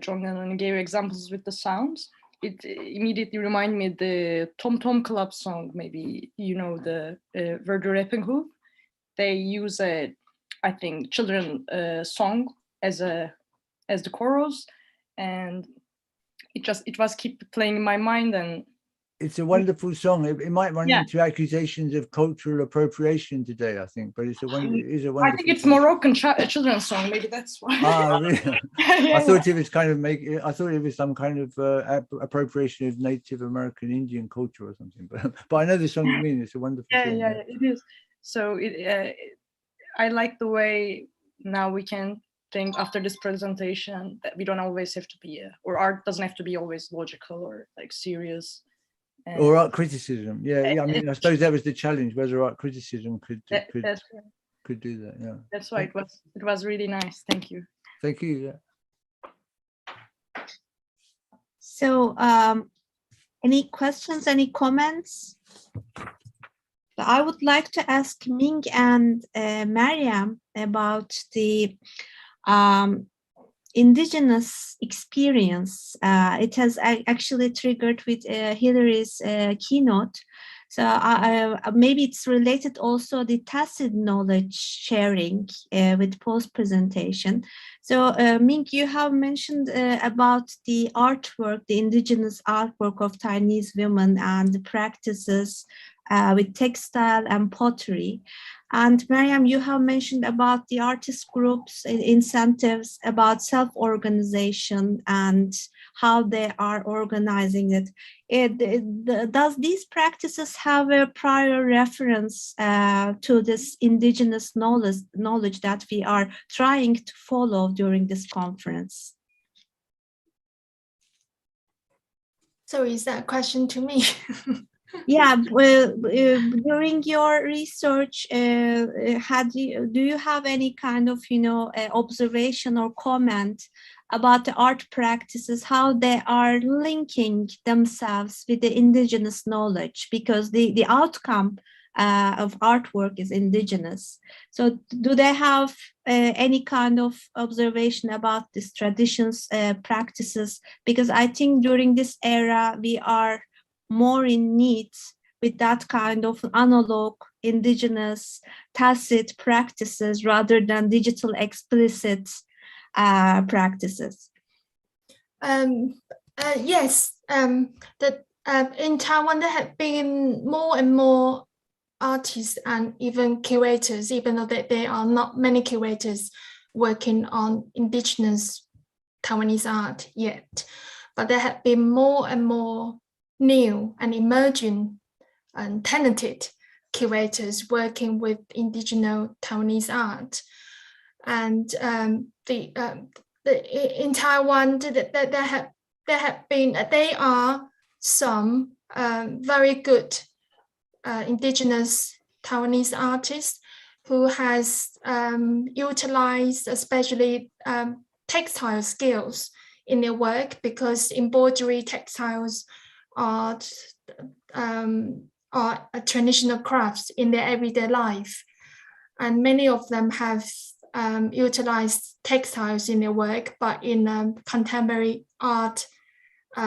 John Lennon gave examples with the sounds, it immediately reminded me the Tom Tom Club song. Maybe you know the Where the Rapping Hood. They use a, I think, children song as the chorus, and it was keep playing in my mind. And it's a wonderful song. It might run into accusations of cultural appropriation today, I think, but it is a wonderful. I think it's song. Moroccan children's song. Maybe that's why. Ah, really? I thought it was kind of I thought it was some kind of appropriation of Native American Indian culture or something. But I know the song you mean. It's a wonderful song. Yeah, it is. So I like the way now we can think after this presentation that we don't always have to be, or art doesn't have to be always logical or like serious. Or art criticism. Yeah. I mean, I suppose that was the challenge, whether art criticism could do that. Yeah. That's why it was really nice. Thank you. Thank you. Yeah. So, any questions, any comments? I would like to ask Ming and Mariam about the indigenous experience. It has actually triggered with Hillary's keynote. So maybe it's related also the tacit knowledge sharing with post-presentation. So Ming, you have mentioned about the artwork, the indigenous artwork of Chinese women and the practices with textile and pottery. And Mariam, you have mentioned about the artist groups, incentives, about self-organization and how they are organizing it. Does these practices have a prior reference to this indigenous knowledge that we are trying to follow during this conference? So is that a question to me? Yeah, well, during your research, do you have any kind of, observation or comment about the art practices, how they are linking themselves with the indigenous knowledge? Because the outcome of artwork is indigenous. So do they have any kind of observation about these traditions, practices? Because I think during this era, we are more in need with that kind of analog, indigenous, tacit practices rather than digital explicit practices. Yes, in Taiwan there have been more and more artists and even curators, even though there are not many curators working on indigenous Taiwanese art yet, but there have been more and more new and emerging and talented curators working with indigenous Taiwanese art. And in Taiwan, there are some very good indigenous Taiwanese artists who has utilized especially textile skills in their work, because embroidery textiles are traditional crafts in their everyday life, and many of them have utilized textiles in their work, but in contemporary art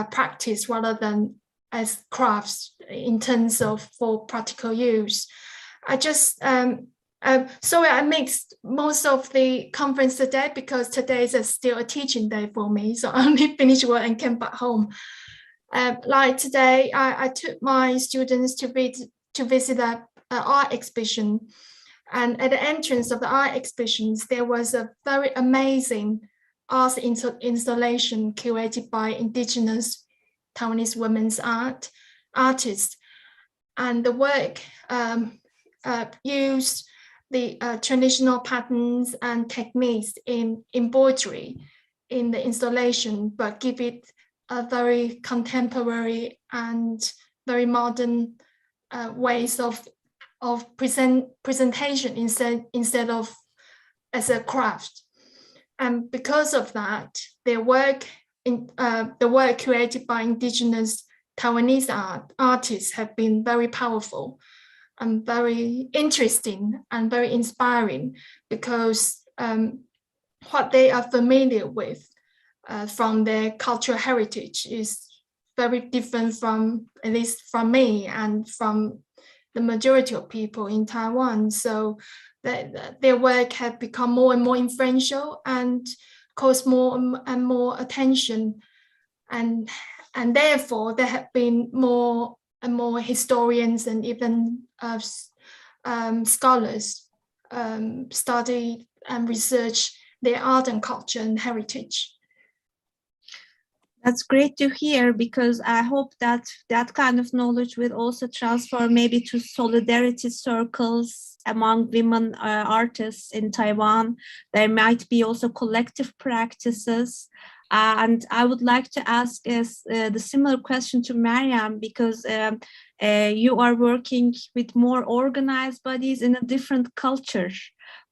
practice rather than as crafts in terms of for practical use. I just sorry I mixed most of the conference today because today is still a teaching day for me, so I only finished work and came back home. Like today, I took my students to visit an art exhibition, and at the entrance of the art exhibitions, there was a very amazing art installation curated by indigenous Taiwanese women's artists. and the work used the traditional patterns and techniques in embroidery in the installation, but give it a very contemporary and very modern ways of presentation instead of as a craft. And because of that, their work the work created by indigenous Taiwanese artists have been very powerful and very interesting and very inspiring, because what they are familiar with from their cultural heritage is very different from, at least from me and from the majority of people in Taiwan. So their work has become more and more influential and caused more and more attention. And therefore, there have been more and more historians and even scholars study and research their art and culture and heritage. That's great to hear, because I hope that that kind of knowledge will also transfer maybe to solidarity circles among women artists in Taiwan. There might be also collective practices. And I would like to ask the similar question to Mariam, because you are working with more organized bodies in a different culture.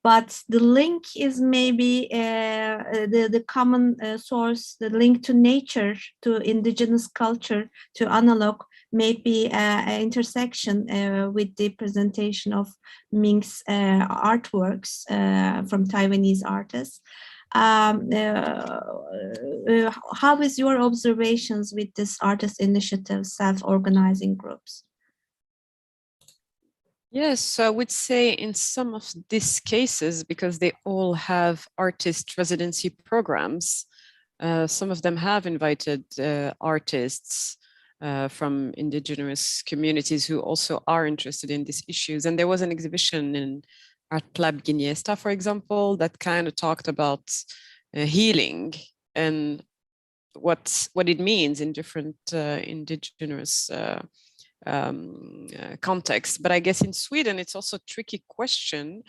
But the link is maybe the common source, the link to nature, to indigenous culture, to analog, maybe an intersection with the presentation of Ming's artworks from Taiwanese artists. How is your observations with this artist initiative, self-organizing groups? Yes, so I would say in some of these cases, because they all have artist residency programs, some of them have invited artists from indigenous communities who also are interested in these issues. And there was an exhibition in Art Lab Guiniesta, for example, that kind of talked about healing and what it means in different indigenous context. But I guess in Sweden, it's also a tricky question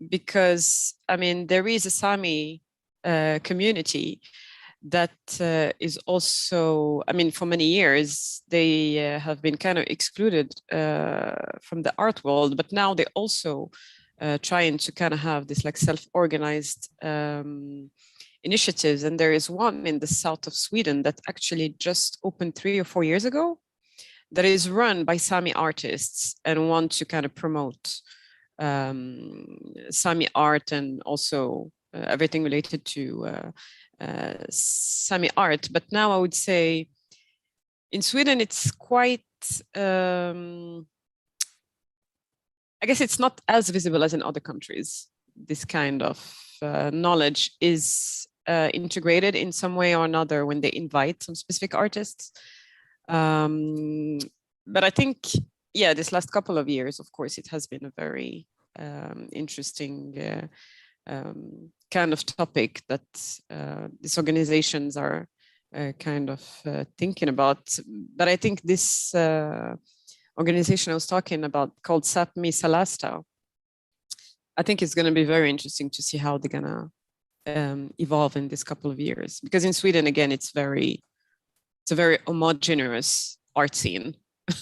because, I mean, there is a Sami community that is also, I mean, for many years, they have been kind of excluded from the art world, but now they also trying to kind of have this like self-organized initiatives. And there is one in the south of Sweden that actually just opened 3 or 4 years ago, that is run by Sami artists and want to kind of promote Sami art and also everything related to Sami art. But now I would say in Sweden, it's quite, I guess it's not as visible as in other countries. This kind of knowledge is integrated in some way or another when they invite some specific artists. But I think, yeah, this last couple of years, of course, it has been a very interesting kind of topic that these organizations are kind of thinking about. But I think this organization I was talking about, called Sapmi Salasta, I think it's going to be very interesting to see how they're going to evolve in this couple of years. Because in Sweden, again, it's a very homogeneous art scene,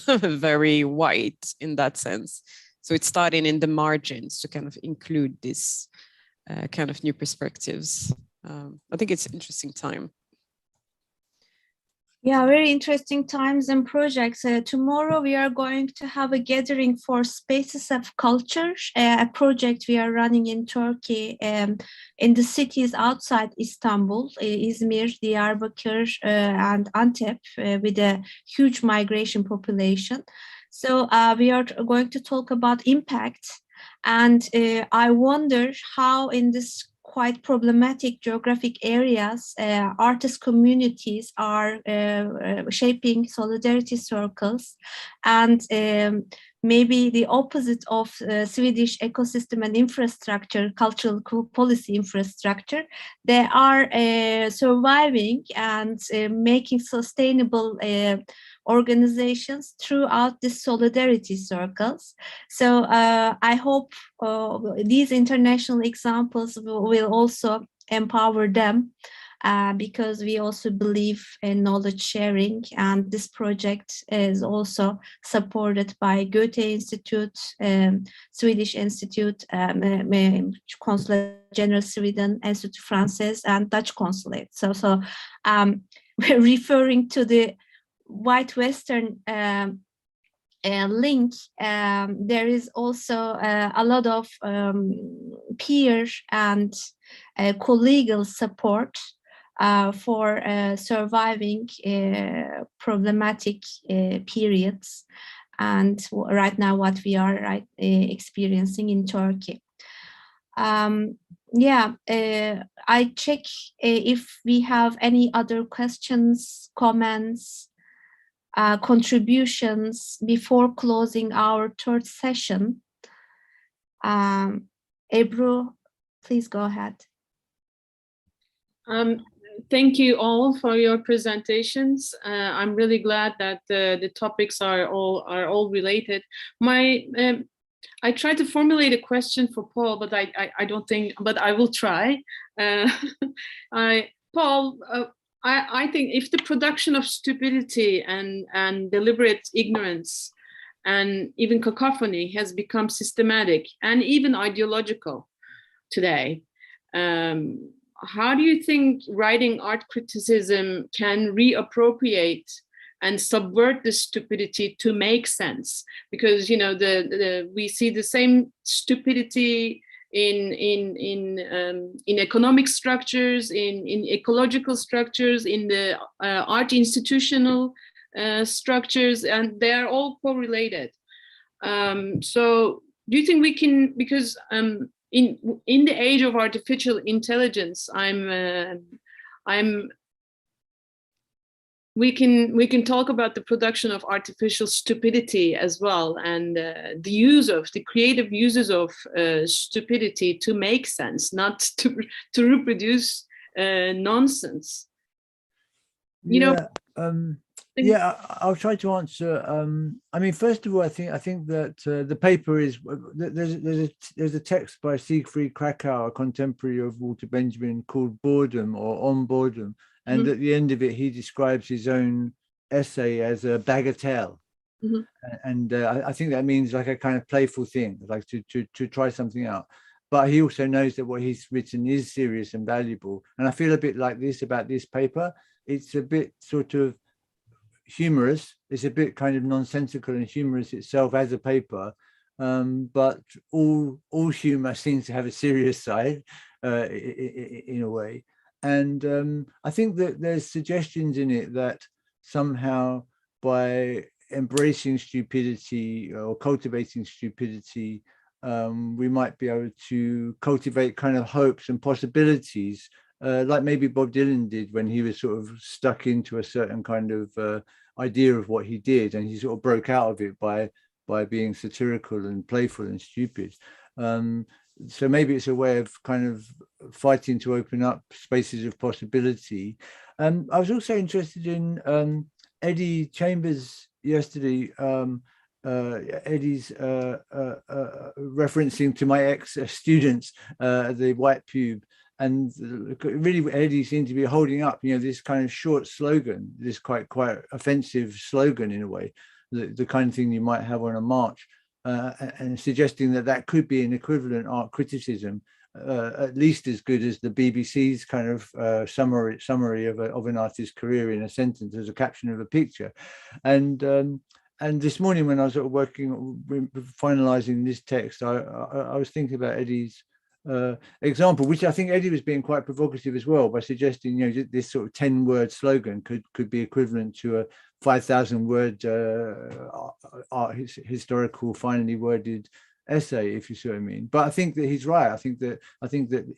very white in that sense. So it's starting in the margins to kind of include this kind of new perspectives. I think it's an interesting time. Yeah, very interesting times and projects. Tomorrow we are going to have a gathering for Spaces of Culture, a project we are running in Turkey, in the cities outside Istanbul, Izmir, Diyarbakir, and Antep, with a huge migration population. So we are going to talk about impact. And I wonder how in this quite problematic geographic areas, artist communities are shaping solidarity circles and maybe the opposite of Swedish ecosystem and infrastructure, cultural policy infrastructure. They are surviving and making sustainable organizations throughout the solidarity circles. So I hope these international examples will also empower them, because we also believe in knowledge sharing, and this project is also supported by Goethe Institute, Swedish Institute, Consulate General Sweden, Institut Français, and Dutch Consulate. So referring to the White Western link, there is also a lot of peer and collegial support for surviving problematic periods, and right now what we are experiencing in Turkey. I check if we have any other questions, comments, contributions before closing our third session. Ebru, please go ahead. Thank you all for your presentations. I'm really glad that the topics are all related. I tried to formulate a question for Paul, but I don't think, but I will try. Paul, I think if the production of stupidity and deliberate ignorance and even cacophony has become systematic and even ideological today, how do you think writing art criticism can reappropriate and subvert the stupidity to make sense? Because, you know, we see the same stupidity in economic structures, in ecological structures, in the art institutional structures, and they are all correlated. So do you think we can, because in the age of artificial intelligence, we can talk about the production of artificial stupidity as well, and the creative uses of stupidity to make sense, not to reproduce nonsense. Yeah, I'll try to answer. I mean, first of all, I think that the paper is there's a text by Siegfried Krakow, a contemporary of Walter Benjamin, called Boredom or On Boredom, and at the end of it, he describes his own essay as a bagatelle, and I think that means like a kind of playful thing, like to try something out. But he also knows that what he's written is serious and valuable, and I feel a bit like this about this paper. It's a bit sort of humorous, it's a bit kind of nonsensical and humorous itself as a paper, but all humor seems to have a serious side in a way. And I think that there's suggestions in it that somehow by embracing stupidity or cultivating stupidity, we might be able to cultivate kind of hopes and possibilities, like maybe Bob Dylan did when he was sort of stuck into a certain kind of idea of what he did, and he sort of broke out of it by being satirical and playful and stupid. So maybe it's a way of kind of fighting to open up spaces of possibility. I was also interested in Eddie Chambers yesterday. Eddie's referencing to my ex-students, the White Pube, and really Eddie seemed to be holding up, you know, this kind of short slogan, this quite offensive slogan in a way, the kind of thing you might have on a march, and suggesting that could be an equivalent art criticism, at least as good as the BBC's kind of summary of an artist's career in a sentence as a caption of a picture. And this morning when I was finalizing this text, I was thinking about Eddie's example, which I think Eddie was being quite provocative as well, by suggesting, you know, this sort of 10-word slogan could be equivalent to a 5,000-word historical, finely worded essay, if you see what I mean. But I think that he's right. I think that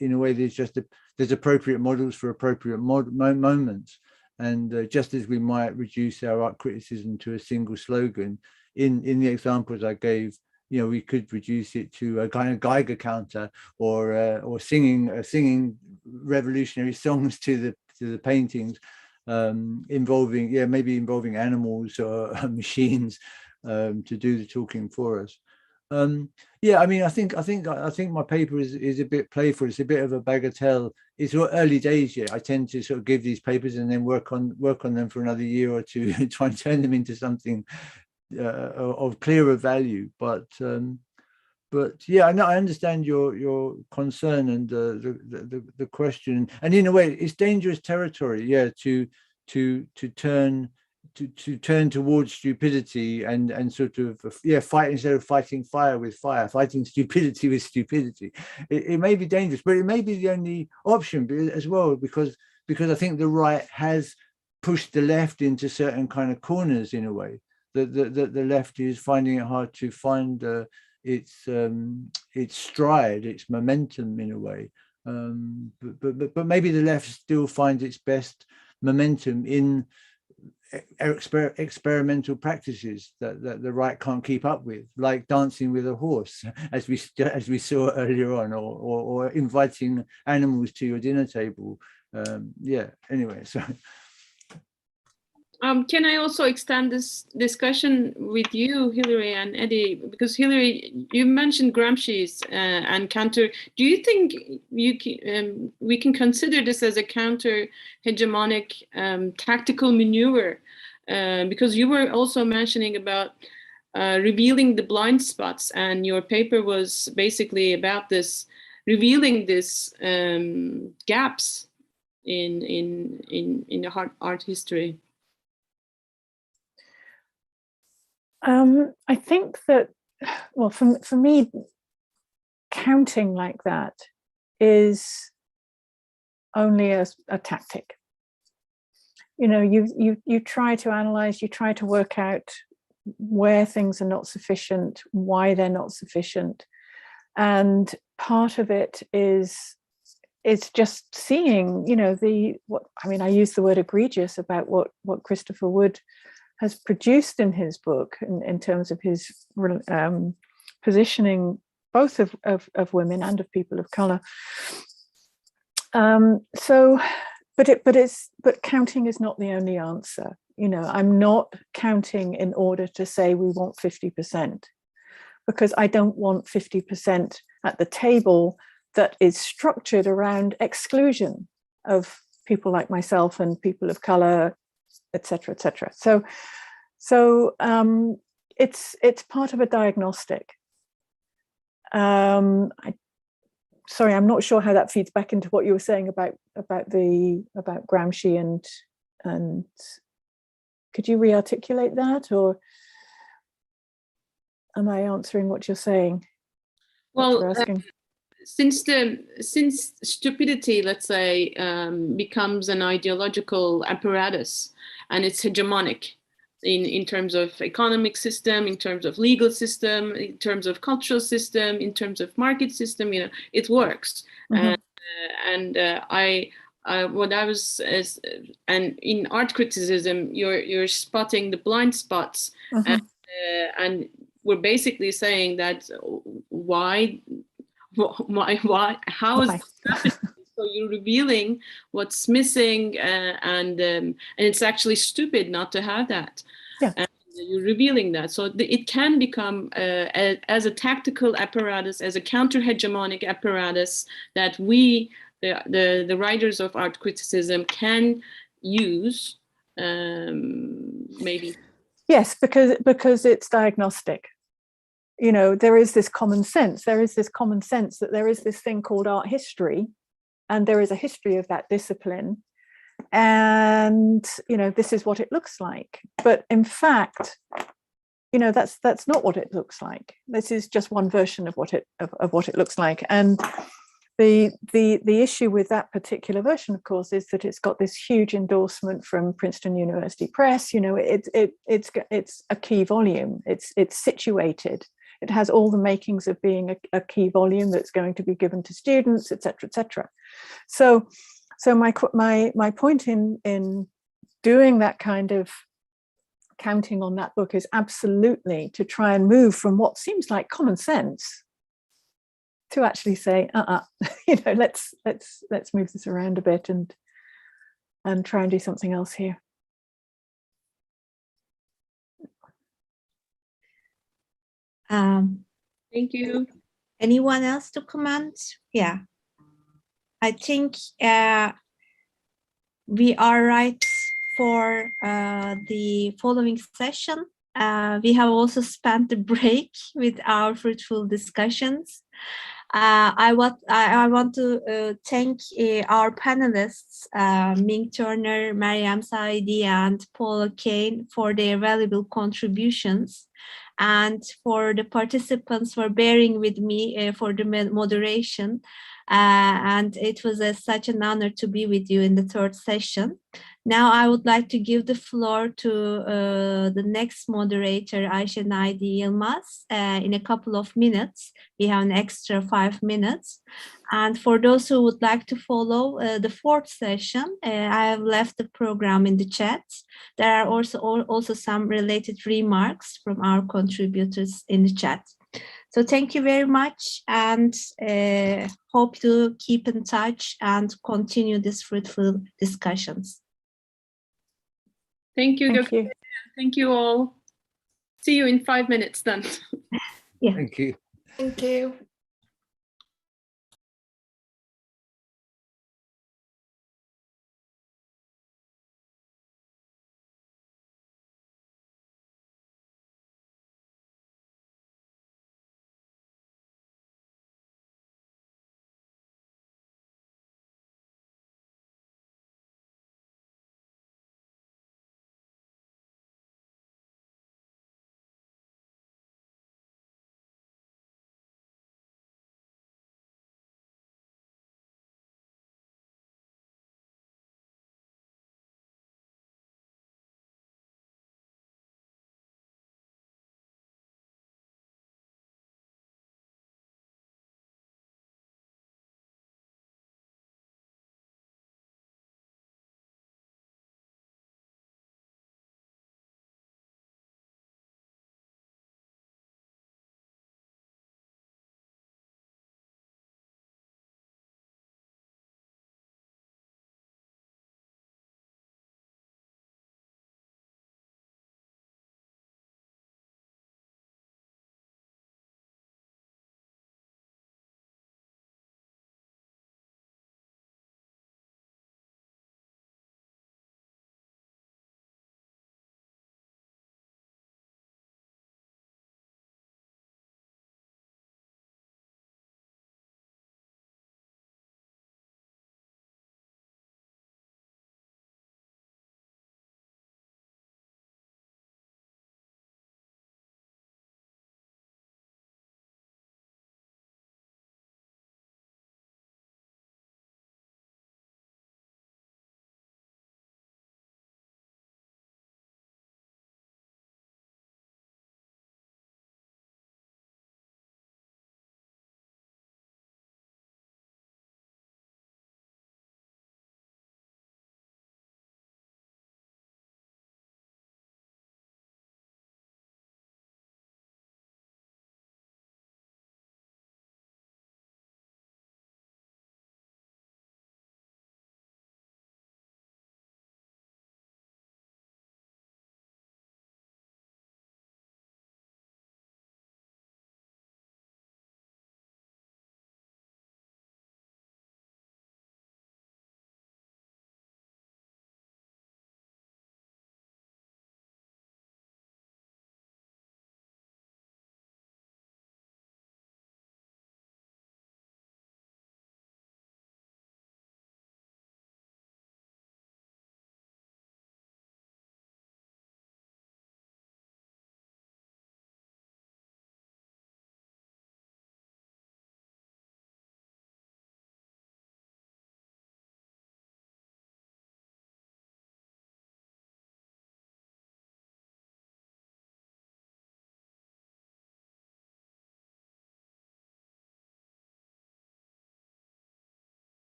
in a way there's appropriate models for appropriate moments, And just as we might reduce our art criticism to a single slogan, in the examples I gave, you know, we could reduce it to a kind of Geiger counter, or singing revolutionary songs to the paintings, involving, yeah, maybe involving animals or machines to do the talking for us. Yeah, I mean, I think my paper is a bit playful. It's a bit of a bagatelle. It's early days yet. I tend to sort of give these papers and then work on them for another year or two, try and turn them into something of clearer value. But yeah, I understand your concern and the question. And in a way, it's dangerous territory. Yeah, to turn towards stupidity and sort of, yeah, fight instead of fighting fire with fire, fighting stupidity with stupidity. It may be dangerous, but it may be the only option as well, because I think the right has pushed the left into certain kind of corners in a way that the left is finding it hard to find its stride, its momentum in a way. But maybe the left still finds its best momentum in experimental practices that the right can't keep up with, like dancing with a horse, as we saw earlier on, or inviting animals to your dinner table. Yeah, anyway, so can I also extend this discussion with you, Hilary and Eddie? Because Hilary, you mentioned Gramsci's and counter. Do you think we can consider this as a counter-hegemonic tactical maneuver? Because you were also mentioning about revealing the blind spots, and your paper was basically about this, revealing this gaps in the art history. I think that, well, for me, counting like that is only a tactic. You know, you try to analyze, you try to work out where things are not sufficient, why they're not sufficient, and part of it is it's just seeing, you know, I use the word egregious about what Christopher Wood has produced in his book in terms of his positioning both of women and of people of color. But counting is not the only answer. You know, I'm not counting in order to say we want 50%, because I don't want 50% at the table that is structured around exclusion of people like myself and people of color, etc., etc. So it's part of a diagnostic. Sorry, I'm not sure how that feeds back into what you were saying about Gramsci and could you re-articulate that, or am I answering what you're saying? Well, since stupidity, let's say, becomes an ideological apparatus, and it's hegemonic in terms of economic system, in terms of legal system, in terms of cultural system, in terms of market system, you know, it works. Mm-hmm. And in art criticism, you're spotting the blind spots, mm-hmm. And we're basically saying that why, how is this happening? So you're revealing what's missing, and it's actually stupid not to have that. Yeah. And you're revealing that. So it can become as a tactical apparatus, as a counter-hegemonic apparatus that we, the writers of art criticism, can use, maybe. Yes, because it's diagnostic. You know, there is this common sense. There is this common sense that there is this thing called art history, and there is a history of that discipline. And, you know, this is what it looks like. But in fact, you know, that's not what it looks like. This is just one version of what it looks like. And the issue with that particular version, of course, is that it's got this huge endorsement from Princeton University Press. You know, it's a key volume. It's situated. It has all the makings of being a key volume that's going to be given to students, etc., etc. So my point in doing that kind of counting on that book is absolutely to try and move from what seems like common sense to actually say, let's move this around a bit and try and do something else here. Thank you. Anyone else to comment? Yeah, I think we are right for the following session. We have also spent the break with our fruitful discussions. I want to thank our panelists, Ming Turner, Mariam Saidi, and Paula Kane for their valuable contributions, and for the participants for bearing with me for the moderation. And it was such an honor to be with you in the third session. Now I would like to give the floor to the next moderator, Ayşe Naidi Yılmaz, in a couple of minutes. We have an extra 5 minutes. And for those who would like to follow the fourth session, I have left the program in the chat. There are also some related remarks from our contributors in the chat. So thank you very much, and hope to keep in touch and continue these fruitful discussions. Thank you. Thank you. Thank you all. See you in 5 minutes then. Yeah. Thank you. Thank you.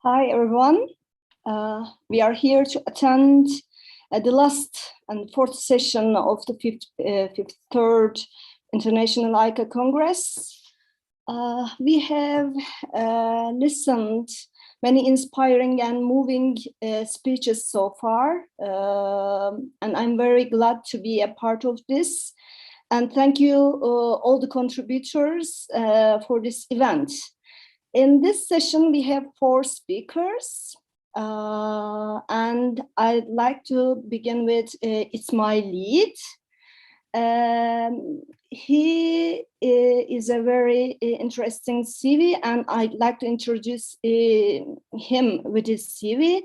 Hi, everyone. We are here to attend the last and fourth session of the 53rd International Aica Congress. We have listened many inspiring and moving speeches so far, and I'm very glad to be a part of this. And thank you all the contributors for this event. In this session, we have 4 speakers, and I'd like to begin with Ismail. He is a very interesting CV, and I'd like to introduce him with his CV.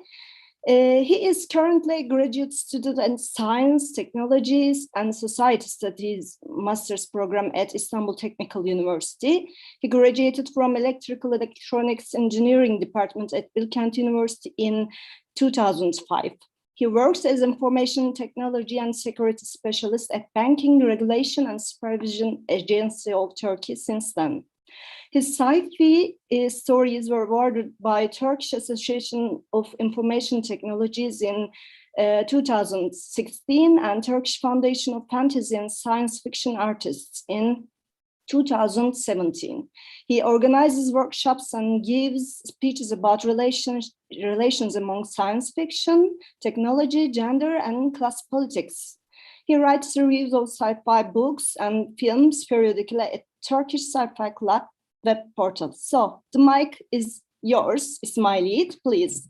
He is currently a graduate student in Science, Technologies, and Society Studies master's program at Istanbul Technical University. He graduated from Electrical Electronics Engineering Department at Bilkent University in 2005. He works as Information Technology and Security Specialist at Banking Regulation and Supervision Agency of Turkey since then. His sci-fi stories were awarded by Turkish Association of Information Technologies in 2016 and Turkish Foundation of Fantasy and Science Fiction Artists in 2017. He organizes workshops and gives speeches about relations among science fiction, technology, gender, and class politics. He writes reviews of sci-fi books and films periodically at Turkish Sci-Fi Club web portal. So the mic is yours, Ismail, please.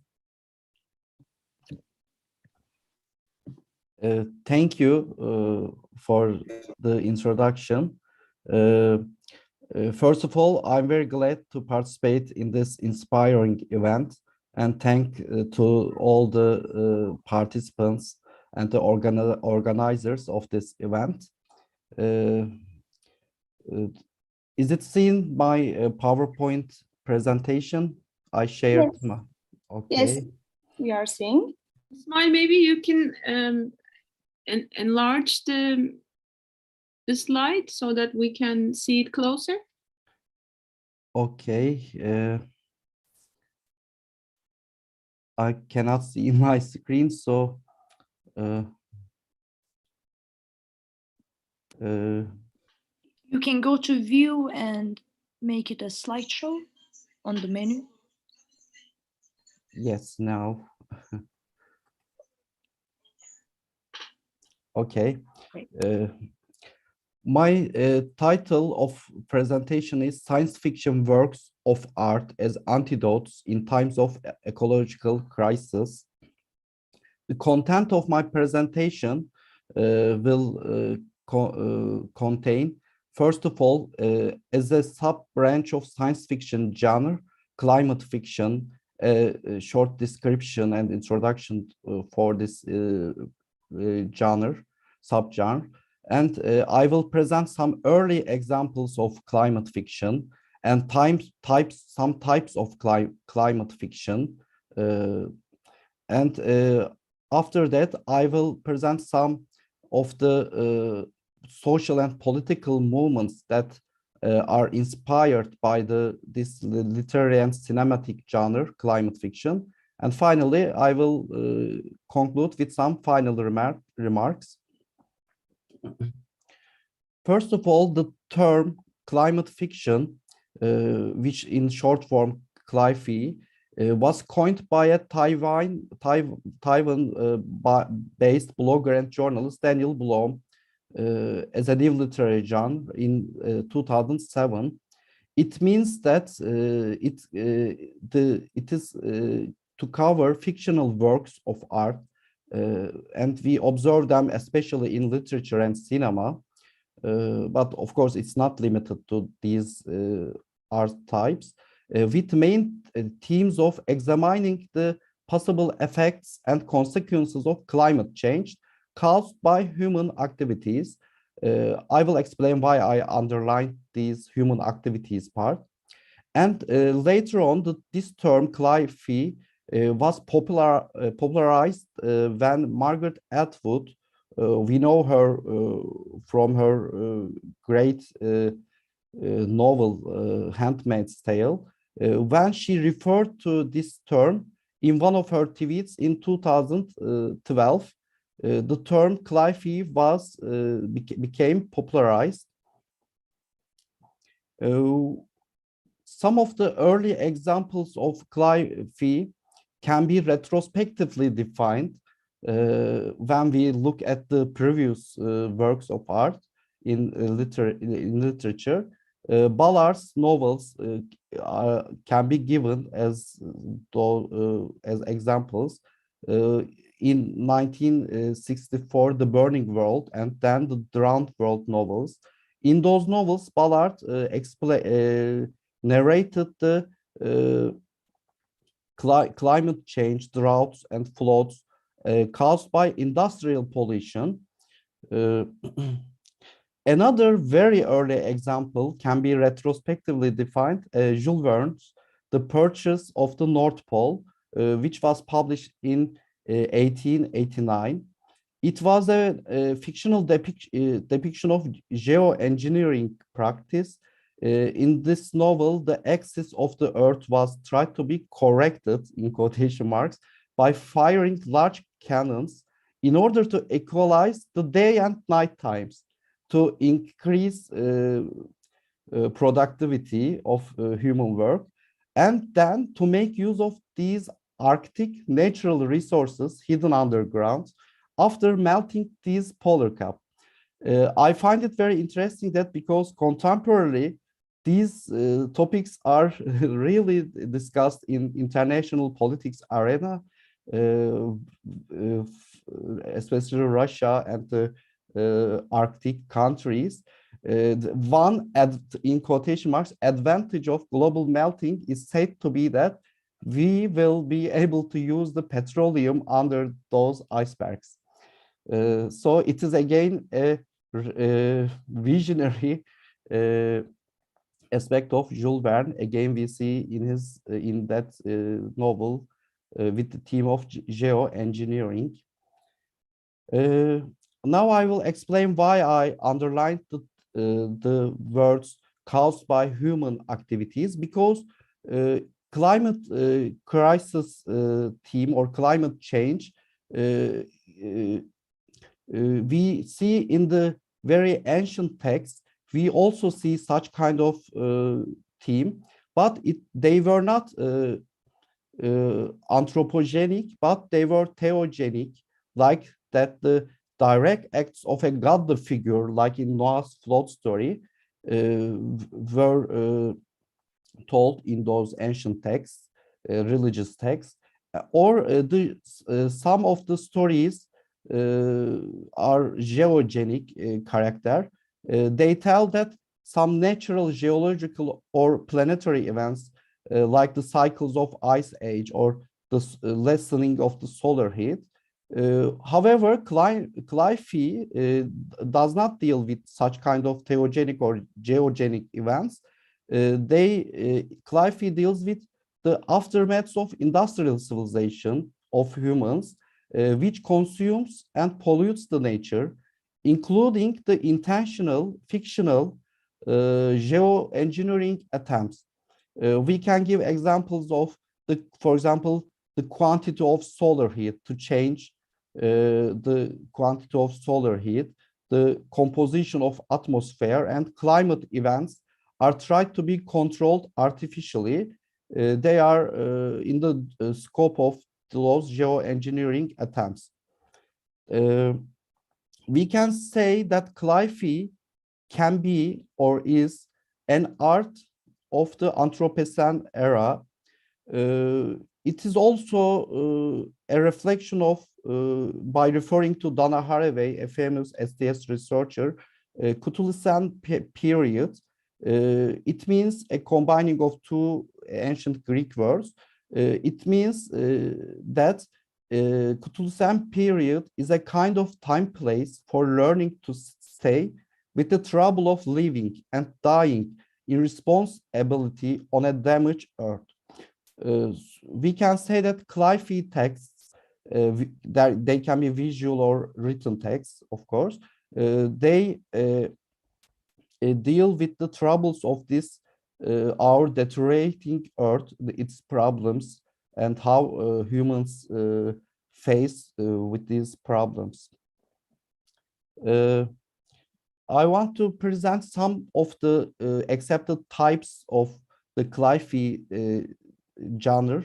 Thank you for the introduction. First of all, I'm very glad to participate in this inspiring event and thank to all the participants and the organizers of this event. Is it seen my PowerPoint presentation? I shared. Yes. My, okay. Yes, we are seeing. Ismail, maybe you can enlarge the slide so that we can see it closer. Okay. I cannot see my screen, so you can go to view and make it a slideshow on the menu. Yes, now. Okay. My title of presentation is Science Fiction Works of Art as Antidotes in Times of Ecological Crisis. The content of my presentation will contain, first of all, as a sub-branch of science fiction genre, climate fiction, a short description and introduction for this genre, subgenre. And I will present some early examples of climate fiction and some types of climate fiction. After that, I will present some of the social and political movements that are inspired by this literary and cinematic genre, climate fiction. And finally, I will conclude with some final remarks. First of all, the term climate fiction, which in short form CLIFE, was coined by a Taiwan-based blogger and journalist Daniel Blum as a new literary genre in 2007. It means that it is to cover fictional works of art, and we observe them especially in literature and cinema. But of course, it's not limited to these art types, with main themes of examining the possible effects and consequences of climate change caused by human activities. I will explain why I underline these human activities part. And later on, this term CLIFE was popularized when Margaret Atwood, we know her from her great novel Handmaid's Tale, when she referred to this term in one of her tweets in 2012. The term CLIFE was became popularized. Some of the early examples of CLIFE can be retrospectively defined when we look at the previous works of art in literature. Ballard's novels can be given as examples. In 1964, The Burning World and then the Drowned World novels. In those novels, Ballard narrated the climate change, droughts, and floods caused by industrial pollution. Another very early example can be retrospectively defined, Jules Verne's The Purchase of the North Pole, which was published in 1889. It was a fictional depiction of geoengineering practice. In this novel, the axis of the Earth was tried to be corrected, in quotation marks, by firing large cannons in order to equalize the day and night times to increase productivity of human work, and then to make use of these Arctic natural resources hidden underground after melting these polar caps. I find it very interesting that because contemporarily these topics are really discussed in international politics arena, especially Russia and the Arctic countries. One, in quotation marks, advantage of global melting is said to be that we will be able to use the petroleum under those icebergs. So it is again a visionary aspect of Jules Verne. Again, we see in his in that novel with the theme of geoengineering. Now I will explain why I underlined the words caused by human activities, because climate crisis theme or climate change we see in the very ancient texts. We also see such kind of theme, but they were not anthropogenic, but they were theogenic, like that the direct acts of a godly figure, like in Noah's flood story, were told in those ancient texts, religious texts, or some of the stories are geogenic character. They tell that some natural geological or planetary events, like the cycles of ice age or the lessening of the solar heat. However, CLIFE does not deal with such kind of theogenic or geogenic events. CLIFE deals with the aftermaths of industrial civilization of humans, which consumes and pollutes the nature, including the intentional, fictional geoengineering attempts. We can give examples of for example, the quantity of solar heat to change the quantity of solar heat, the composition of atmosphere, and climate events are tried to be controlled artificially. They are in the scope of those geoengineering attempts. We can say that CLIFE can be or is an art of the Anthropocene era. It is also a reflection of, by referring to Donna Haraway, a famous STS researcher, Cthulhucene period. It means a combining of two ancient Greek words. It means that Cthulhucene period is a kind of time place for learning to stay with the trouble of living and dying in responsibility on a damaged earth. We can say that CLIFE texts, they can be visual or written texts, of course. They deal with the troubles of this our deteriorating Earth, its problems, and how humans face with these problems. I want to present some of the accepted types of the cli-fi genre.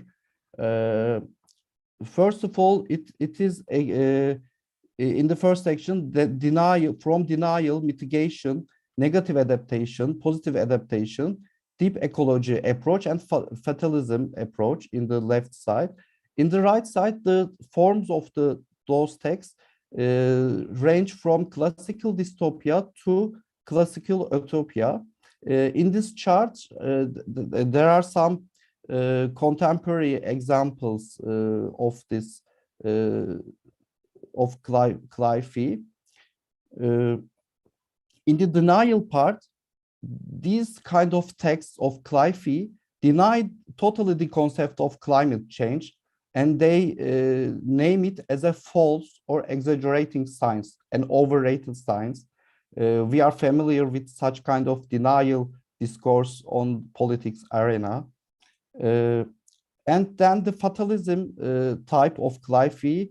First of all, it is in the first section, the denial, mitigation, negative adaptation, positive adaptation, deep ecology approach, and fatalism approach in the left side. In the right side, the forms of those texts range from classical dystopia to classical utopia. In this chart, there are some contemporary examples of this of cli-fi. In the denial part, these kind of texts of cli-fi deny totally the concept of climate change, and they name it as a false or exaggerating science, an overrated science. We are familiar with such kind of denial discourse on politics arena. And then the fatalism type of cli-fi,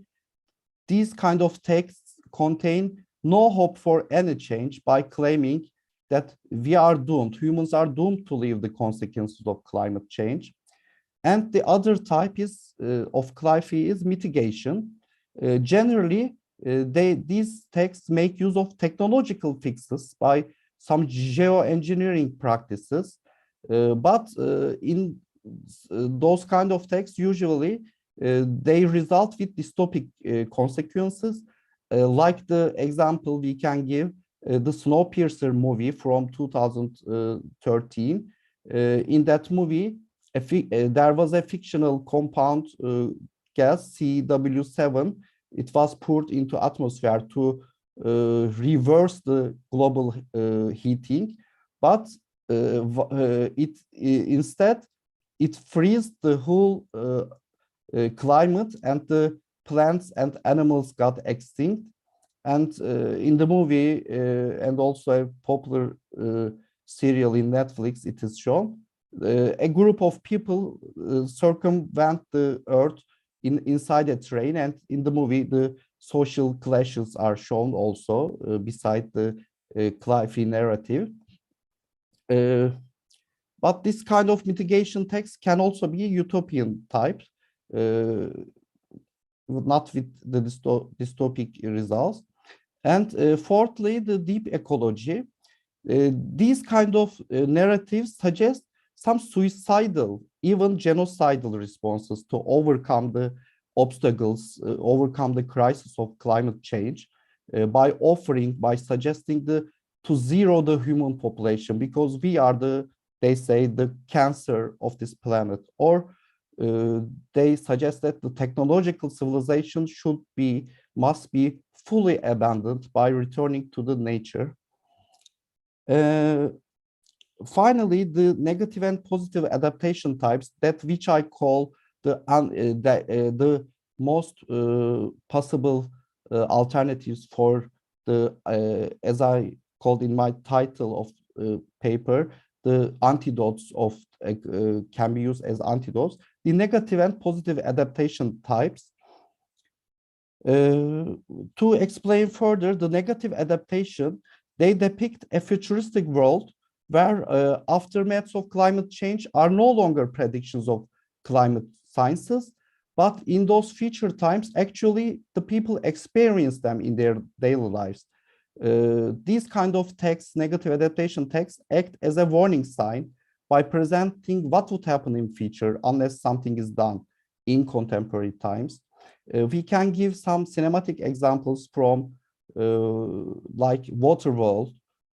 these kind of texts contain no hope for any change by claiming that we are doomed, humans are doomed to live the consequences of climate change. And the other type is of cli-fi is mitigation. Generally, these texts make use of technological fixes by some geoengineering practices, but in those kind of texts, usually they result with dystopic consequences, like the example we can give, the Snowpiercer movie from 2013. In that movie, there was a fictional compound gas, CW7. It was poured into atmosphere to reverse the global heating, but instead it frees the whole climate, and the plants and animals got extinct. And in the movie and also a popular serial in Netflix, it is shown a group of people circumvent the earth inside a train, and in the movie the social clashes are shown also beside the cli-fi narrative. But this kind of mitigation text can also be utopian type, not with the dystopic results. And fourthly, the deep ecology. These kind of narratives suggest some suicidal, even genocidal responses to overcome the obstacles, overcome the crisis of climate change by suggesting to zero the human population, because we are they say, the cancer of this planet. Or they suggest that the technological civilization must be fully abandoned by returning to the nature. Finally, the negative and positive adaptation types, which I call the most possible alternatives for as I called in my title of paper, the antidotes can be used as antidotes. The negative and positive adaptation types. To explain further, the negative adaptation, they depict a futuristic world where aftermaths of climate change are no longer predictions of climate sciences, but in those future times, actually, the people experience them in their daily lives. These kind of texts, negative adaptation texts, act as a warning sign by presenting what would happen in future unless something is done in contemporary times. We can give some cinematic examples from like Waterworld,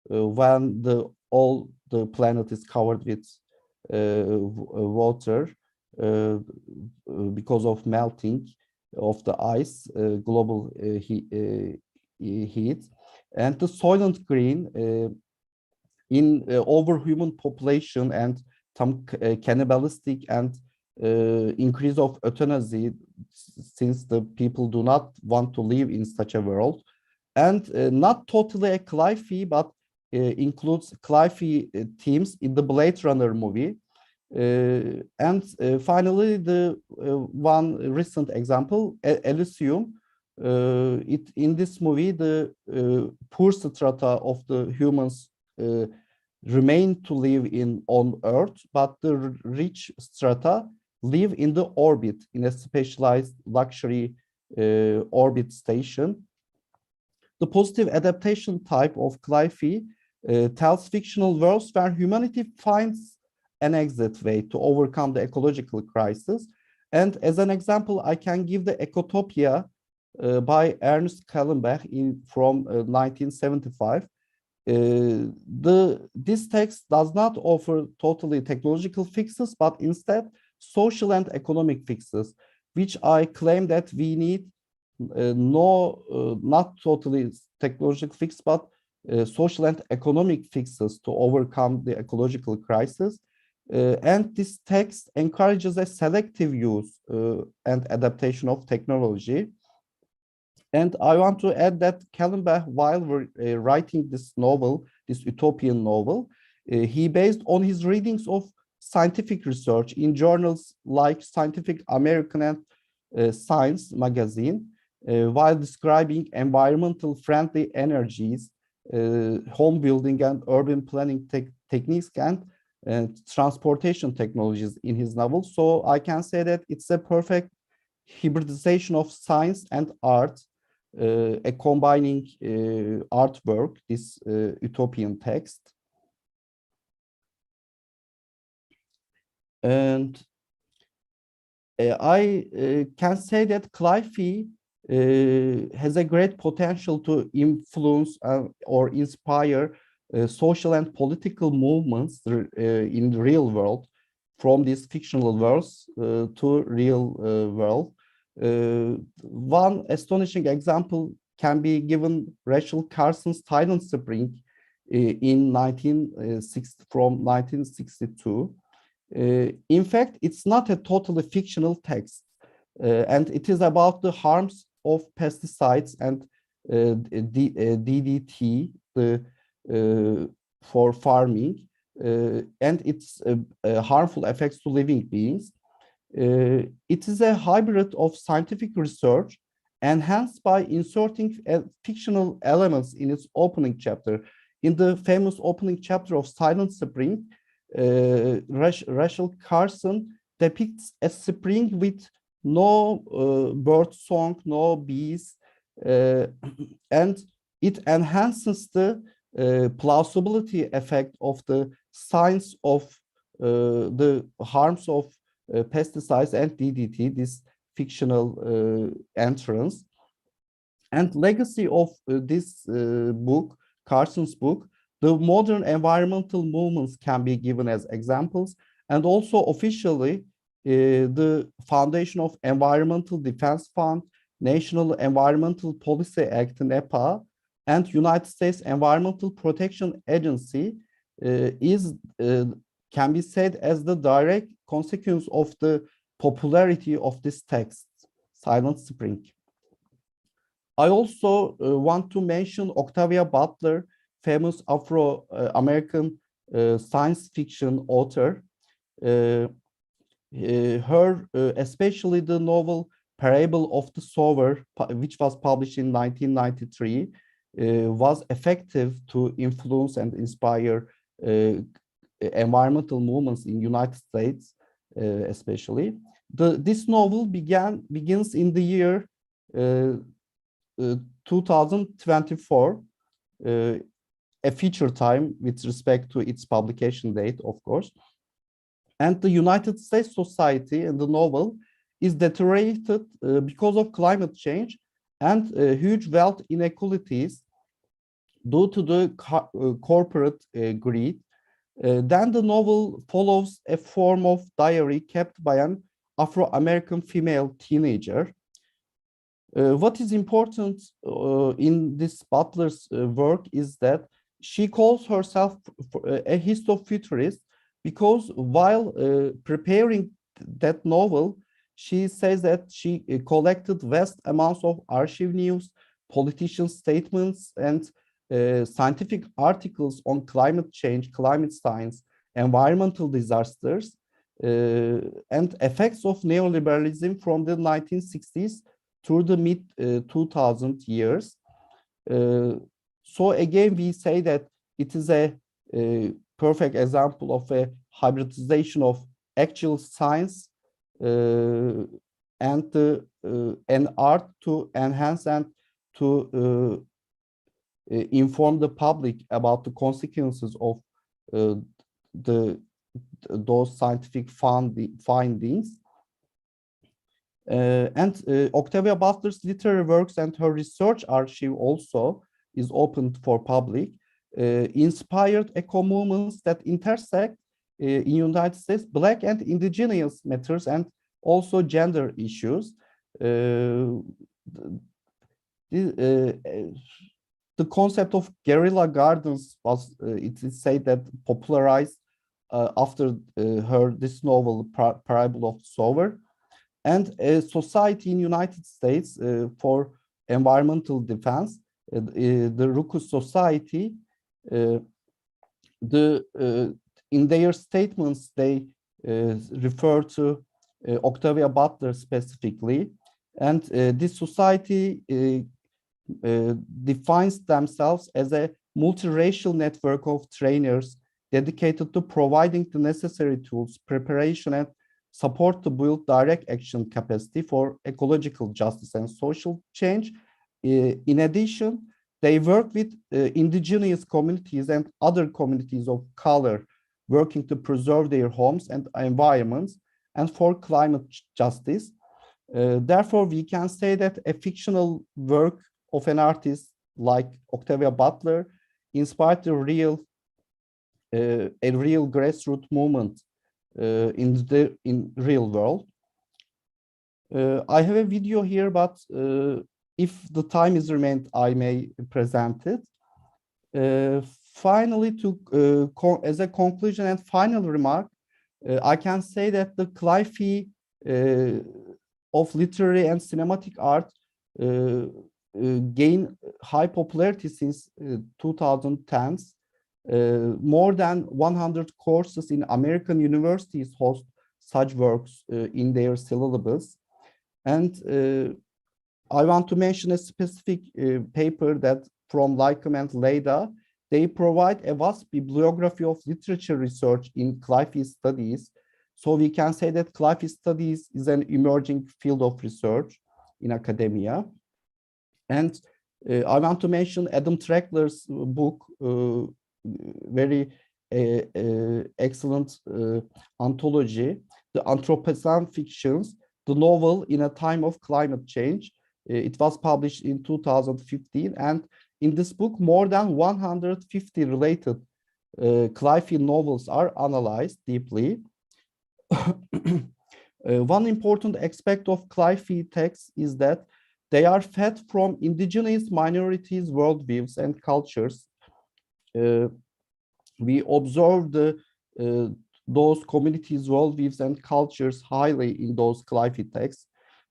when all the planet is covered with water because of melting of the ice, global heat. And the Soylent Green in overhuman population and some cannibalistic and increase of euthanasia, since the people do not want to live in such a world. And not totally a cli-fi, but includes Clive themes in the Blade Runner movie. And finally, the one recent example, Elysium. In this movie, the poor strata of the humans remain to live on Earth, but the rich strata live in the orbit, in a specialized luxury orbit station. The positive adaptation type of Clive tells fictional worlds where humanity finds an exit way to overcome the ecological crisis. And as an example, I can give the Ecotopia by Ernest Kallenbach from 1975. This text does not offer totally technological fixes, but instead social and economic fixes, which I claim that we need not totally technological fix, but social and economic fixes to overcome the ecological crisis. And this text encourages a selective use and adaptation of technology. And I want to add that Kallenbach, while writing this novel, this utopian novel, he based on his readings of scientific research in journals like Scientific American and Science magazine, while describing environmental friendly energies, home building and urban planning techniques and transportation technologies in his novel. So I can say that it's a perfect hybridization of science and art, a combining artwork, this utopian text. And I can say that Clive has a great potential to influence or inspire social and political movements in the real world, from these fictional worlds to real world. One astonishing example can be given Rachel Carson's Silent Spring from 1962. In fact, it's not a totally fictional text, and it is about the harms of pesticides and DDT for farming and its harmful effects to living beings. It is a hybrid of scientific research enhanced by inserting fictional elements in its opening chapter. In the famous opening chapter of Silent Spring, Rachel Carson depicts a spring with no bird song, no bees, and it enhances the plausibility effect of the science of the harms of pesticides and DDT, this fictional entrance. And legacy of this book, Carson's book, the modern environmental movements can be given as examples, and also officially the foundation of Environmental Defense Fund, National Environmental Policy Act, NEPA, and United States Environmental Protection Agency can be said as the direct consequence of the popularity of this text, Silent Spring. I also want to mention Octavia Butler, famous Afro-American science fiction author. Especially the novel Parable of the Sower, which was published in 1993, was effective to influence and inspire environmental movements in United States, especially. This novel begins in the year 2024, a future time with respect to its publication date, of course. And the United States society in the novel is deteriorated because of climate change and huge wealth inequalities due to the corporate greed. Then the novel follows a form of diary kept by an Afro-American female teenager. What is important in this Butler's work is that she calls herself a histofuturist, because while preparing that novel, she says that she collected vast amounts of archive news, politician statements, and scientific articles on climate change, climate science, environmental disasters, and effects of neoliberalism from the 1960s through the mid 2000 years. So again, we say that it is a perfect example of a hybridization of actual science and art to enhance and to inform the public about the consequences of those scientific findings. Octavia Butler's literary works and her research archive also is opened for public, inspired eco-movements that intersect in United States Black and indigenous matters and also gender issues. The concept of guerrilla gardens was, it is said that popularized after this novel, Parable of the Sower, and a society in United States for environmental defense, the Ruckus Society. In their statements, they refer to Octavia Butler specifically, and this society defines themselves as a multiracial network of trainers dedicated to providing the necessary tools, preparation, and support to build direct action capacity for ecological justice and social change. In addition, they work with indigenous communities and other communities of color, working to preserve their homes and environments and for climate justice. Therefore, we can say that a fictional work of an artist like Octavia Butler inspired a real grassroots movement in real world. I have a video here, but if the time is remained, I may present it. Finally, as a conclusion and final remark, I can say that the cryphy of literary and cinematic art gained high popularity since 2010s. More than 100 courses in American universities host such works in their syllabus. And I want to mention a specific paper that from Lycum and Leda. They provide a vast bibliography of literature research in cryphy studies. So we can say that cryphy studies is an emerging field of research in academia. And I want to mention Adam Treckler's book, very excellent anthology, The Anthropocene Fictions, the novel in a time of climate change. It was published in 2015, and in this book, more than 150 related cryphy novels are analyzed deeply. One important aspect of cryphy texts is that they are fed from indigenous minorities' worldviews and cultures. We observe those communities' worldviews and cultures highly in those cryphy texts.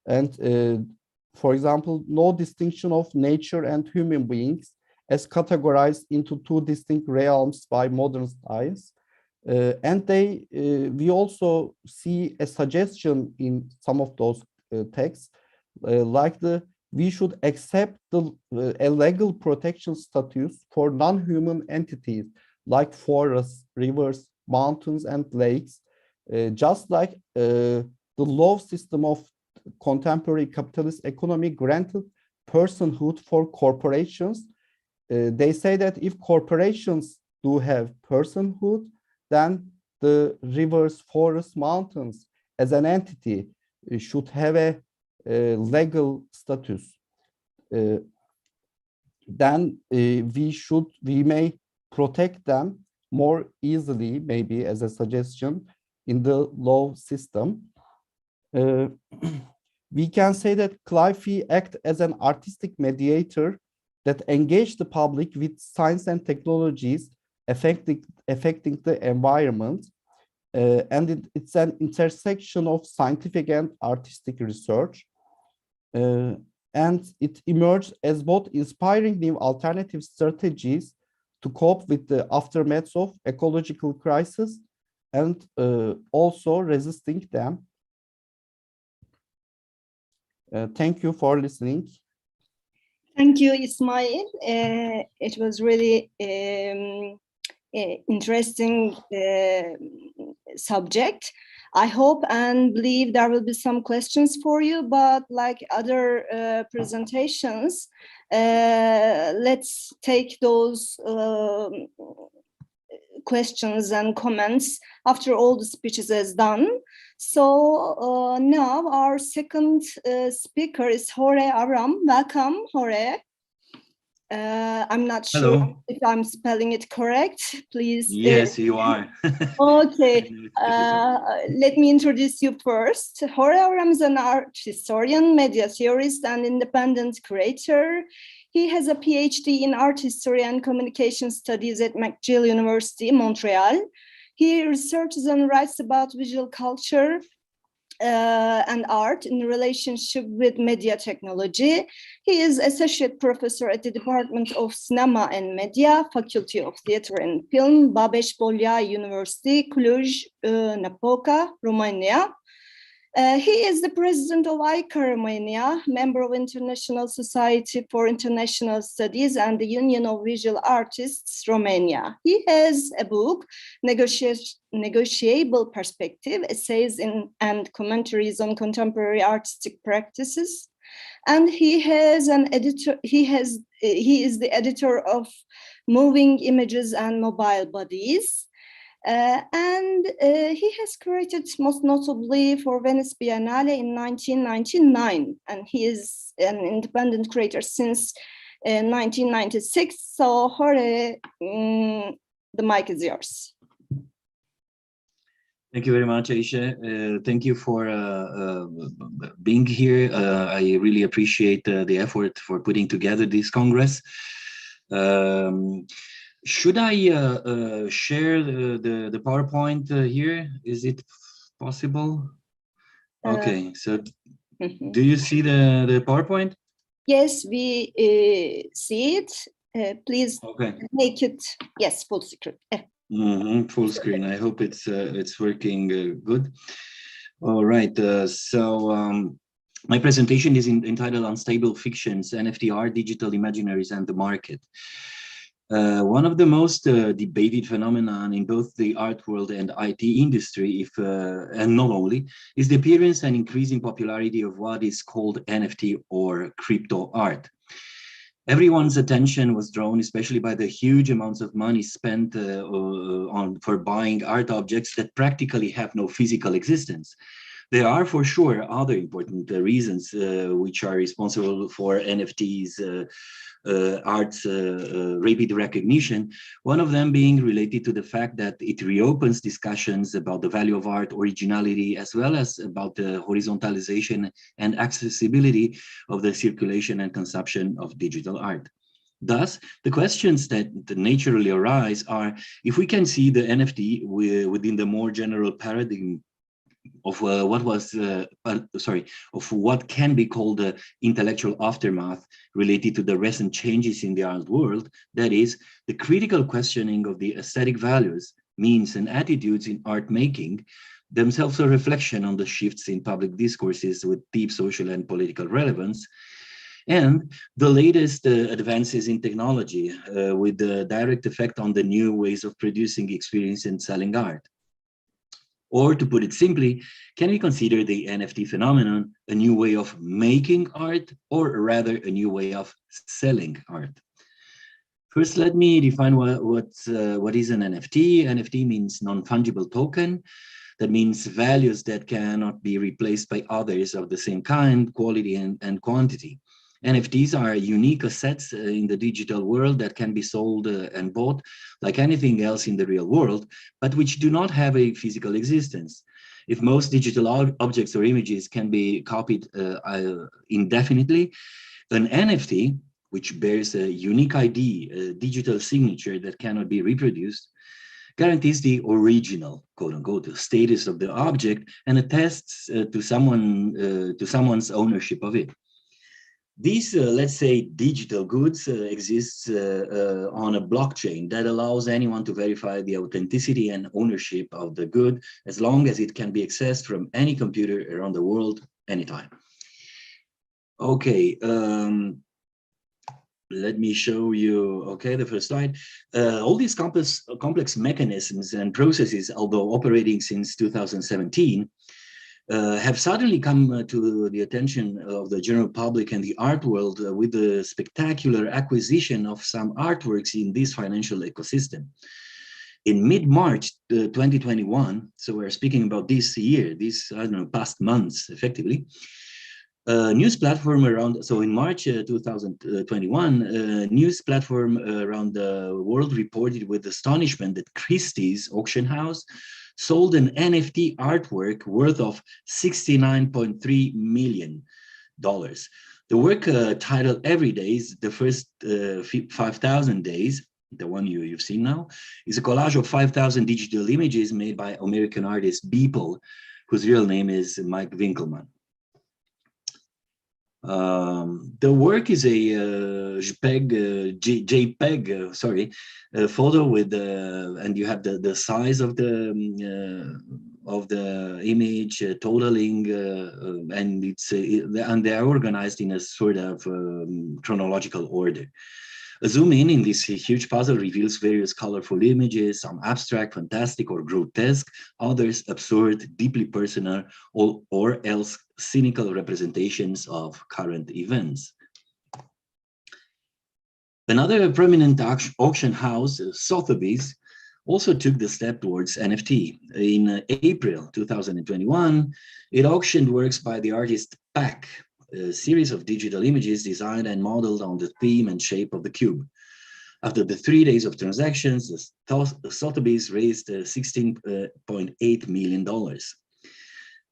And for example, no distinction of nature and human beings as categorized into two distinct realms by modern science. And we also see a suggestion in some of those texts, like we should accept a legal protection status for non-human entities like forests, rivers, mountains, and lakes, just like the law system of contemporary capitalist economy granted personhood for corporations. They say that if corporations do have personhood, then the rivers, forests, mountains as an entity should have a legal status. Then we may protect them more easily, maybe as a suggestion in the law system. We can say that cryphy act as an artistic mediator that engage the public with science and technologies affecting the environment. And it's an intersection of scientific and artistic research. and it emerged as both inspiring new alternative strategies to cope with the aftermaths of ecological crisis and also resisting them. Thank you for listening. Thank you, Ismail. It was really interesting subject. I hope and believe there will be some questions for you, but like other presentations, let's take those questions and comments after all the speeches is done. So now our second speaker is Jorge Aram. Welcome, Jorge. I'm not sure Hello. if I'm spelling it correct. Please. Yes, you are. Okay. Let me introduce you first. Jorge Aram is an art historian, media theorist, and independent creator. He has a PhD in art history and communication studies at McGill University, Montreal. He researches and writes about visual culture and art in relationship with media technology. He is associate professor at the Department of Cinema and Media, Faculty of Theatre and Film, Babeș-Bolyai University, Cluj-Napoca, Romania. He is the president of Aica, Romania, member of International Society for International Studies and the Union of Visual Artists, Romania. He has a book, Negotiable Perspective, Essays and Commentaries on Contemporary Artistic Practices. And he has an editor, he is the editor of Moving Images and Mobile Bodies. And he has created most notably for Venice Biennale in 1999, and he is an independent creator since 1996. So Jorge, the mic is yours. Thank you very much, Aica. Thank you for being here. I really appreciate the effort for putting together this Congress. Should I share the PowerPoint here? Is it possible? Okay, so do you see the PowerPoint? Yes, we see it. Please make it, yes, full screen. Full screen. I hope it's working good. All right, my presentation is entitled Unstable Fictions, NFT Art, Digital Imaginaries, and the Market. One of the most debated phenomenon in both the art world and IT industry, and not only, is the appearance and increasing popularity of what is called NFT or crypto art. Everyone's attention was drawn, especially by the huge amounts of money spent for buying art objects that practically have no physical existence. There are for sure other important reasons which are responsible for NFTs art's rapid recognition, one of them being related to the fact that it reopens discussions about the value of art, originality, as well as about the horizontalization and accessibility of the circulation and consumption of digital art. Thus, the questions that naturally arise are, if we can see the NFT within the more general paradigm of what can be called the intellectual aftermath related to the recent changes in the art world, that is, the critical questioning of the aesthetic values, means, and attitudes in art making, themselves a reflection on the shifts in public discourses with deep social and political relevance, and the latest advances in technology with the direct effect on the new ways of producing, experience, and selling art. Or to put it simply, can we consider the NFT phenomenon a new way of making art, or rather a new way of selling art? First, let me define what is an NFT. NFT means non-fungible token. That means values that cannot be replaced by others of the same kind, quality, and quantity. NFTs are unique assets in the digital world that can be sold and bought like anything else in the real world, but which do not have a physical existence. If most digital objects or images can be copied indefinitely, an NFT, which bears a unique ID, a digital signature that cannot be reproduced, guarantees the original, quote unquote, status of the object and attests to someone's ownership of it. These, let's say, digital goods exists on a blockchain that allows anyone to verify the authenticity and ownership of the good as long as it can be accessed from any computer around the world anytime. Okay, let me show you, okay, the first slide. All these complex mechanisms and processes, although operating since 2017, have suddenly come to the attention of the general public and the art world with the spectacular acquisition of some artworks in this financial ecosystem. In mid-March 2021, so we're speaking about this year, this, I don't know, past months, effectively, news platform around, so in March 2021, news platform around the world reported with astonishment that Christie's auction house sold an NFT artwork worth of $69.3 million. The work titled Every Days, the first 5,000 days, the one you've seen now, is a collage of 5,000 digital images made by American artist Beeple, whose real name is Mike Winkelmann. The work is a JPEG, photo with and you have the size of the image, totaling, and it's and they are organized in a sort of chronological order. A zoom in this huge puzzle reveals various colorful images, some abstract, fantastic, or grotesque, others absurd, deeply personal, or else cynical representations of current events. Another prominent auction house, Sotheby's, also took the step towards NFT. In April 2021, it auctioned works by the artist Pack, a series of digital images designed and modeled on the theme and shape of the cube. After the 3 days of transactions, Sotheby's raised $16.8 million.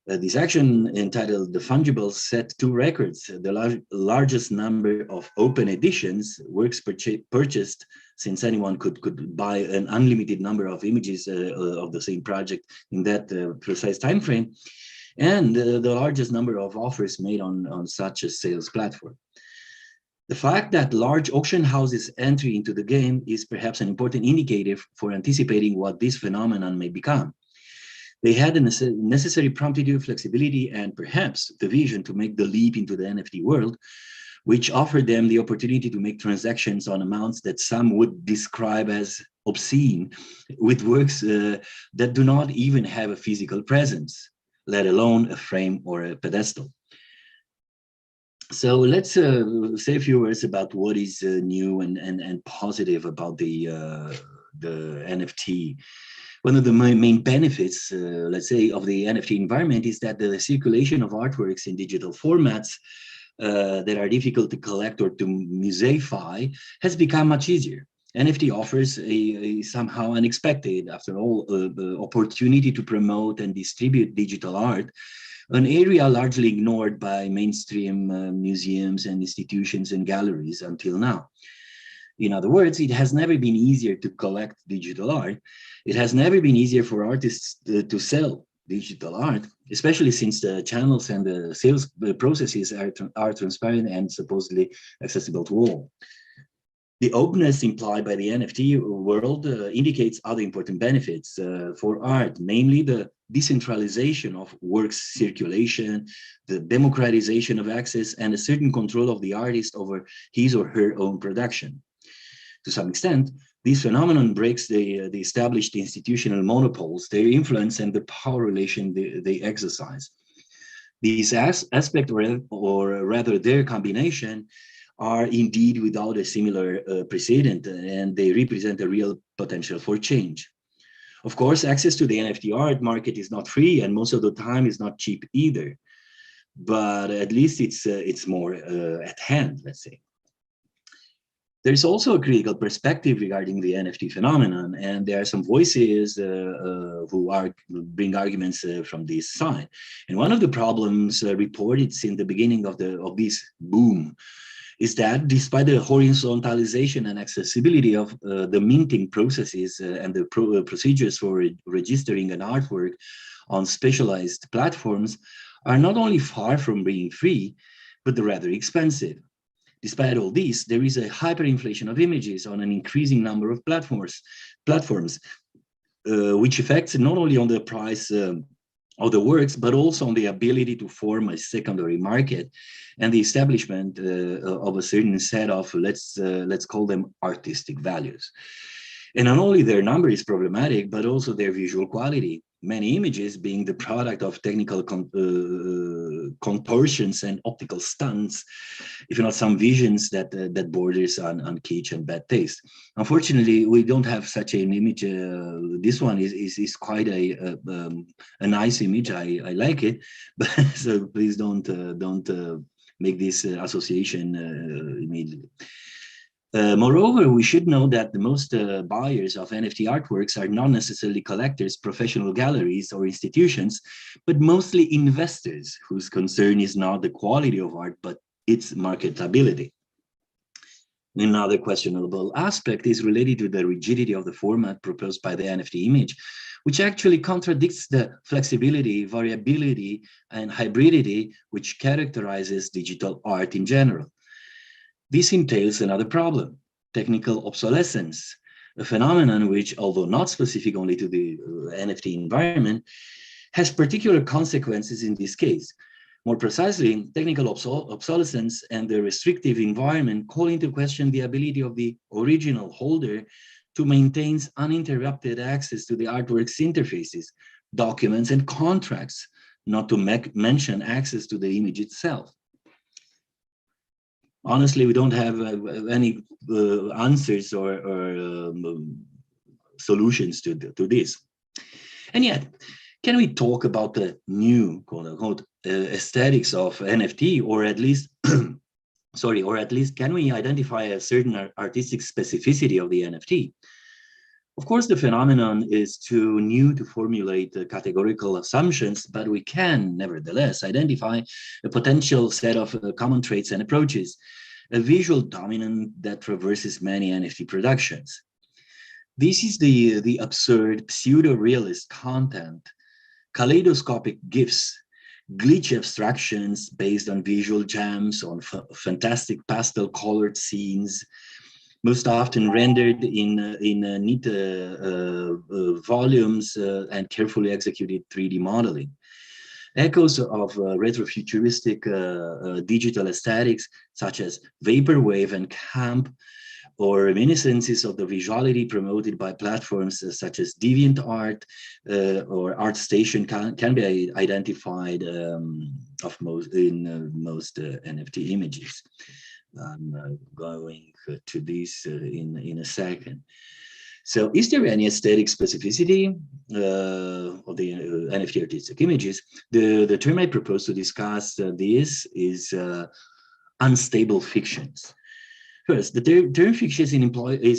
This action, entitled The Fungibles, set 2 records: the largest number of open editions, works purchased since anyone could buy an unlimited number of images of the same project in that precise time frame, and the largest number of offers made on such a sales platform. The fact that large auction houses' entry into the game is perhaps an important indicator for anticipating what this phenomenon may become. They had the necessary promptitude, flexibility, and perhaps the vision to make the leap into the NFT world, which offered them the opportunity to make transactions on amounts that some would describe as obscene, with works that do not even have a physical presence, let alone a frame or a pedestal. So let's say a few words about what is new and positive about the NFT. One of the main benefits, let's say, of the NFT environment is that the circulation of artworks in digital formats that are difficult to collect or to museify has become much easier. NFT offers a somehow unexpected, after all, opportunity to promote and distribute digital art, an area largely ignored by mainstream museums and institutions and galleries until now. In other words, it has never been easier to collect digital art. It has never been easier for artists to sell digital art, especially since the channels and the sales processes are transparent and supposedly accessible to all. The openness implied by the NFT world indicates other important benefits for art, namely the decentralization of works circulation, the democratization of access, and a certain control of the artist over his or her own production. To some extent, this phenomenon breaks the established institutional monopols, their influence, and the power relation they exercise. These aspects, or rather their combination, are indeed without a similar precedent, and they represent a real potential for change. Of course, access to the NFT art market is not free, and most of the time is not cheap either. But at least it's more at hand, let's say. There's also a critical perspective regarding the NFT phenomenon, and there are some voices who bring arguments from this side. And one of the problems reported since the beginning of this boom is that despite the horizontalization and accessibility of the minting processes and the procedures for registering an artwork on specialized platforms are not only far from being free, but rather expensive. Despite all this, there is a hyperinflation of images on an increasing number of platforms, which affects not only on the price of the works, but also on the ability to form a secondary market and the establishment of a certain set of, let's call them artistic values. And not only their number is problematic, but also their visual quality. Many images being the product of technical contortions and optical stunts, if not some visions that borders on kitsch and bad taste. Unfortunately, we don't have such an image. This one is quite a nice image. I like it, but so please don't make this association immediately. Moreover, we should know that the most buyers of NFT artworks are not necessarily collectors, professional galleries, or institutions, but mostly investors whose concern is not the quality of art, but its marketability. Another questionable aspect is related to the rigidity of the format proposed by the NFT image, which actually contradicts the flexibility, variability, and hybridity which characterizes digital art in general. This entails another problem, technical obsolescence, a phenomenon which, although not specific only to the NFT environment, has particular consequences in this case. More precisely, technical obsolescence and the restrictive environment call into question the ability of the original holder to maintain uninterrupted access to the artwork's interfaces, documents, and contracts, not to mention access to the image itself. Honestly, we don't have any answers or solutions to this. And yet, can we talk about the new, quote unquote, aesthetics of NFT, or at least, can we identify a certain artistic specificity of the NFT? Of course, the phenomenon is too new to formulate categorical assumptions, but we can nevertheless identify a potential set of common traits and approaches, a visual dominant that traverses many NFT productions. This is the absurd pseudo-realist content, kaleidoscopic gifs, glitch abstractions based on visual gems, on fantastic pastel-colored scenes, most often rendered in neat volumes and carefully executed 3D modeling. Echoes of retrofuturistic digital aesthetics, such as vaporwave and camp, or reminiscences of the visuality promoted by platforms such as DeviantArt or ArtStation can be identified in most NFT images. I'm going to this in a second. So is there any aesthetic specificity of the NFT artistic images? The term I propose to discuss this is unstable fictions. First, the term fiction is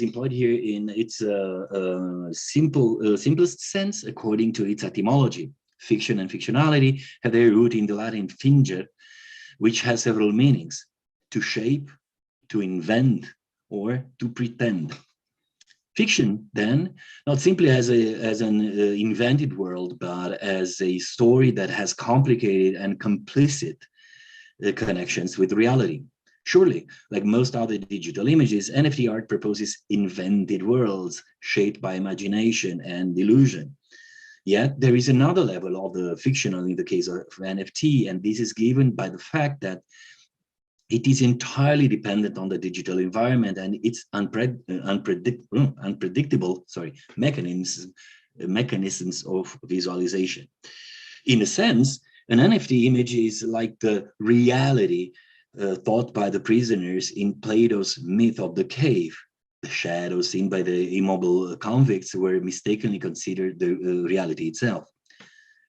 employed here in its simplest sense according to its etymology. Fiction and fictionality have their root in the Latin fingere, which has several meanings: to shape, to invent, or to pretend. Fiction, then, not simply as an invented world, but as a story that has complicated and complicit connections with reality. Surely, like most other digital images, NFT art proposes invented worlds shaped by imagination and illusion. Yet, there is another level of the fictional in the case of NFT, and this is given by the fact that it is entirely dependent on the digital environment and its unpredictable mechanisms of visualization. In a sense, an NFT image is like the reality thought by the prisoners in Plato's myth of the cave. The shadows seen by the immobile convicts were mistakenly considered the reality itself.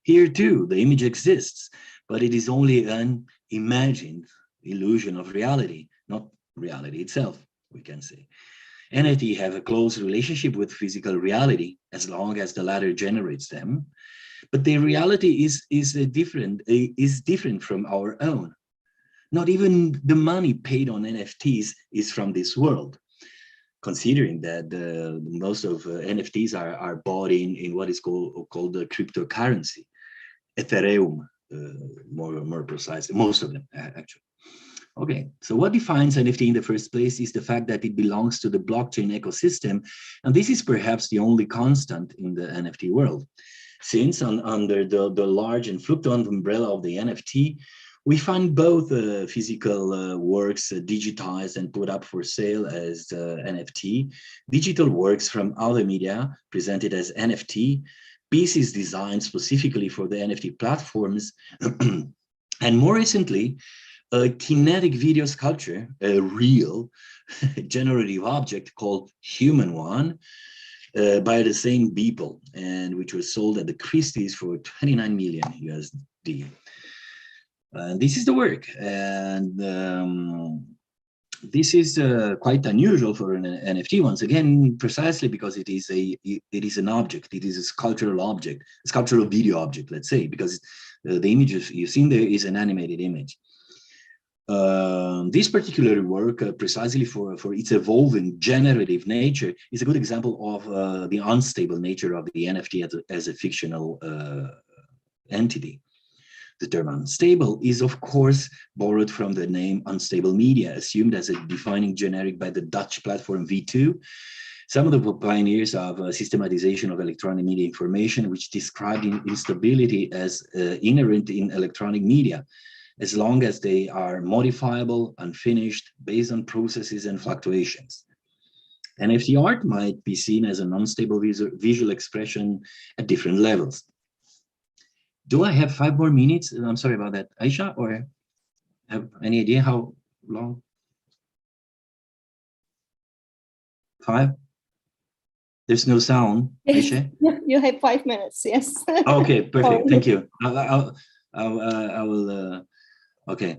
Here too, the image exists, but it is only an imagined illusion of reality, not reality itself, we can say. NFT have a close relationship with physical reality as long as the latter generates them, but their reality is different from our own. Not even the money paid on NFTs is from this world, considering that most of NFTs are bought in what is called the cryptocurrency, Ethereum, more precisely, most of them actually. Okay, so what defines NFT in the first place is the fact that it belongs to the blockchain ecosystem, and this is perhaps the only constant in the NFT world. Since under the large and fluctuant umbrella of the NFT, we find both physical works digitized and put up for sale as NFT, digital works from other media presented as NFT, pieces designed specifically for the NFT platforms, and more recently, a kinetic video sculpture, a real generative object called Human One, by the same people, and which was sold at the Christie's for 29 million USD. This is the work, and this is quite unusual for an NFT. Once again, precisely because it is an object. It is a sculptural object, a sculptural video object. Let's say, because the image you've seen there is an animated image. This particular work, precisely for its evolving generative nature, is a good example of the unstable nature of the NFT as a fictional entity. The term unstable is, of course, borrowed from the name unstable media, assumed as a defining generic by the Dutch platform V2, some of the pioneers of systematization of electronic media information, which described instability as inherent in electronic media, as long as they are modifiable, unfinished, based on processes and fluctuations. NFT art might be seen as an unstable visual expression at different levels. Do I have 5 more minutes? I'm sorry about that, Aica, or have any idea how long? 5? There's no sound, Aica? You have 5 minutes, yes. Okay, perfect, thank you. I will, okay.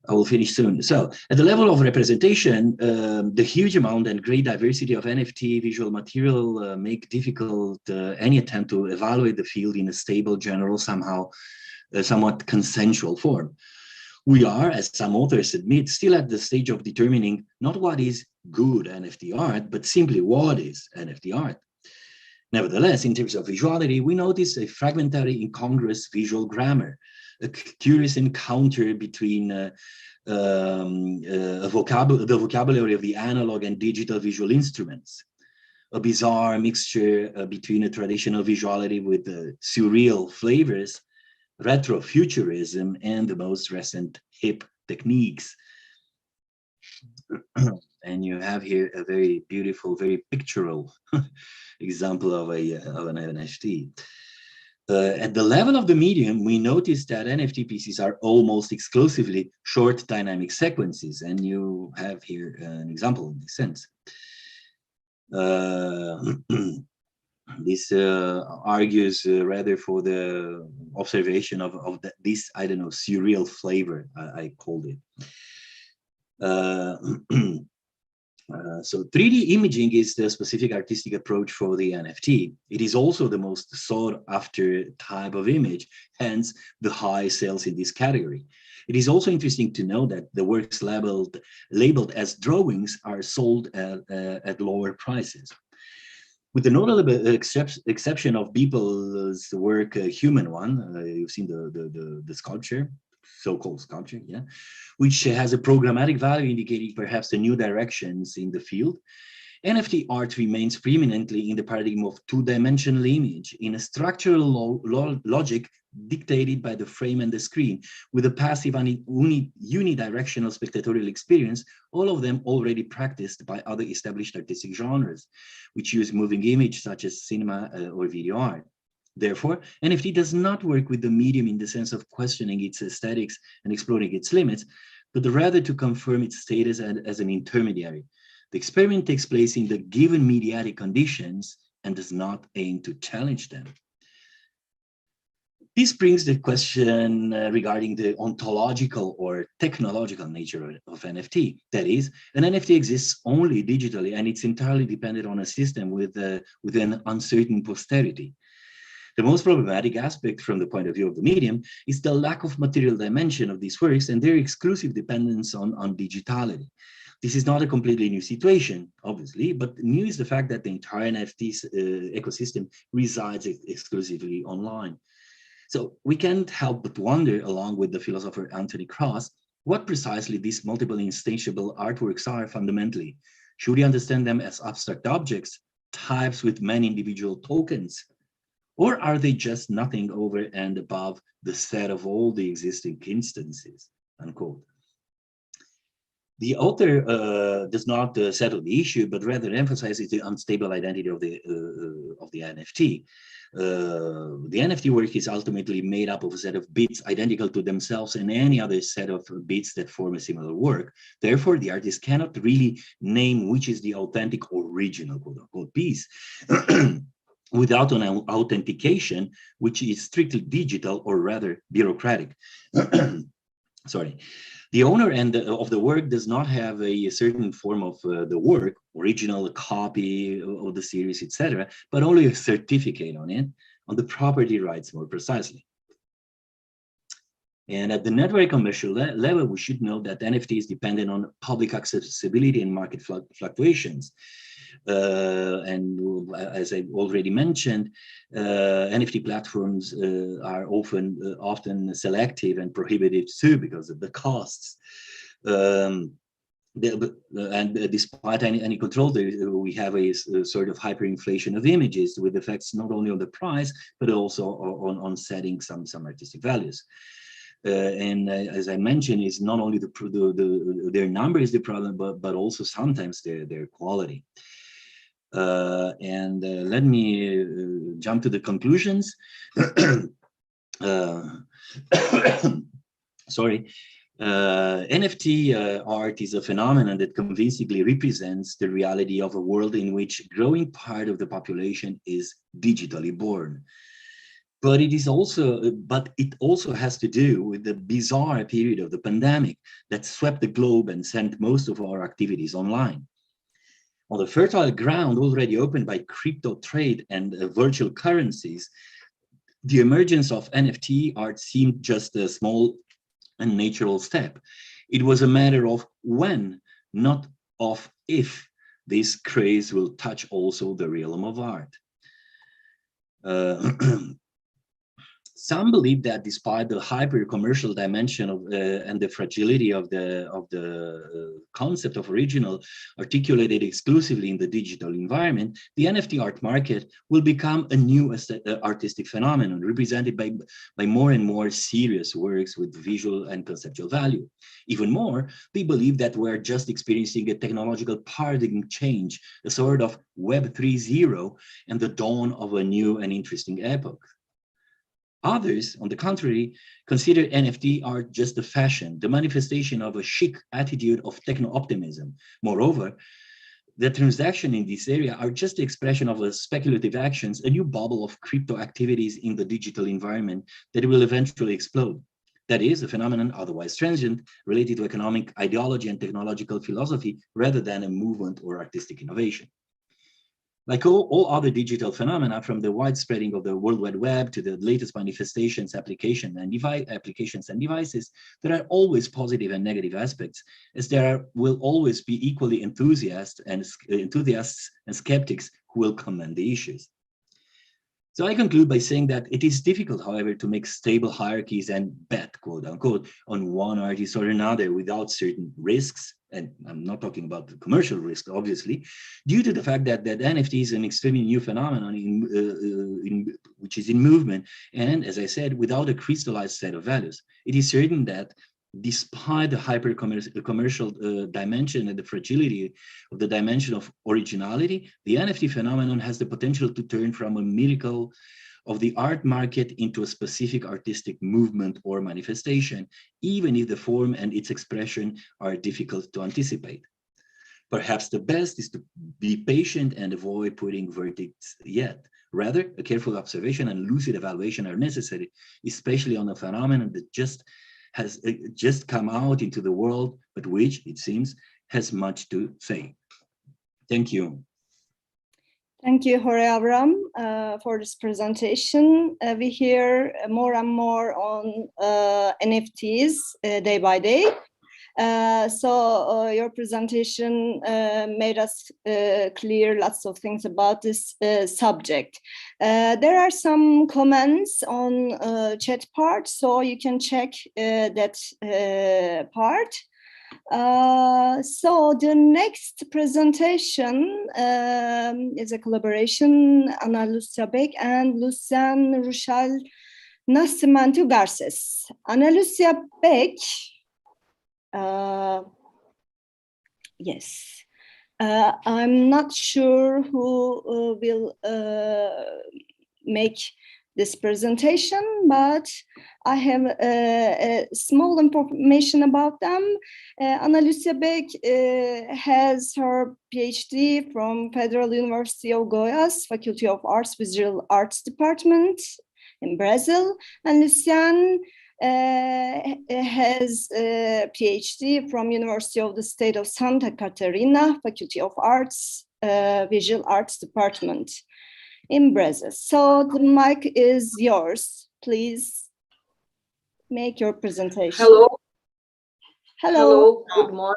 I will finish soon. So at the level of representation, the huge amount and great diversity of NFT visual material make difficult any attempt to evaluate the field in a stable, general, somewhat consensual form. We are, as some authors admit, still at the stage of determining not what is good NFT art, but simply what is NFT art. Nevertheless, in terms of visuality, we notice a fragmentary, incongruous visual grammar, a curious encounter between the vocabulary of the analog and digital visual instruments, a bizarre mixture between a traditional visuality with surreal flavors, retrofuturism, and the most recent hip techniques. And you have here a very beautiful, very pictorial example of an NFT. At the level of the medium, we notice that NFT pieces are almost exclusively short dynamic sequences, and you have here an example in this sense. This argues rather for the observation of this, I don't know, surreal flavor, I called it. So 3D imaging is the specific artistic approach for the NFT. It is also the most sought after type of image, hence the high sales in this category. It is also interesting to know that the works labeled as drawings are sold at lower prices. With the notable exception of Beeple's work, Human One, you've seen the sculpture, so-called sculpture, yeah, which has a programmatic value indicating perhaps the new directions in the field. NFT art remains preeminently in the paradigm of two-dimensional image in a structural logic dictated by the frame and the screen, with a passive and unidirectional spectatorial experience, all of them already practiced by other established artistic genres, which use moving image such as cinema or video art. Therefore, NFT does not work with the medium in the sense of questioning its aesthetics and exploring its limits, but rather to confirm its status as an intermediary. The experiment takes place in the given mediatic conditions and does not aim to challenge them. This brings the question regarding the ontological or technological nature of NFT. That is, an NFT exists only digitally and it's entirely dependent on a system with an uncertain posterity. The most problematic aspect from the point of view of the medium is the lack of material dimension of these works and their exclusive dependence on digitality. This is not a completely new situation, obviously, but new is the fact that the entire NFT ecosystem resides exclusively online. So we can't help but wonder, along with the philosopher Anthony Cross, what precisely these multiple instantiable artworks are fundamentally. Should we understand them as abstract objects, types with many individual tokens? Or are they just nothing over and above the set of all the existing instances, unquote. The author does not settle the issue, but rather emphasizes the unstable identity of the NFT. The NFT work is ultimately made up of a set of bits identical to themselves and any other set of bits that form a similar work. Therefore, the artist cannot really name which is the authentic original, quote unquote, piece. Without an authentication, which is strictly digital or rather bureaucratic. Sorry. The owner of the work does not have a certain form of the work, original, copy of the series, etc., but only a certificate on it, on the property rights more precisely. And at the network commercial level, we should know that NFT is dependent on public accessibility and market fluctuations. And as I already mentioned, NFT platforms are often selective and prohibitive too because of the costs. And despite any control, we have a sort of hyperinflation of images with effects not only on the price, but also on setting some artistic values. And as I mentioned, it's not only their number is the problem, but also sometimes their quality. Let me jump to the conclusions. Sorry. NFT art is a phenomenon that convincingly represents the reality of a world in which a growing part of the population is digitally born. But it also has to do with the bizarre period of the pandemic that swept the globe and sent most of our activities online. On the fertile ground already opened by crypto trade and virtual currencies, the emergence of NFT art seemed just a small and natural step. It was a matter of when, not of if, this craze will touch also the realm of art. Some believe that despite the hyper-commercial dimension of and the fragility of the concept of original articulated exclusively in the digital environment, the NFT art market will become a new artistic phenomenon represented by more and more serious works with visual and conceptual value. Even more, they believe that we're just experiencing a technological paradigm change, a sort of Web 3.0 and the dawn of a new and interesting epoch. Others, on the contrary, consider NFT art just a fashion, the manifestation of a chic attitude of techno-optimism. Moreover, the transactions in this area are just the expression of a speculative actions, a new bubble of crypto activities in the digital environment that will eventually explode. That is, a phenomenon otherwise transient, related to economic ideology and technological philosophy, rather than a movement or artistic innovation. Like all other digital phenomena, from the widespreading of the World Wide Web to the latest manifestations, applications and devices, there are always positive and negative aspects, as there will always be equally enthusiasts and skeptics who will commend the issues. So I conclude by saying that it is difficult, however, to make stable hierarchies and bet, quote unquote, on one artist or another without certain risks. And I'm not talking about the commercial risk, obviously, due to the fact that NFT is an extremely new phenomenon which is in movement. And as I said, without a crystallized set of values, it is certain that despite the hyper-commercial dimension and the fragility of the dimension of originality, the NFT phenomenon has the potential to turn from a miracle of the art market into a specific artistic movement or manifestation, even if the form and its expression are difficult to anticipate. Perhaps the best is to be patient and avoid putting verdicts yet. Rather, a careful observation and lucid evaluation are necessary, especially on a phenomenon that has just come out into the world, but which, it seems, has much to say. Thank you. Thank you, Jorge Avram, for this presentation. We hear more and more on NFTs day by day. So your presentation made us clear lots of things about this subject. There are some comments on chat part, so you can check that part. So the next presentation is a collaboration, Ana Lucia Beck and Lucian Ruchal Nascimento Garces. Ana Lucia Beck, yes, I'm not sure who will make this presentation, but I have a small information about them. Ana Lucia Beck has her PhD from Federal University of Goiás, Faculty of Arts, Visual Arts Department in Brazil, and Lucian has a PhD from University of the State of Santa Catarina, Faculty of Arts, Visual Arts Department in Brazil. So the mic is yours. Please make your presentation. Hello. Hello. Good morning.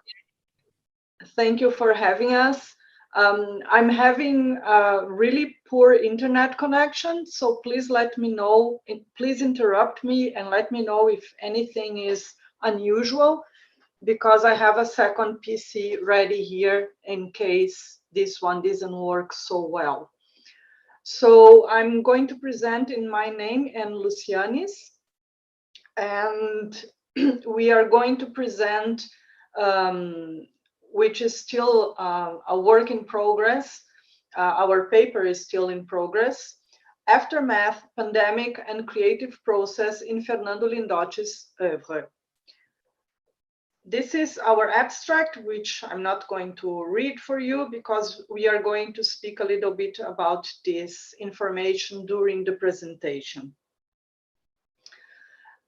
Thank you for having us. I'm having a really poor internet connection, so please let me know. Please interrupt me and let me know if anything is unusual, because I have a second PC ready here in case this one doesn't work so well. So I'm going to present in my name and Luciani's, and we are going to present, which is still a work in progress. Our paper is still in progress. Aftermath, Pandemic and Creative Process in Fernando Lindotti's oeuvre. This is our abstract, which I'm not going to read for you because we are going to speak a little bit about this information during the presentation.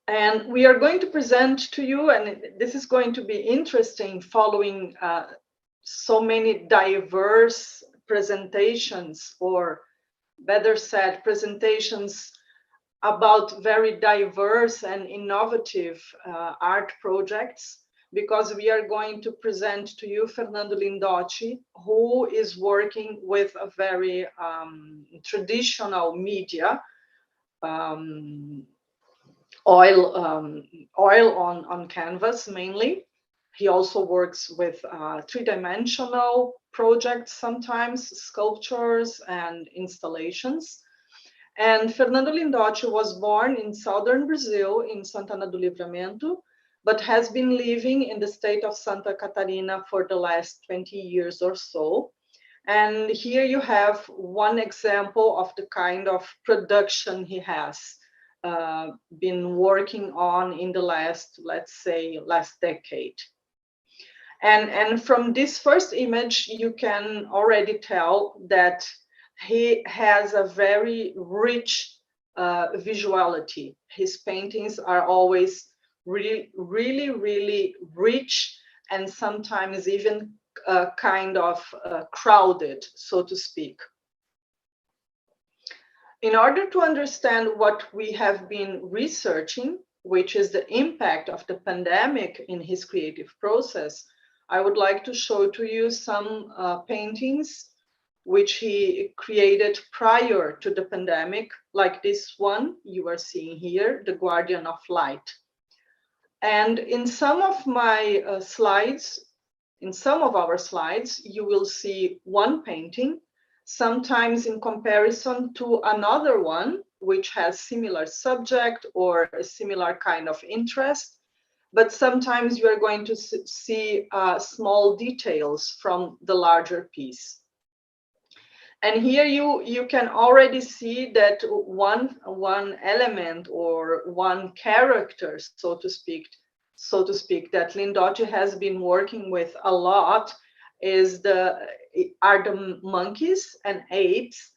And we are going to present to you, and this is going to be interesting following so many diverse presentations, or better said, presentations about very diverse and innovative art projects, because we are going to present to you Fernando Lindotti, who is working with a very traditional media, oil on canvas mainly. He also works with three-dimensional projects, sometimes sculptures and installations. And Fernando Lindotti was born in southern Brazil in Santana do Livramento, but has been living in the state of Santa Catarina for the last 20 years or so. And here you have one example of the kind of production he has been working on in the last, let's say, last decade. And from this first image, you can already tell that he has a very rich visuality. His paintings are always really rich, and sometimes even kind of crowded, so to speak. In order to understand what we have been researching, which is the impact of the pandemic in his creative process, I would like to show to you some paintings which he created prior to the pandemic, like this one you are seeing here, The Guardian of Light. And in some of my slides, in some of our slides, you will see one painting, sometimes in comparison to another one, which has similar subject or a similar kind of interest. But sometimes you are going to see small details from the larger piece. And here you can already see that one element or one character, so to speak, that Lindotti has been working with a lot are the monkeys and apes.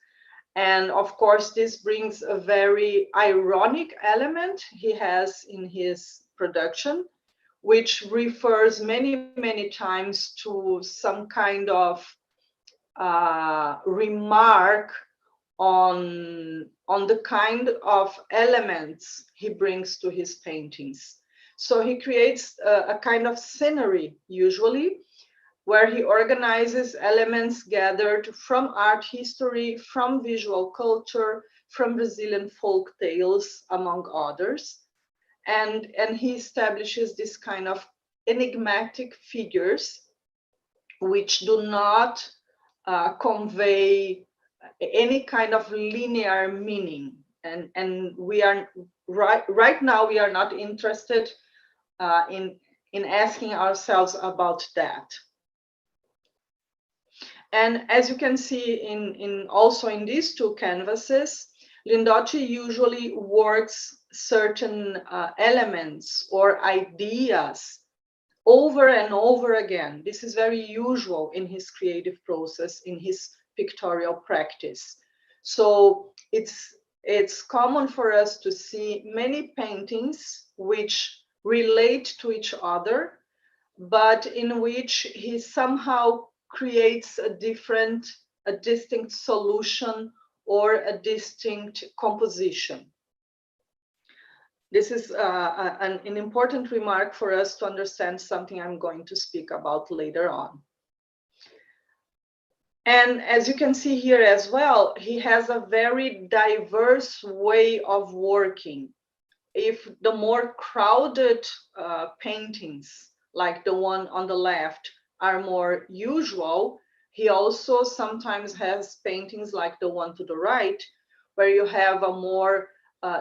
And of course, this brings a very ironic element he has in his production, which refers many times to some kind of remark on the kind of elements he brings to his paintings. So he creates a kind of scenery, usually, where he organizes elements gathered from art history, from visual culture, from Brazilian folk tales, among others. And he establishes this kind of enigmatic figures which do not convey any kind of linear meaning. And we are right now, we are not interested in asking ourselves about that. And as you can see also in these two canvases, Lindocci usually works certain elements or ideas over and over again. This is very usual in his creative process, in his pictorial practice. So it's common for us to see many paintings which relate to each other, but in which he somehow creates a distinct solution or a distinct composition. This is an important remark for us to understand something I'm going to speak about later on. And as you can see here as well, he has a very diverse way of working. If the more crowded paintings, like the one on the left, are more usual, he also sometimes has paintings like the one to the right, where you have a more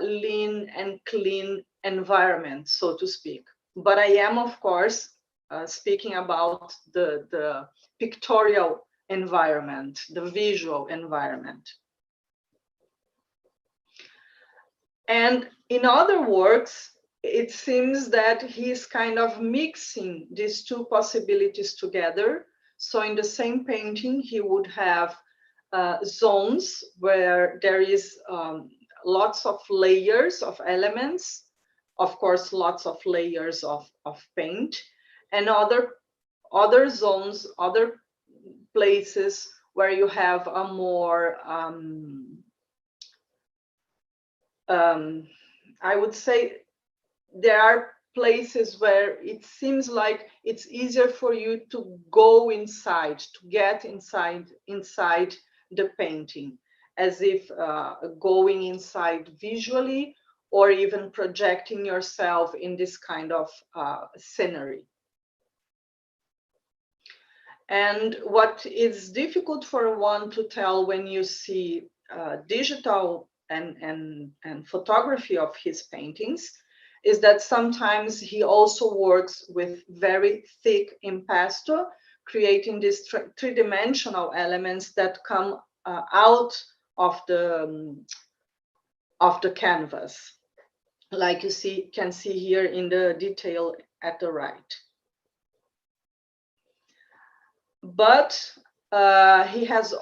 lean and clean environment, so to speak. But I am, of course, speaking about the pictorial environment, the visual environment. And in other works, it seems that he's kind of mixing these two possibilities together. So in the same painting, he would have zones where there is lots of layers of elements, of course, lots of layers of paint, and other zones, other places where you have a more, I would say, there are places where it seems like it's easier for you to go inside, to get inside the painting, as if going inside visually, or even projecting yourself in this kind of scenery. And what is difficult for one to tell when you see digital and photography of his paintings is that sometimes he also works with very thick impasto, creating these three-dimensional elements that come out of the canvas, like you can see here in the detail at the right. But he has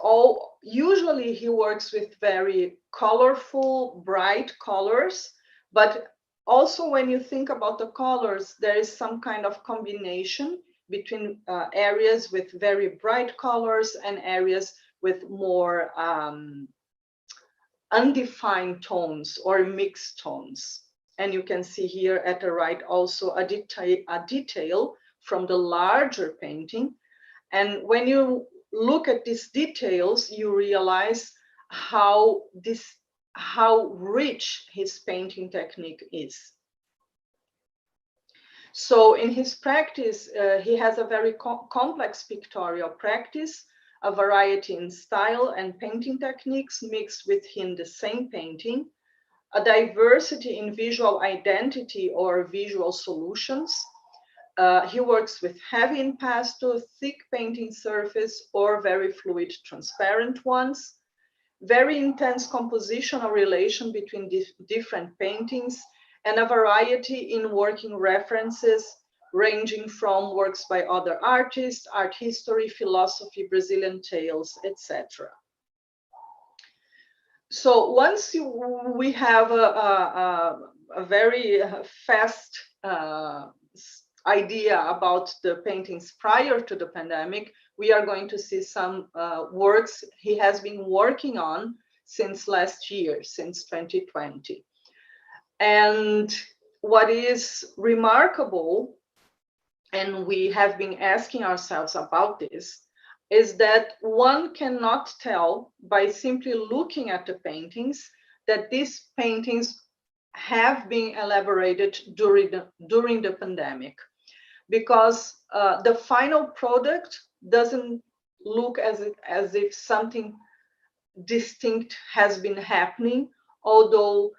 usually he works with very colorful, bright colors, but also when you think about the colors, there is some kind of combination between areas with very bright colors and areas with more undefined tones or mixed tones. And you can see here at the right also a detail from the larger painting. And when you look at these details, you realize how rich his painting technique is. So in his practice, he has a very complex pictorial practice, a variety in style and painting techniques mixed within the same painting, a diversity in visual identity or visual solutions. He works with heavy impasto, thick painting surface, or very fluid transparent ones. Very intense compositional relation between different paintings, and a variety in working references, ranging from works by other artists, art history, philosophy, Brazilian tales, etc. So once we have a very fast idea about the paintings prior to the pandemic, we are going to see some works he has been working on since last year, since 2020. And what is remarkable, and we have been asking ourselves about this, is that one cannot tell by simply looking at the paintings that these paintings have been elaborated during the pandemic, because the final product doesn't look as if something distinct has been happening, although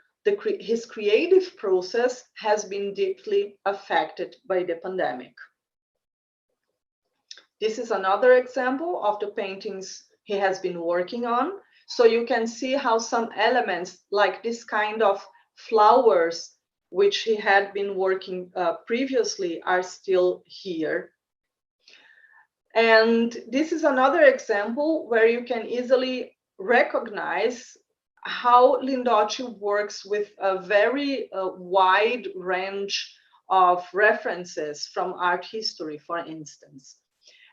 his creative process has been deeply affected by the pandemic. This is another example of the paintings he has been working on. So you can see how some elements like this kind of flowers, which he had been working previously, are still here. And this is another example where you can easily recognize how Lindocci works with a very wide range of references from art history, for instance.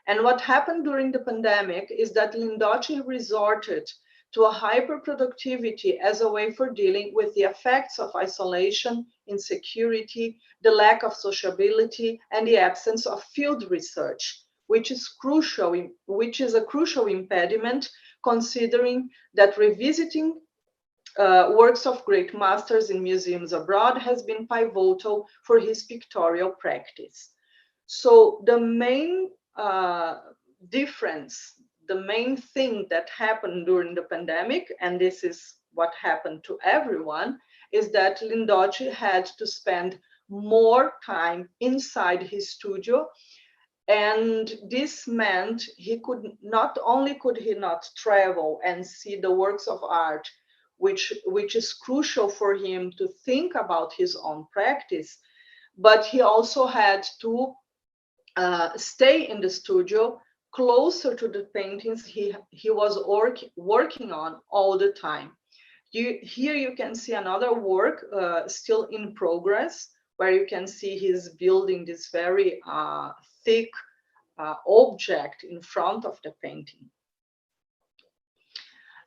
And what happened during the pandemic is that Lindocci resorted to a hyperproductivity as a way for dealing with the effects of isolation, insecurity, the lack of sociability, and the absence of field research, which is a crucial impediment, considering that revisiting works of great masters in museums abroad has been pivotal for his pictorial practice. So the main difference, the main thing that happened during the pandemic, and this is what happened to everyone, is that Lindocci had to spend more time inside his studio. And this meant he could not only could he not travel and see the works of art, which is crucial for him to think about his own practice, but he also had to stay in the studio closer to the paintings he was working on all the time. Here you can see another work still in progress, where you can see he's building this very thick object in front of the painting.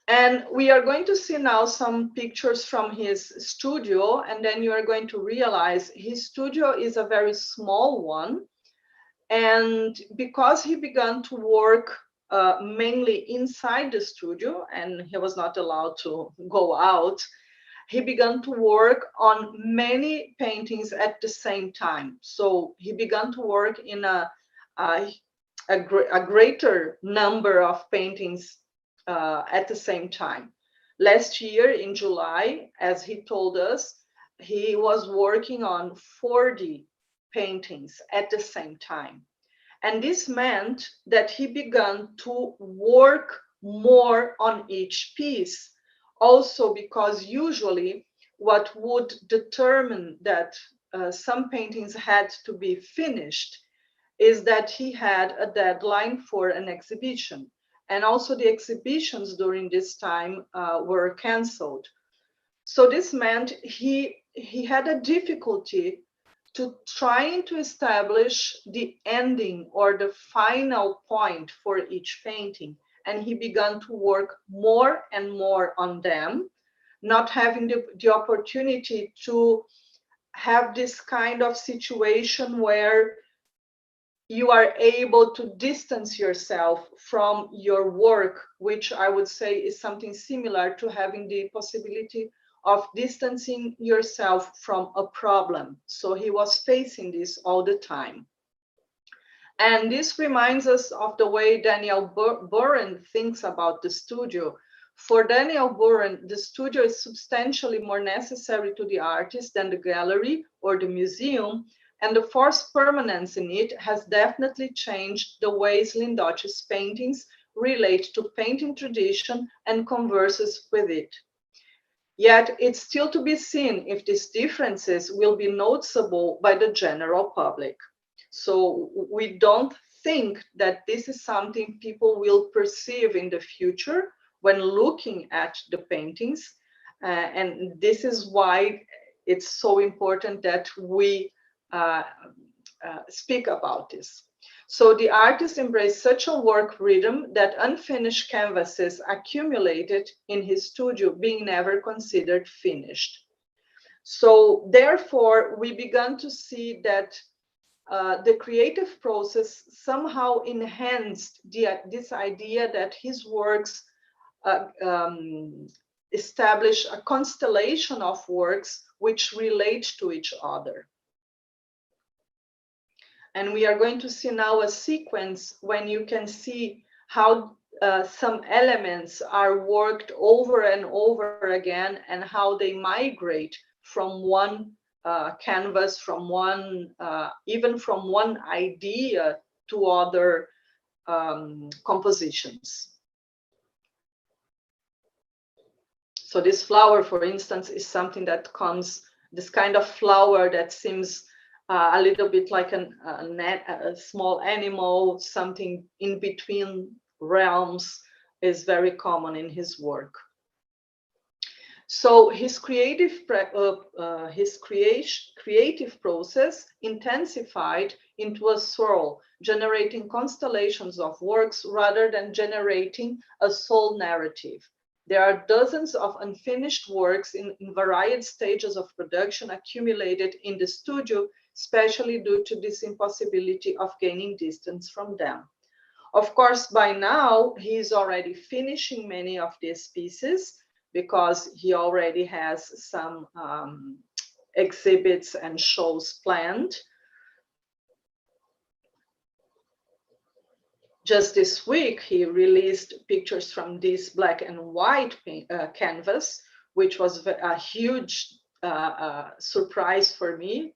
And we are going to see now some pictures from his studio, and then you are going to realize his studio is a very small one. And because he began to work mainly inside the studio, and he was not allowed to go out, he began to work on many paintings at the same time. So he began to work in a greater number of paintings at the same time. Last year in July, as he told us, he was working on 40 paintings at the same time. And this meant that he began to work more on each piece. Also because usually what would determine that some paintings had to be finished is that he had a deadline for an exhibition. And also the exhibitions during this time were canceled. So this meant he had a difficulty to trying to establish the ending or the final point for each painting. And he began to work more and more on them, not having the opportunity to have this kind of situation where you are able to distance yourself from your work, which I would say is something similar to having the possibility of distancing yourself from a problem. So he was facing this all the time. And this reminds us of the way Daniel Buren thinks about the studio. For Daniel Buren, the studio is substantially more necessary to the artist than the gallery or the museum, and the forced permanence in it has definitely changed the ways Lindocci's paintings relate to painting tradition and converses with it. Yet it's still to be seen if these differences will be noticeable by the general public. So we don't think that this is something people will perceive in the future when looking at the paintings. And this is why it's so important that we speak about this. So the artist embraced such a work rhythm that unfinished canvases accumulated in his studio being never considered finished. So therefore, we began to see that the creative process somehow enhanced this idea that his works establish a constellation of works which relate to each other. And we are going to see now a sequence when you can see how some elements are worked over and over again, and how they migrate from one canvas, from one, even from one idea to other compositions. So this flower, for instance, is something that comes, this kind of flower that seems a little bit like a small animal, something in between realms, is very common in his work. So his creative process intensified into a swirl, generating constellations of works rather than generating a sole narrative. There are dozens of unfinished works in varied stages of production accumulated in the studio, especially due to this impossibility of gaining distance from them. Of course, by now, he is already finishing many of these pieces because he already has some exhibits and shows planned. Just this week, he released pictures from this black and white canvas, which was a huge surprise for me,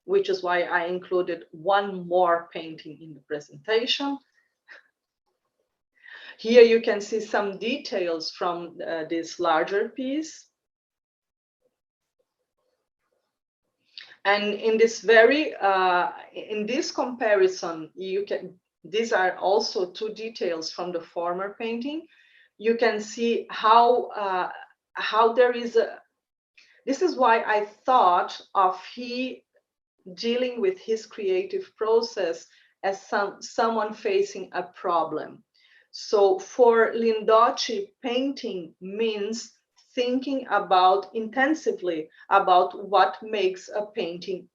which is why I included one more painting in the presentation. Here you can see some details from this larger piece. And in this in this comparison, these are also two details from the former painting. You can see how there is this is why I thought of he dealing with his creative process as someone facing a problem. So for Lindocci, painting means thinking intensively about what makes a painting,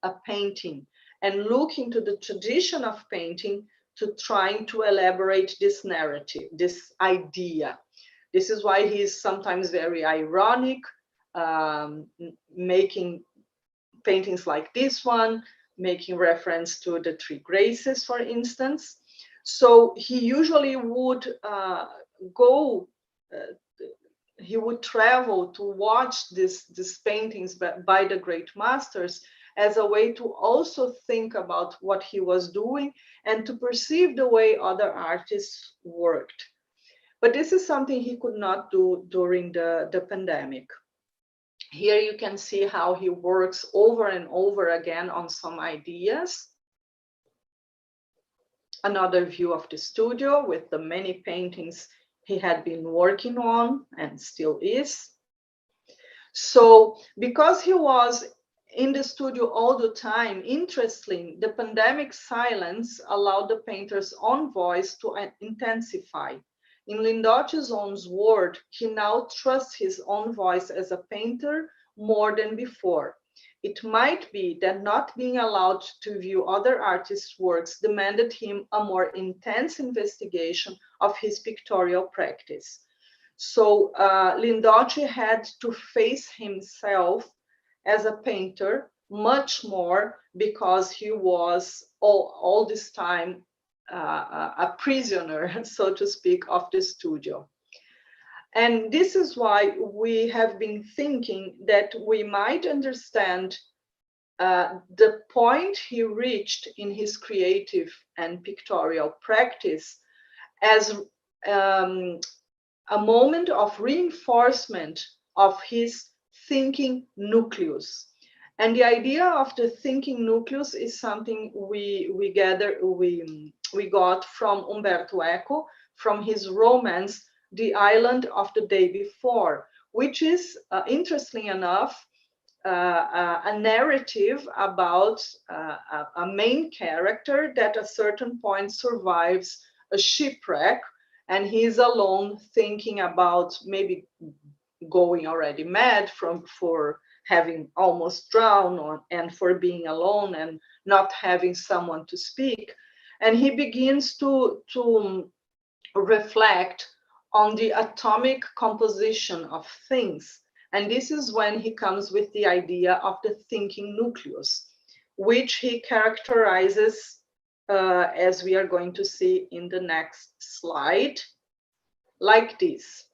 and looking to the tradition of painting to trying to elaborate this narrative, this idea. This is why he is sometimes very ironic, making paintings like this one, making reference to the Three Graces, for instance. So he usually would he would travel to watch these paintings by the great masters as a way to also think about what he was doing and to perceive the way other artists worked. But this is something he could not do during the pandemic. Here you can see how he works over and over again on some ideas. Another view of the studio with the many paintings he had been working on and still is. So because he was in the studio all the time, interestingly, the pandemic silence allowed the painter's own voice to intensify. In Lindocci's own word, he now trusts his own voice as a painter more than before. It might be that not being allowed to view other artists' works demanded him a more intense investigation of his pictorial practice. So Lindocci had to face himself as a painter much more because he was all this time a prisoner, so to speak, of the studio. And this is why we have been thinking that we might understand the point he reached in his creative and pictorial practice as a moment of reinforcement of his thinking nucleus. And the idea of the thinking nucleus is something we got from Umberto Eco, from his romance, The Island of the Day Before, which is, interestingly enough, a narrative about a main character that at a certain point survives a shipwreck, and he's alone thinking about maybe going already mad for having almost drowned and for being alone and not having someone to speak. And he begins to reflect on the atomic composition of things. And this is when he comes with the idea of the thinking nucleus, which he characterizes as we are going to see in the next slide, like this.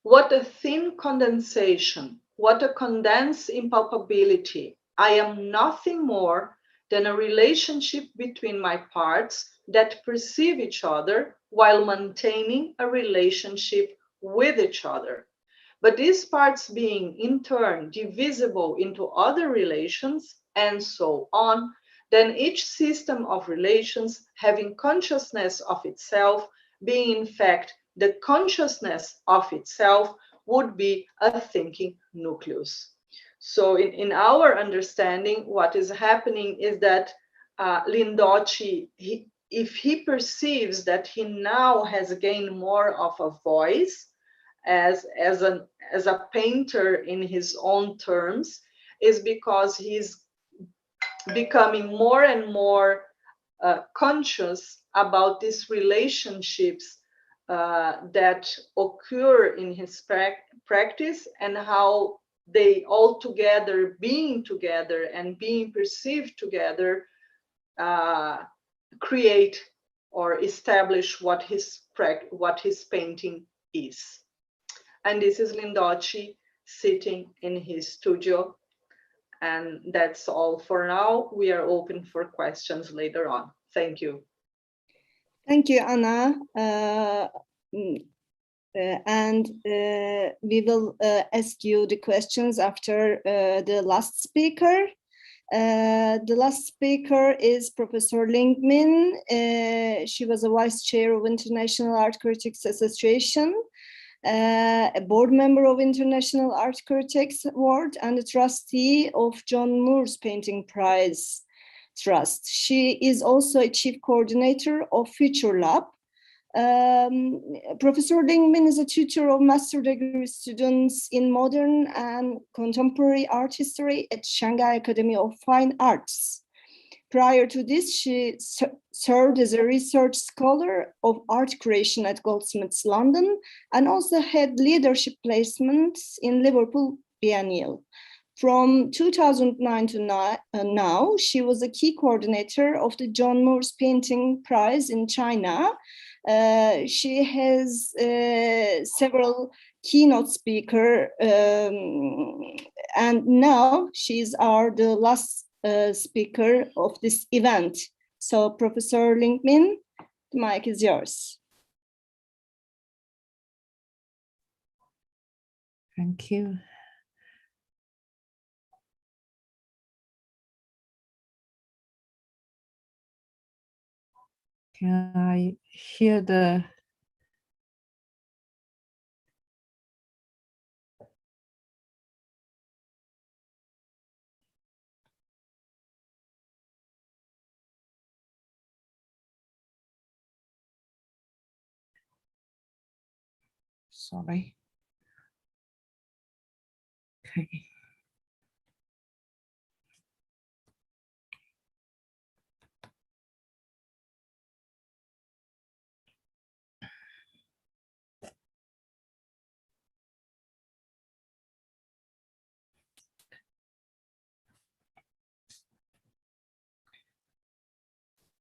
What a thin condensation, what a condensed impalpability. I am nothing more than a relationship between my parts that perceive each other while maintaining a relationship with each other. But these parts being in turn divisible into other relations and so on, then each system of relations having consciousness of itself, being in fact the consciousness of itself, would be a thinking nucleus. So in our understanding, what is happening is that Lindocci, if he perceives that he now has gained more of a voice as a painter in his own terms, is because he's becoming more and more conscious about these relationships that occur in his practice and how they all together, being together and being perceived together, create or establish what his painting is. And this is Lindocci sitting in his studio. And that's all for now. We are open for questions later on. Thank you. Thank you, Anna. We will ask you the questions after the last speaker. The last speaker is Professor Ling Min. She was a vice chair of International Art Critics Association, a board member of International Art Critics Award, and a trustee of John Moores Painting Prize Trust. She is also a chief coordinator of Future Lab. Professor Ling Min is a tutor of master degree students in modern and contemporary art history at Shanghai Academy of Fine Arts. Prior to this, she served as a research scholar of art creation at Goldsmiths London and also had leadership placements in Liverpool Biennial. From 2009 to now, she was a key coordinator of the John Moores Painting Prize in China. She has several keynote speakers, and now she's the last speaker of this event. So Professor Ling Min, the mic is yours. Thank you. Can I hear the... Sorry. Okay.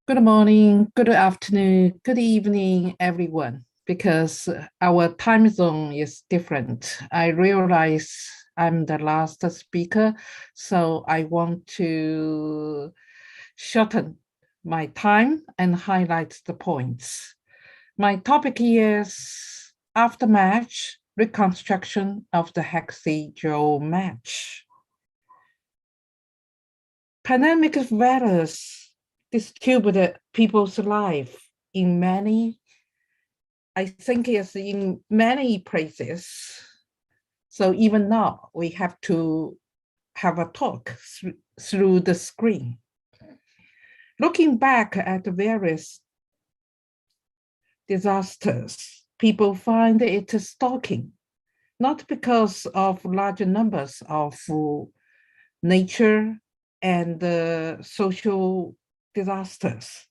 Good morning, good afternoon, good evening, everyone. Because our time zone is different. I realize I'm the last speaker, so I want to shorten my time and highlight the points. My topic is aftermatch, reconstruction of the hexagonal match. Pandemic virus distributed people's life in many, I think it's in many places. So even now we have to have a talk through the screen. Looking back at the various disasters, people find it stalking, not because of large numbers of nature and social disasters,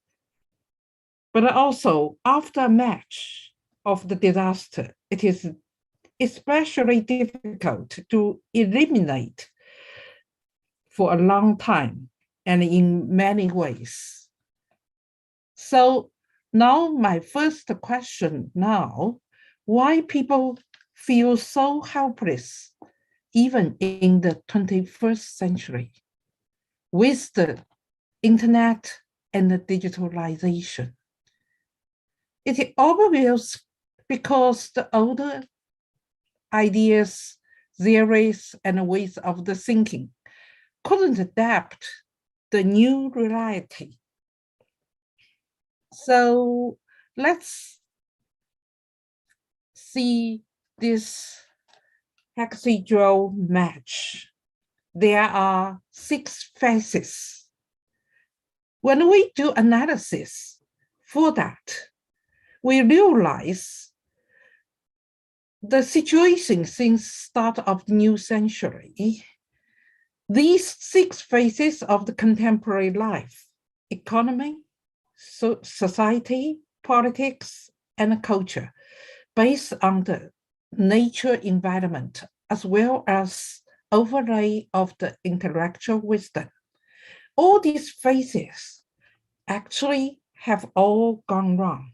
but also after a match of the disaster, it is especially difficult to eliminate for a long time and in many ways. So now my first question now, why people feel so helpless even in the 21st century with the internet and the digitalization? It is obvious because the older ideas, theories, and ways of the thinking couldn't adapt the new reality. So let's see this hexagonal match. There are 6 phases. When we do analysis for that, we realize the situation since start of the new century, these 6 phases of the contemporary life, economy, society, politics, and culture, based on the nature environment, as well as overlay of the intellectual wisdom. All these phases actually have all gone wrong.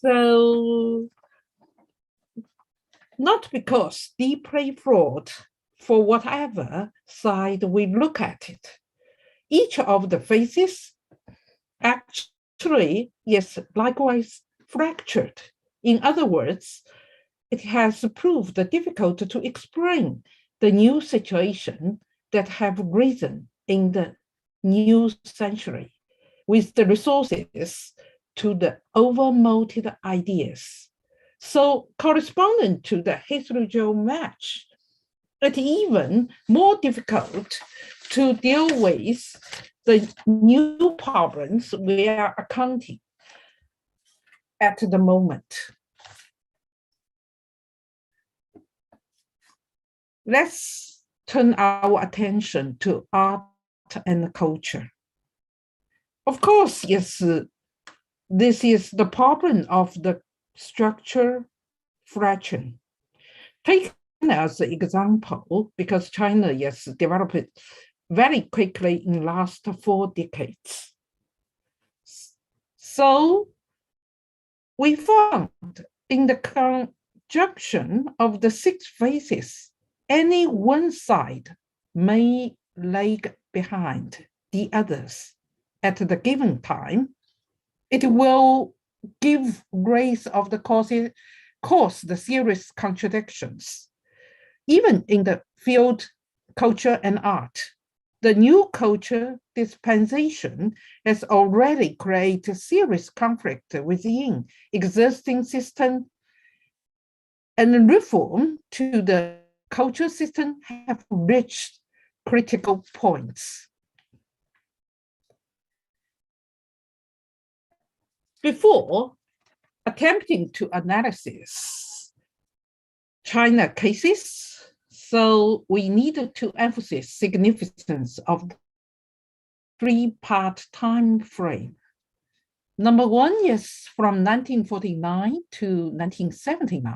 So, not because deeply flawed, for whatever side we look at it. Each of the phases actually is likewise fractured. In other words, it has proved difficult to explain the new situation that have risen in the new century with the resources to the overmolded ideas. So corresponding to the historical match, it's even more difficult to deal with the new problems we are accounting at the moment. Let's turn our attention to art and culture. Of course, yes, this is the problem of the structure fraction. Take as an example, because China, yes, developed very quickly in last 4 decades. So we found in the conjunction of the 6 phases, any one side may lag behind the others at the given time. It will give rise of the cause the serious contradictions. Even in the field culture and art, the new culture dispensation has already created serious conflict within existing system, and reform to the culture system have reached critical points. Before attempting to analyze China cases, so we needed to emphasize significance of the 3-part time frame. Number 1 is from 1949 to 1979.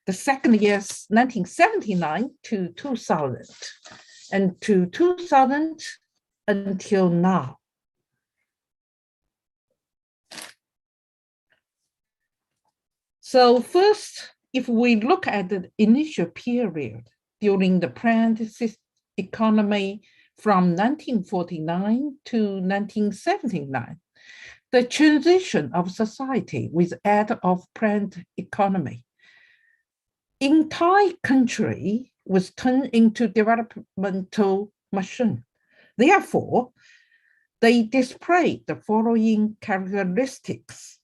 The second is 1979 to 2000, and to 2000 until now. So first, if we look at the initial period during the planned economy from 1949 to 1979, the transition of society with aid of planned economy, entire country was turned into developmental machine. Therefore, they displayed the following characteristics.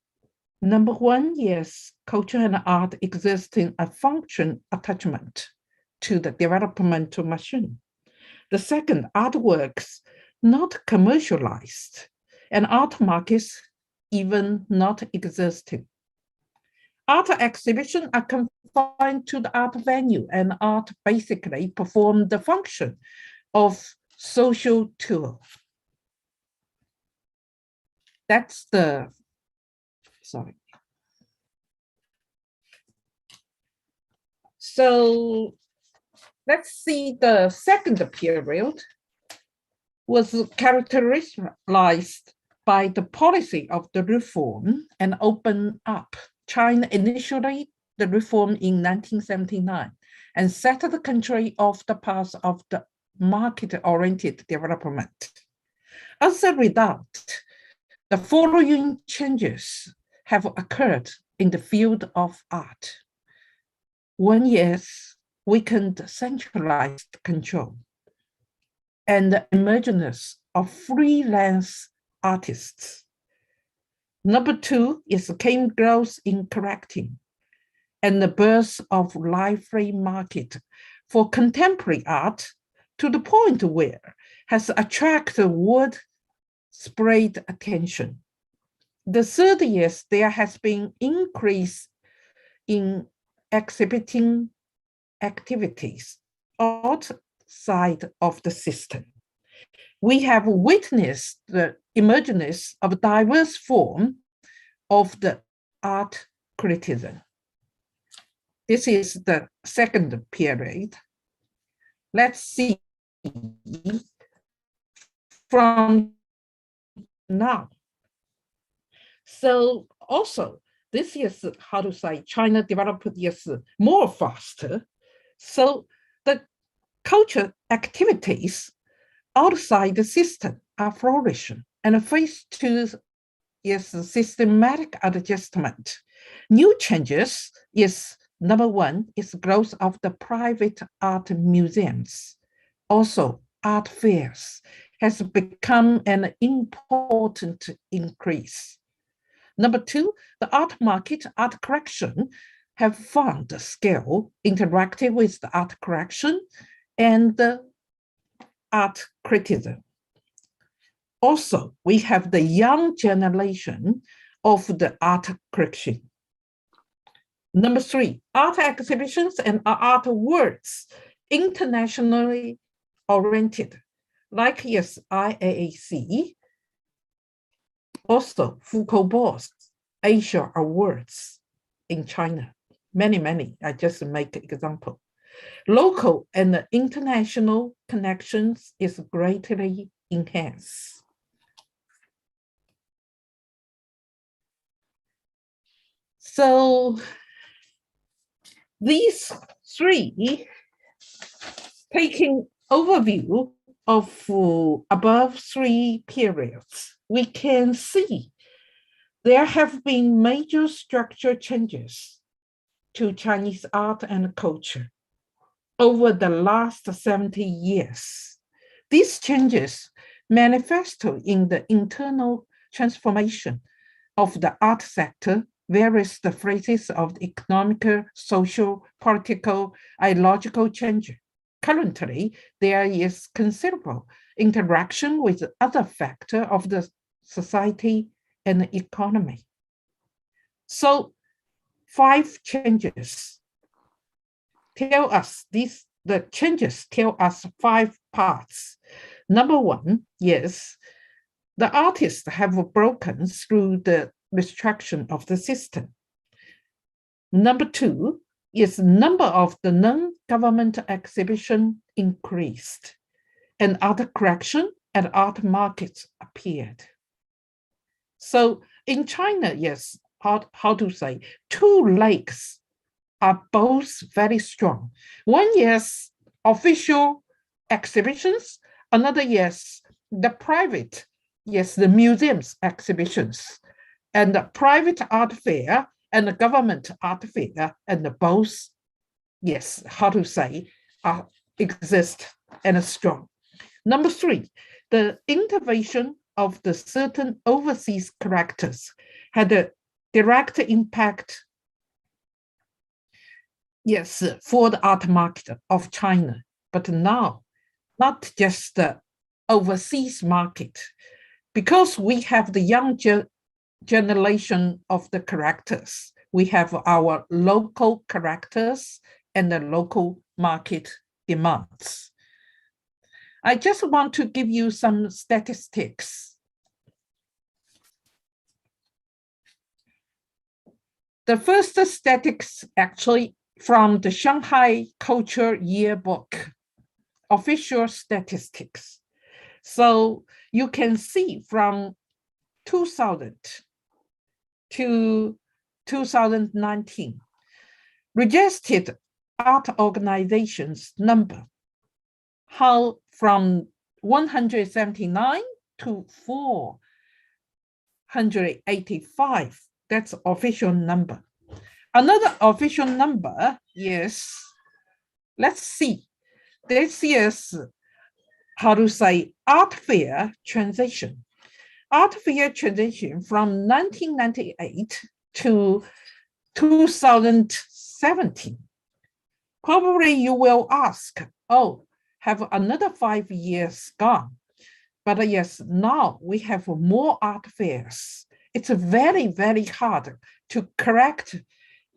Number 1 is culture and art existing a function attachment to the developmental machine. The second, artworks not commercialized and art markets even not existing. art exhibitions are confined to the art venue, and art basically perform the function of social tool. That's the, sorry. So let's see, the second period was characterized by the policy of the reform and open up. China initiated the reform in 1979 and set the country off the path of the market-oriented development. As a result, the following changes have occurred in the field of art. One is weakened centralized control and the emergence of freelance artists. Number two is came growth in collecting and the birth of lively market for contemporary art to the point where has attracted widespread attention. The third is there has been increase in exhibiting activities outside of the system. We have witnessed the emergence of diverse forms of the art criticism. This is the second period. Let's see from now. So also, this is how to say, China developed this more faster. So the culture activities outside the system are flourishing and face to is systematic adjustment. New changes is number one is growth of the private art museums. Also, art fairs has become an important increase. Number two, the art market, art collection have found the scale interactive with the art collection and the art criticism. Also, we have the young generation of the art collection. Number three, art exhibitions and art awards, internationally oriented, like yes, IAAC, also Foucault-Boss Asia Awards in China. Many, I just make an example. Local and international connections is greatly enhanced. So these three, taking overview of above three periods, we can see there have been major structural changes to Chinese art and culture over the last 70 years. These changes manifest in the internal transformation of the art sector, various phases of the economic, social, political, ideological change. Currently, there is considerable interaction with other factors of the society and the economy. So 5 changes tell us this, the changes tell us 5 parts. Number 1, yes, the artists have broken through the restriction of the system. Number 2 is number of the non-government exhibition increased and art collection and art markets appeared. So in China, yes, how to say, 2 legs are both very strong. One is official exhibitions, another is the private, yes, the museums exhibitions, and the private art fair and the government art fair, and both, yes, how to say, exist and are strong. Number 3, the intervention of the certain overseas characters had a direct impact, yes, for the art market of China, but now not just the overseas market, because we have the young generation of the characters we have our local characters and the local market demands. I just want to give you some statistics. The first statistics actually from the Shanghai Culture Yearbook, official statistics. So you can see from 2000 to 2019, registered art organizations number, how from 179 to 485. That's official number. Another official number is, let's see, this is, how to say, art fair transition. Art fair transition from 1998 to 2017. Probably you will ask, oh, have another 5 years gone? But yes, now we have more art fairs. It's very, very hard to correct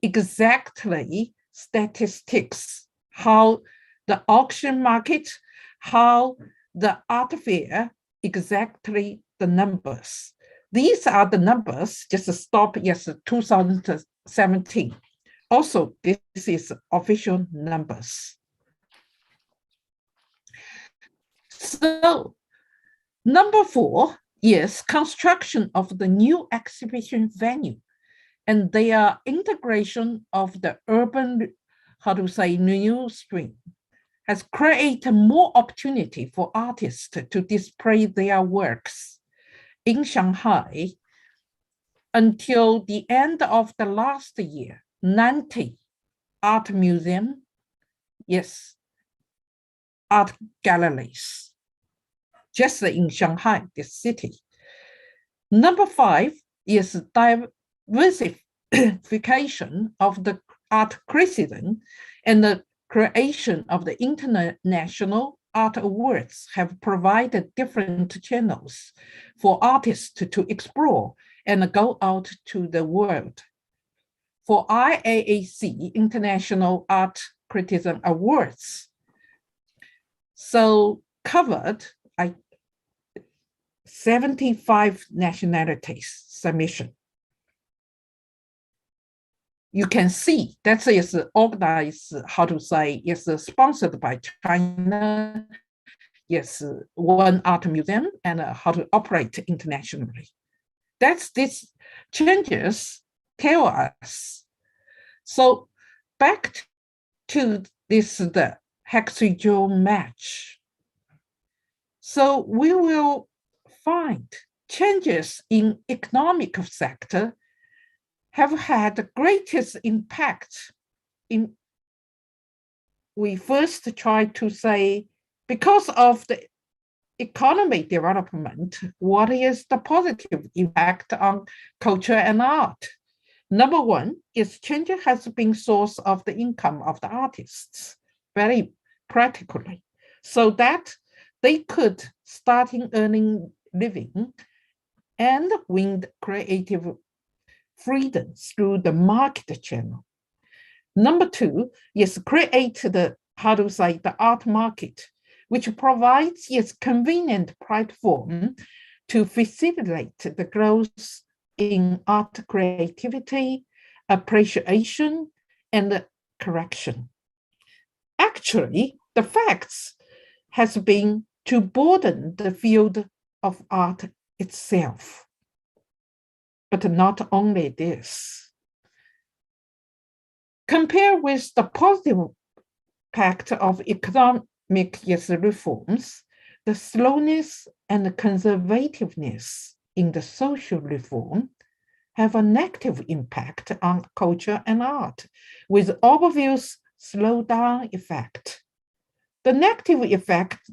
exactly statistics, how the auction market, how the art fair, exactly the numbers. These are the numbers, just stop, yes, 2017. Also, this is official numbers. So, number 4 is construction of the new exhibition venue and their integration of the urban, how to say, new stream has created more opportunity for artists to display their works. In Shanghai, until the end of the last year, 90 art museums, yes, art galleries, just in Shanghai, this city. Number 5 is diversification of the art criticism, and the creation of the International Art Awards have provided different channels for artists to explore and go out to the world. For IAAC, International Art Criticism Awards, so covered 75 nationalities submission. You can see that is organized, how to say, is sponsored by China, yes, one art museum, and how to operate internationally. That's these changes tell us. So back to this, the hexagon match. So we will find changes in economic sector have had the greatest impact in, we first try to say, because of the economic development, what is the positive impact on culture and art? Number 1 is change has been source of the income of the artists, very practically, so that they could start earning living and win creative freedom through the market channel. Number 2 is create the, how to say, the art market, which provides its convenient platform to facilitate the growth in art creativity, appreciation, and correction. Actually, the facts has been to broaden the field of art itself. But not only this. Compare with the positive impact of economic reforms, the slowness and the conservativeness in the social reform have a negative impact on culture and art, with obvious slowdown effect. The negative effect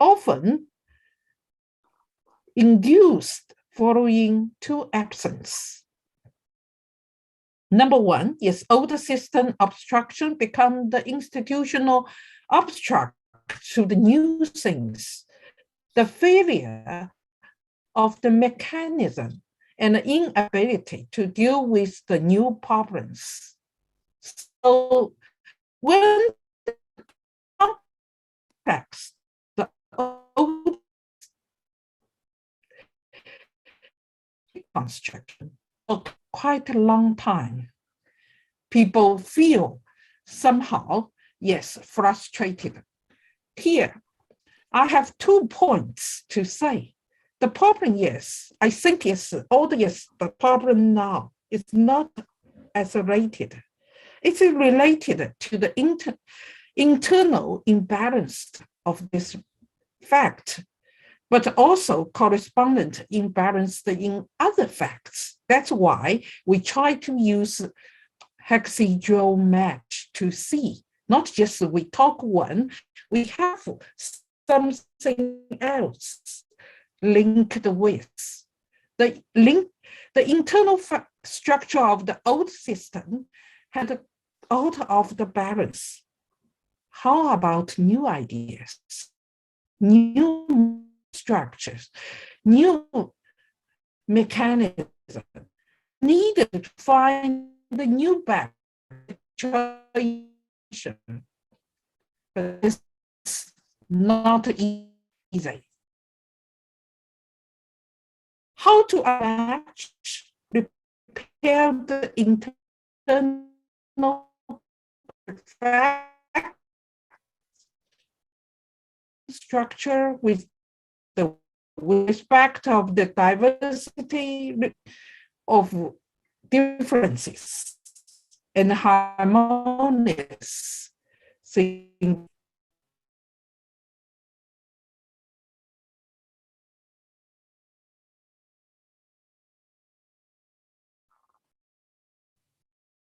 often induced following 2 absences. Number 1 is old system obstruction become the institutional obstruct to the new things. The failure of the mechanism and inability to deal with the new problems. So when complex, the old construction for quite a long time, people feel somehow, yes, frustrated. Here, I have 2 points to say. The problem, yes, I think it's obvious the problem now is not isolated. It's related to the internal imbalance of this fact, but also correspondent imbalance in other facts. That's why we try to use hexagonal match to see, not just we talk one, we have something else linked with. The internal structure of the old system had out of the balance. How about new ideas, new structures, new mechanisms needed to find the new balance? But it's not easy. How to match, repair the internal structure with the respect of the diversity of differences and harmonious thing.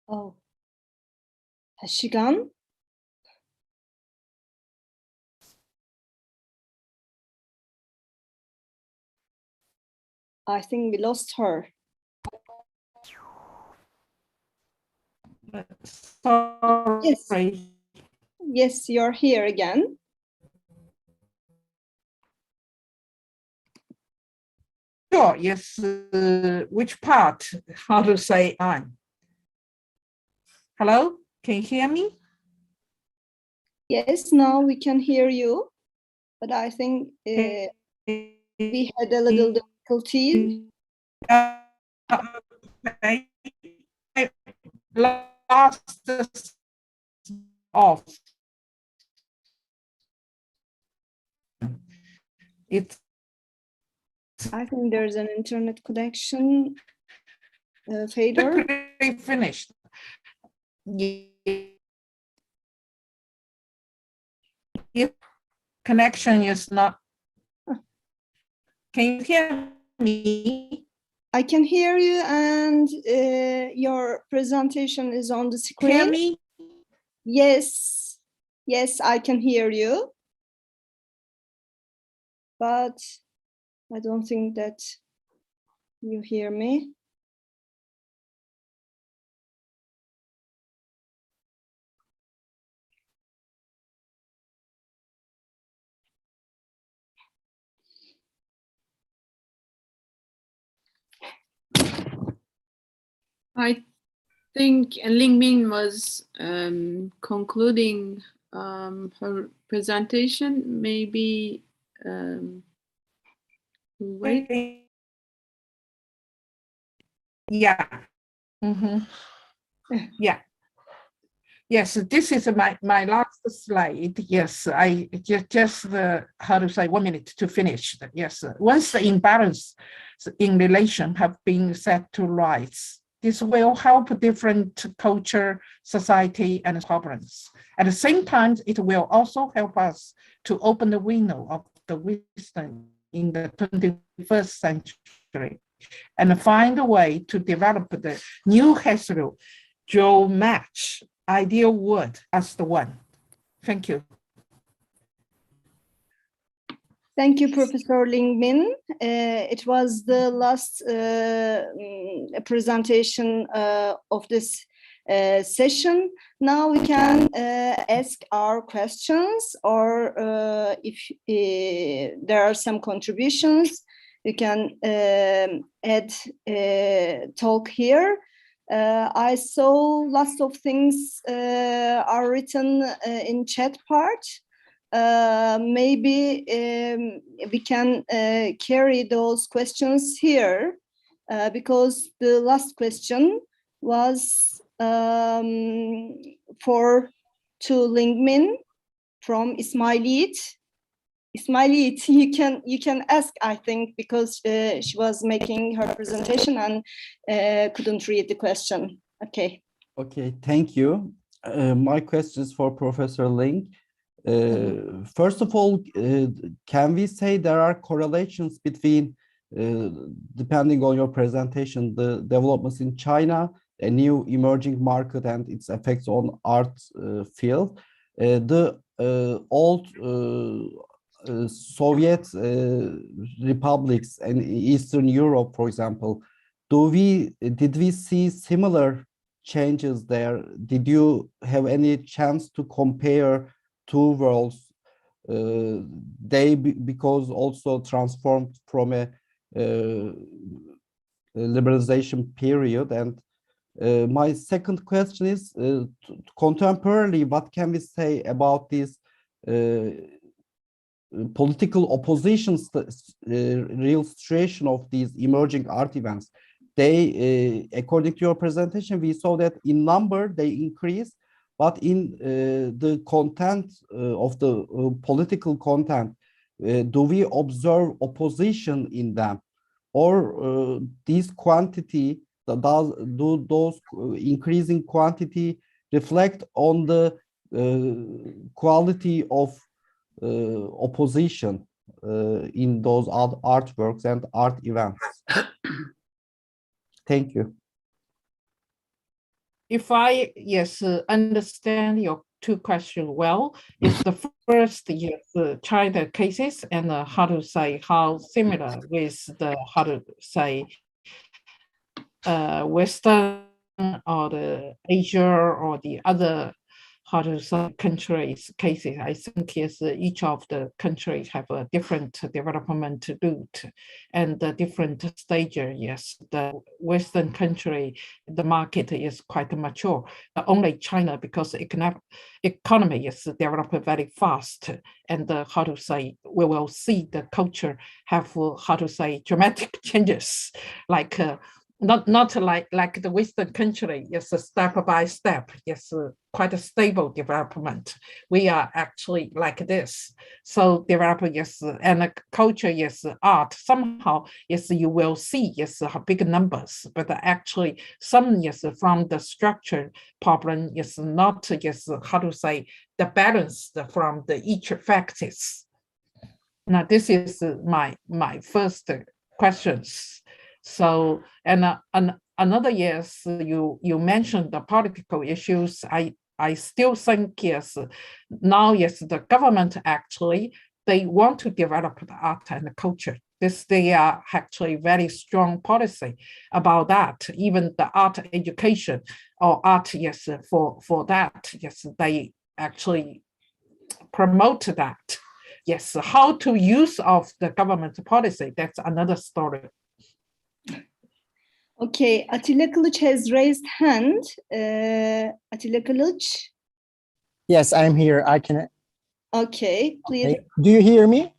Oh, has she gone? I think we lost her. Sorry. Yes, you're here again. Sure, yes. Which part? How to say I'm? Hello, can you hear me? Yes, now we can hear you, but I think we had a little difficulty. I lost this off. It's. I think there's an internet connection failure. Finished. If connection is not. Can you hear me? I can hear you, and your presentation is on the screen. Hear me? Yes, yes, I can hear you, but I don't think that you hear me. I think Lingmin was concluding her presentation. Maybe wait. Yeah. Yeah. Yes, this is my last slide. Yes, I just how to say 1 minute to finish. Yes, once the imbalance in relation have been set to rise, this will help different culture, society, and problems. At the same time, it will also help us to open the window of the wisdom in the 21st century and find a way to develop the new hexagonal match ideal word as the one. Thank you. Thank you, Professor Lingmin. It was the last presentation of this session. Now we can ask our questions, or if there are some contributions, you can add talk here. I saw lots of things are written in chat part. Maybe we can carry those questions here because the last question was for to Lingmin from Ismailit. Ismailit, you can ask, I think, because she was making her presentation and couldn't read the question. Okay. Okay, thank you. My question is for Professor Ling. First of all, can we say there are correlations between, depending on your presentation, the developments in China, a new emerging market and its effects on art field, the old Soviet republics and Eastern Europe, for example, did we see similar changes there? Did you have any chance to compare two worlds? Because also transformed from a liberalization period. And my second question is, contemporarily, what can we say about this political opposition's real situation of these emerging art events? They, according to your presentation, we saw that in number they increase, but in the content of the political content, do we observe opposition in them, or this quantity, do those increasing quantity reflect on the quality of opposition in those artworks and art events? Thank you. If I understand your two questions well, it's the first, yes, China cases, and how to say how similar with the how to say Western or the Asia or the other how to say countries cases. I think yes, each of the countries have a different development route and the different stage. Yes, the Western country, the market is quite mature. Only China, because the economy is developed very fast, and how to say we will see the culture have how to say dramatic changes, like. Not like the Western country, yes, step by step, yes, quite a stable development. We are actually like this. So develop, yes, and culture, yes, art, somehow, yes, you will see, yes, big numbers, but actually some, yes, from the structure problem, yes, not, yes, how to say, the balance from the each factors. Now, this is my first questions. So, and another, yes, you mentioned the political issues. I still think, yes, now, yes, the government actually, they want to develop the art and the culture. They are actually very strong policy about that. Even the art education or art, yes, for that, yes, they actually promote that. Yes, how to use of the government policy, that's another story. Okay, Atilla Kılıç has raised hand. Atilla Kılıç. Yes, I'm here. I can. Okay, please. Okay. Do you hear me?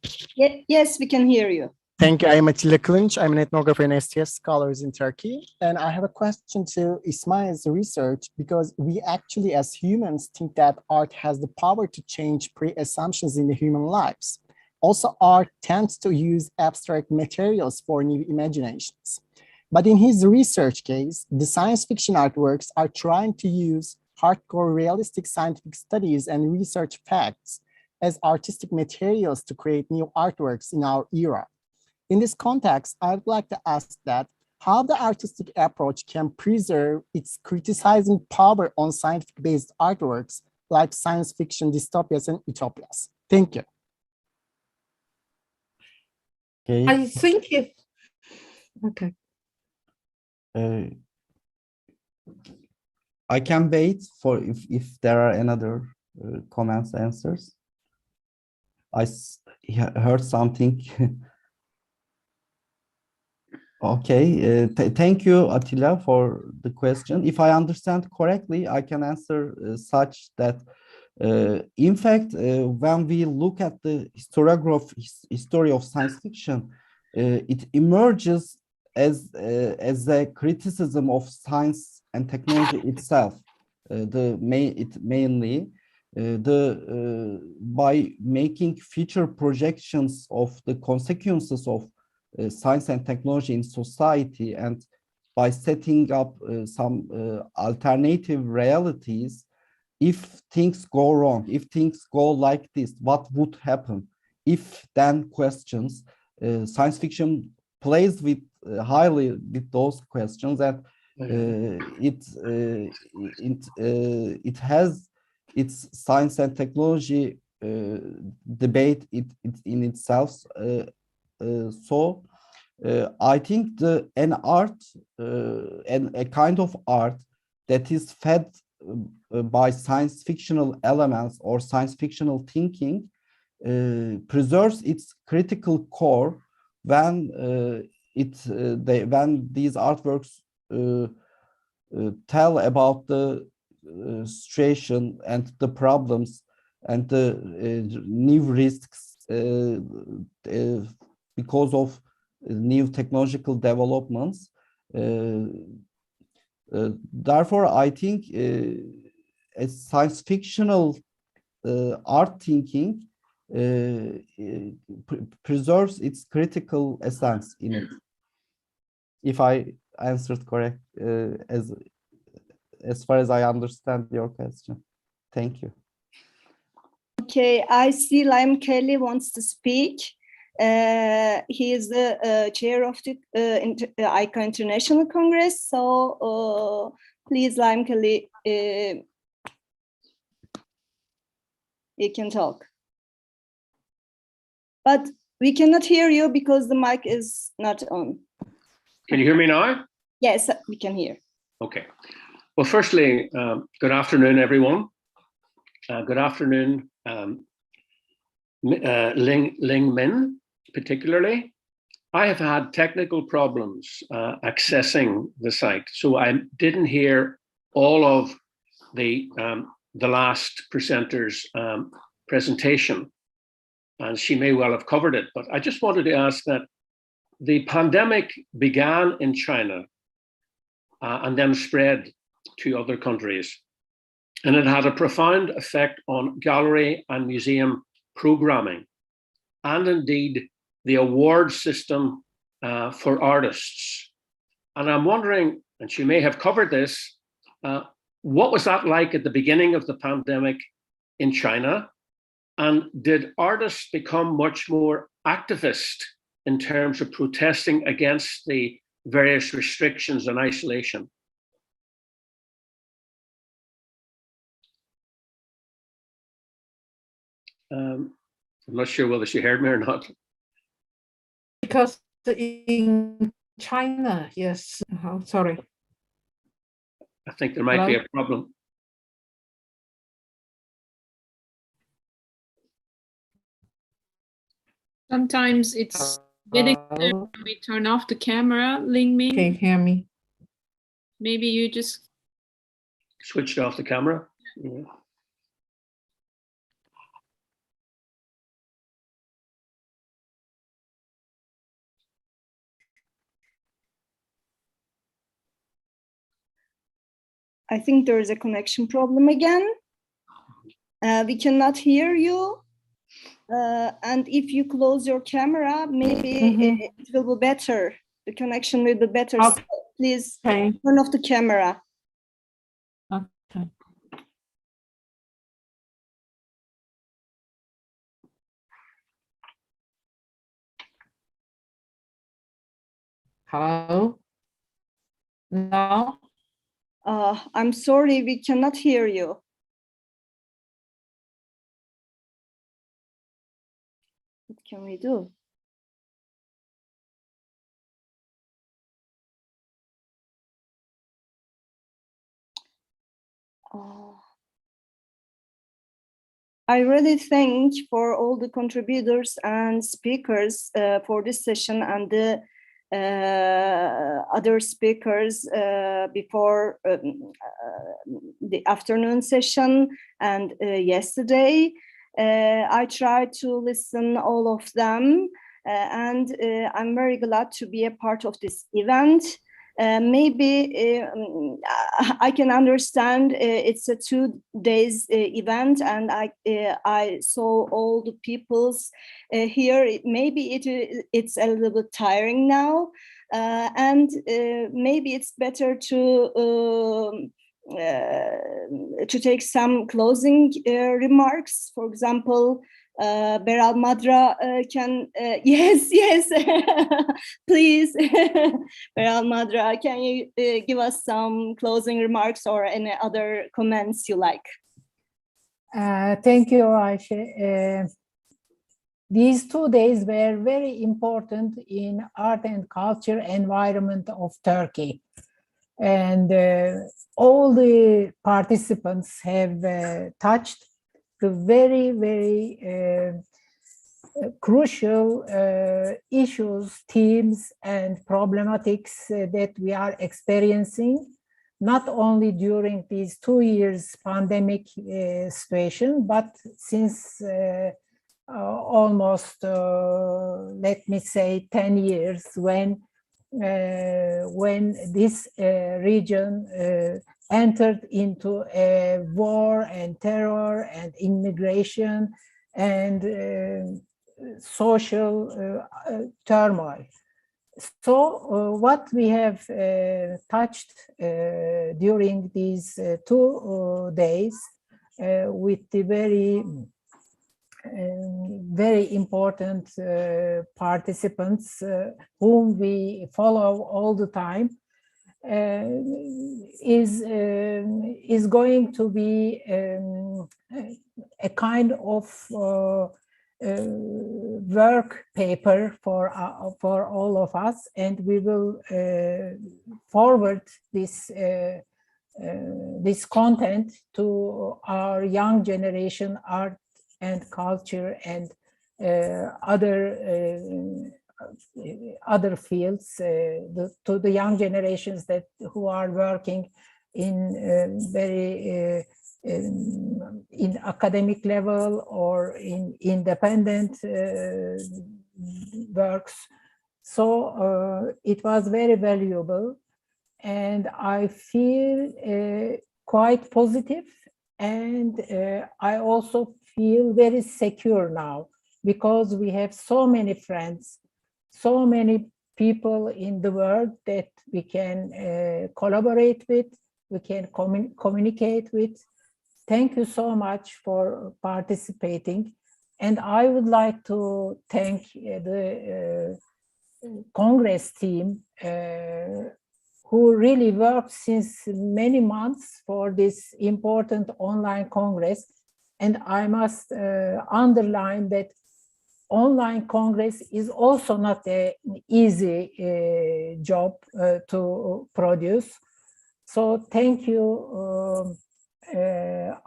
Yes, we can hear you. Thank you. I'm Atilla Kılıç. I'm an ethnographer and STS scholars in Turkey. And I have a question to Ismail's research, because we actually as humans think that art has the power to change pre-assumptions in the human lives. Also, art tends to use abstract materials for new imaginations. But in his research case, the science fiction artworks are trying to use hardcore realistic scientific studies and research facts as artistic materials to create new artworks in our era. In this context, I would like to ask that how the artistic approach can preserve its criticizing power on scientific-based artworks like science fiction dystopias and utopias. Thank you. Okay. I think if, okay. I can wait for if there are another comments, answers. I heard something. Okay, thank you, Attila, for the question. If I understand correctly, I can answer such that, in fact, when we look at the history of science fiction, it emerges as a criticism of science and technology itself. Mainly by making future projections of the consequences of science and technology in society, and by setting up some alternative realities. If things go wrong, if things go like this, what would happen? If then questions, science fiction plays with highly with those questions, and it has its science and technology debate in itself. So I think an art and a kind of art that is fed by science fictional elements or science fictional thinking preserves its critical core when when these artworks tell about the situation and the problems and the new risks because of new technological developments. Therefore, I think a science fictional art thinking preserves its critical essence in it. If I answered correct, as far as I understand your question. Thank you. Okay, I see Lime Kelly wants to speak. He is the chair of the Aica International Congress. So please, Lime Kelly, you can talk. But we cannot hear you because the mic is not on. Can you hear me now? Yes, we can hear. Okay. Well, firstly, good afternoon, everyone. Good afternoon, Ling Min, particularly. I have had technical problems accessing the site, so I didn't hear all of the last presenter's presentation, and she may well have covered it, but I just wanted to ask that the pandemic began in China and then spread to other countries. And it had a profound effect on gallery and museum programming, and indeed the award system for artists. And I'm wondering, and she may have covered this, what was that like at the beginning of the pandemic in China? And did artists become much more activist in terms of protesting against the various restrictions and isolation? I'm not sure whether she heard me or not. Because in China, yes. Sorry. I think there might be a problem. Sometimes it's getting there when we turn off the camera, Ling Min. Can you hear me? Maybe you just switched off the camera. Yeah. I think there is a connection problem again. We cannot hear you. And if you close your camera, maybe it will be better. The connection will be better. Okay. So please turn off the camera. Okay. Hello? No? I'm sorry, we cannot hear you. What can we do? I really thank for all the contributors and speakers for this session and the other speakers before the afternoon session and yesterday. I tried to listen all of them, and I'm very glad to be a part of this event. Maybe I can understand it's a 2 days event, and I saw all the peoples here. Maybe it's a little bit tiring now, and maybe it's better to take some closing remarks. For example, Beral Madra can, yes, please, Beral Madra, can you give us some closing remarks or any other comments you like? Thank you, Ayşe. These 2 days were very important in art and culture environment of Turkey. And all the participants have touched the very, very crucial issues, themes, and problematics that we are experiencing, not only during these 2 years pandemic situation, but since almost, let me say, 10 years when this region entered into a war and terror and immigration and social turmoil. So what we have touched during these 2 days with the very important participants whom we follow all the time is going to be a kind of work paper for all of us, and we will forward this content to our young generation art and culture and other fields, to the young generations who are working in in academic level or in independent works. So it was very valuable, and I feel quite positive, and I also feel very secure now because we have so many friends, so many people in the world that we can collaborate with, we can communicate with. Thank you so much for participating. And I would like to thank the Congress team who really worked since many months for this important online Congress. And I must underline that online Congress is also not an easy job to produce. So thank you,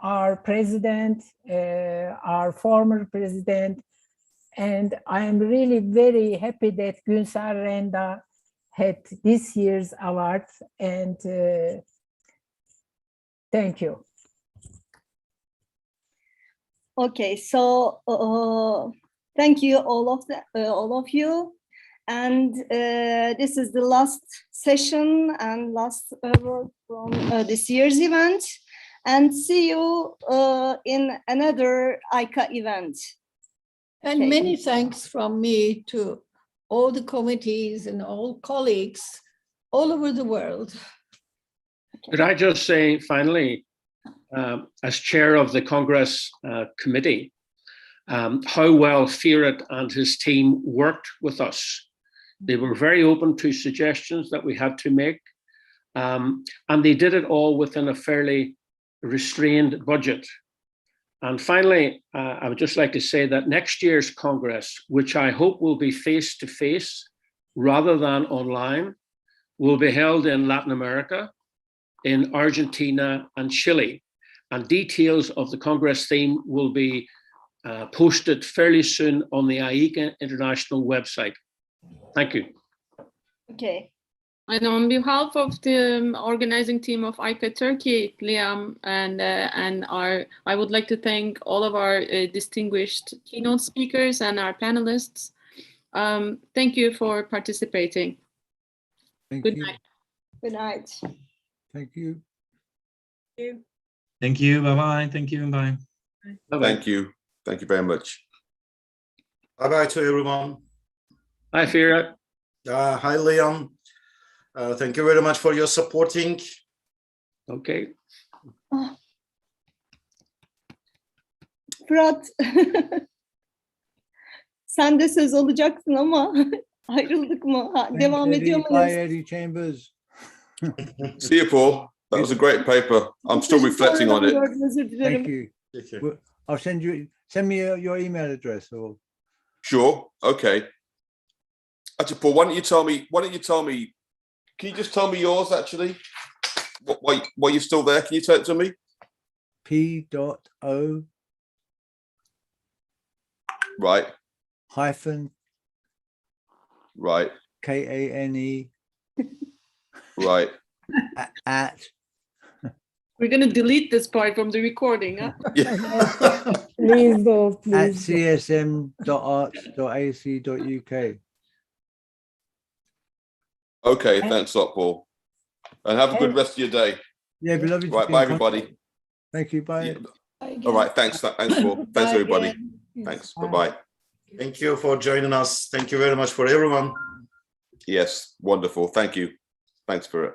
our president, our former president, and I am really very happy that Günsar Renda had this year's award, and thank you. Okay, so thank you all of you, and this is the last session and last word from this year's event, and see you in another Aica event. And Okay. many thanks from me to all the committees and all colleagues all over the world. Could I just say finally, as chair of the Congress committee, how well Firat and his team worked with us. They were very open to suggestions that we had to make, and they did it all within a fairly restrained budget. And finally, I would just like to say that next year's Congress, which I hope will be face-to-face rather than online, will be held in Latin America, in Argentina and Chile. And details of the Congress theme will be posted fairly soon on the Aica International website. Thank you. Okay. And on behalf of the organizing team of Aica Turkey, Liam, and I would like to thank all of our distinguished keynote speakers and our panelists. Thank you for participating. Good night. Good night. Thank you. Thank you. Bye-bye. Thank you and bye. Thank you. Thank you very much. Bye-bye to everyone. Hi, Fira. Hi, Leon. Thank you very much for your supporting. Okay. Fırat, sen de söz olacaksın ama ayrıldık mı? Devam ediyor muyuz? Bye, Eddie Chambers. See you, Paul. That was a great paper. I'm still reflecting on it. Thank you. I'll send me your email address or. Sure. Okay. Actually, Paul, why don't you tell me? Can you just tell me yours actually? While you're still there, can you tell it to me? P.O. Right. Hyphen. Right. Kane. Right. At. We're going to delete this part from the recording, huh? Please do, please. At csm.arts.ac.uk. Okay, thanks a lot, Paul. And have a good rest of your day. Yeah, be lovely to Right, be bye in contact. everybody. Thank you, bye. All right, thanks Paul. Thanks everybody. Thanks, bye-bye. Thank you for joining us. Thank you very much for everyone. Yes, wonderful. Thank you. Thanks for it.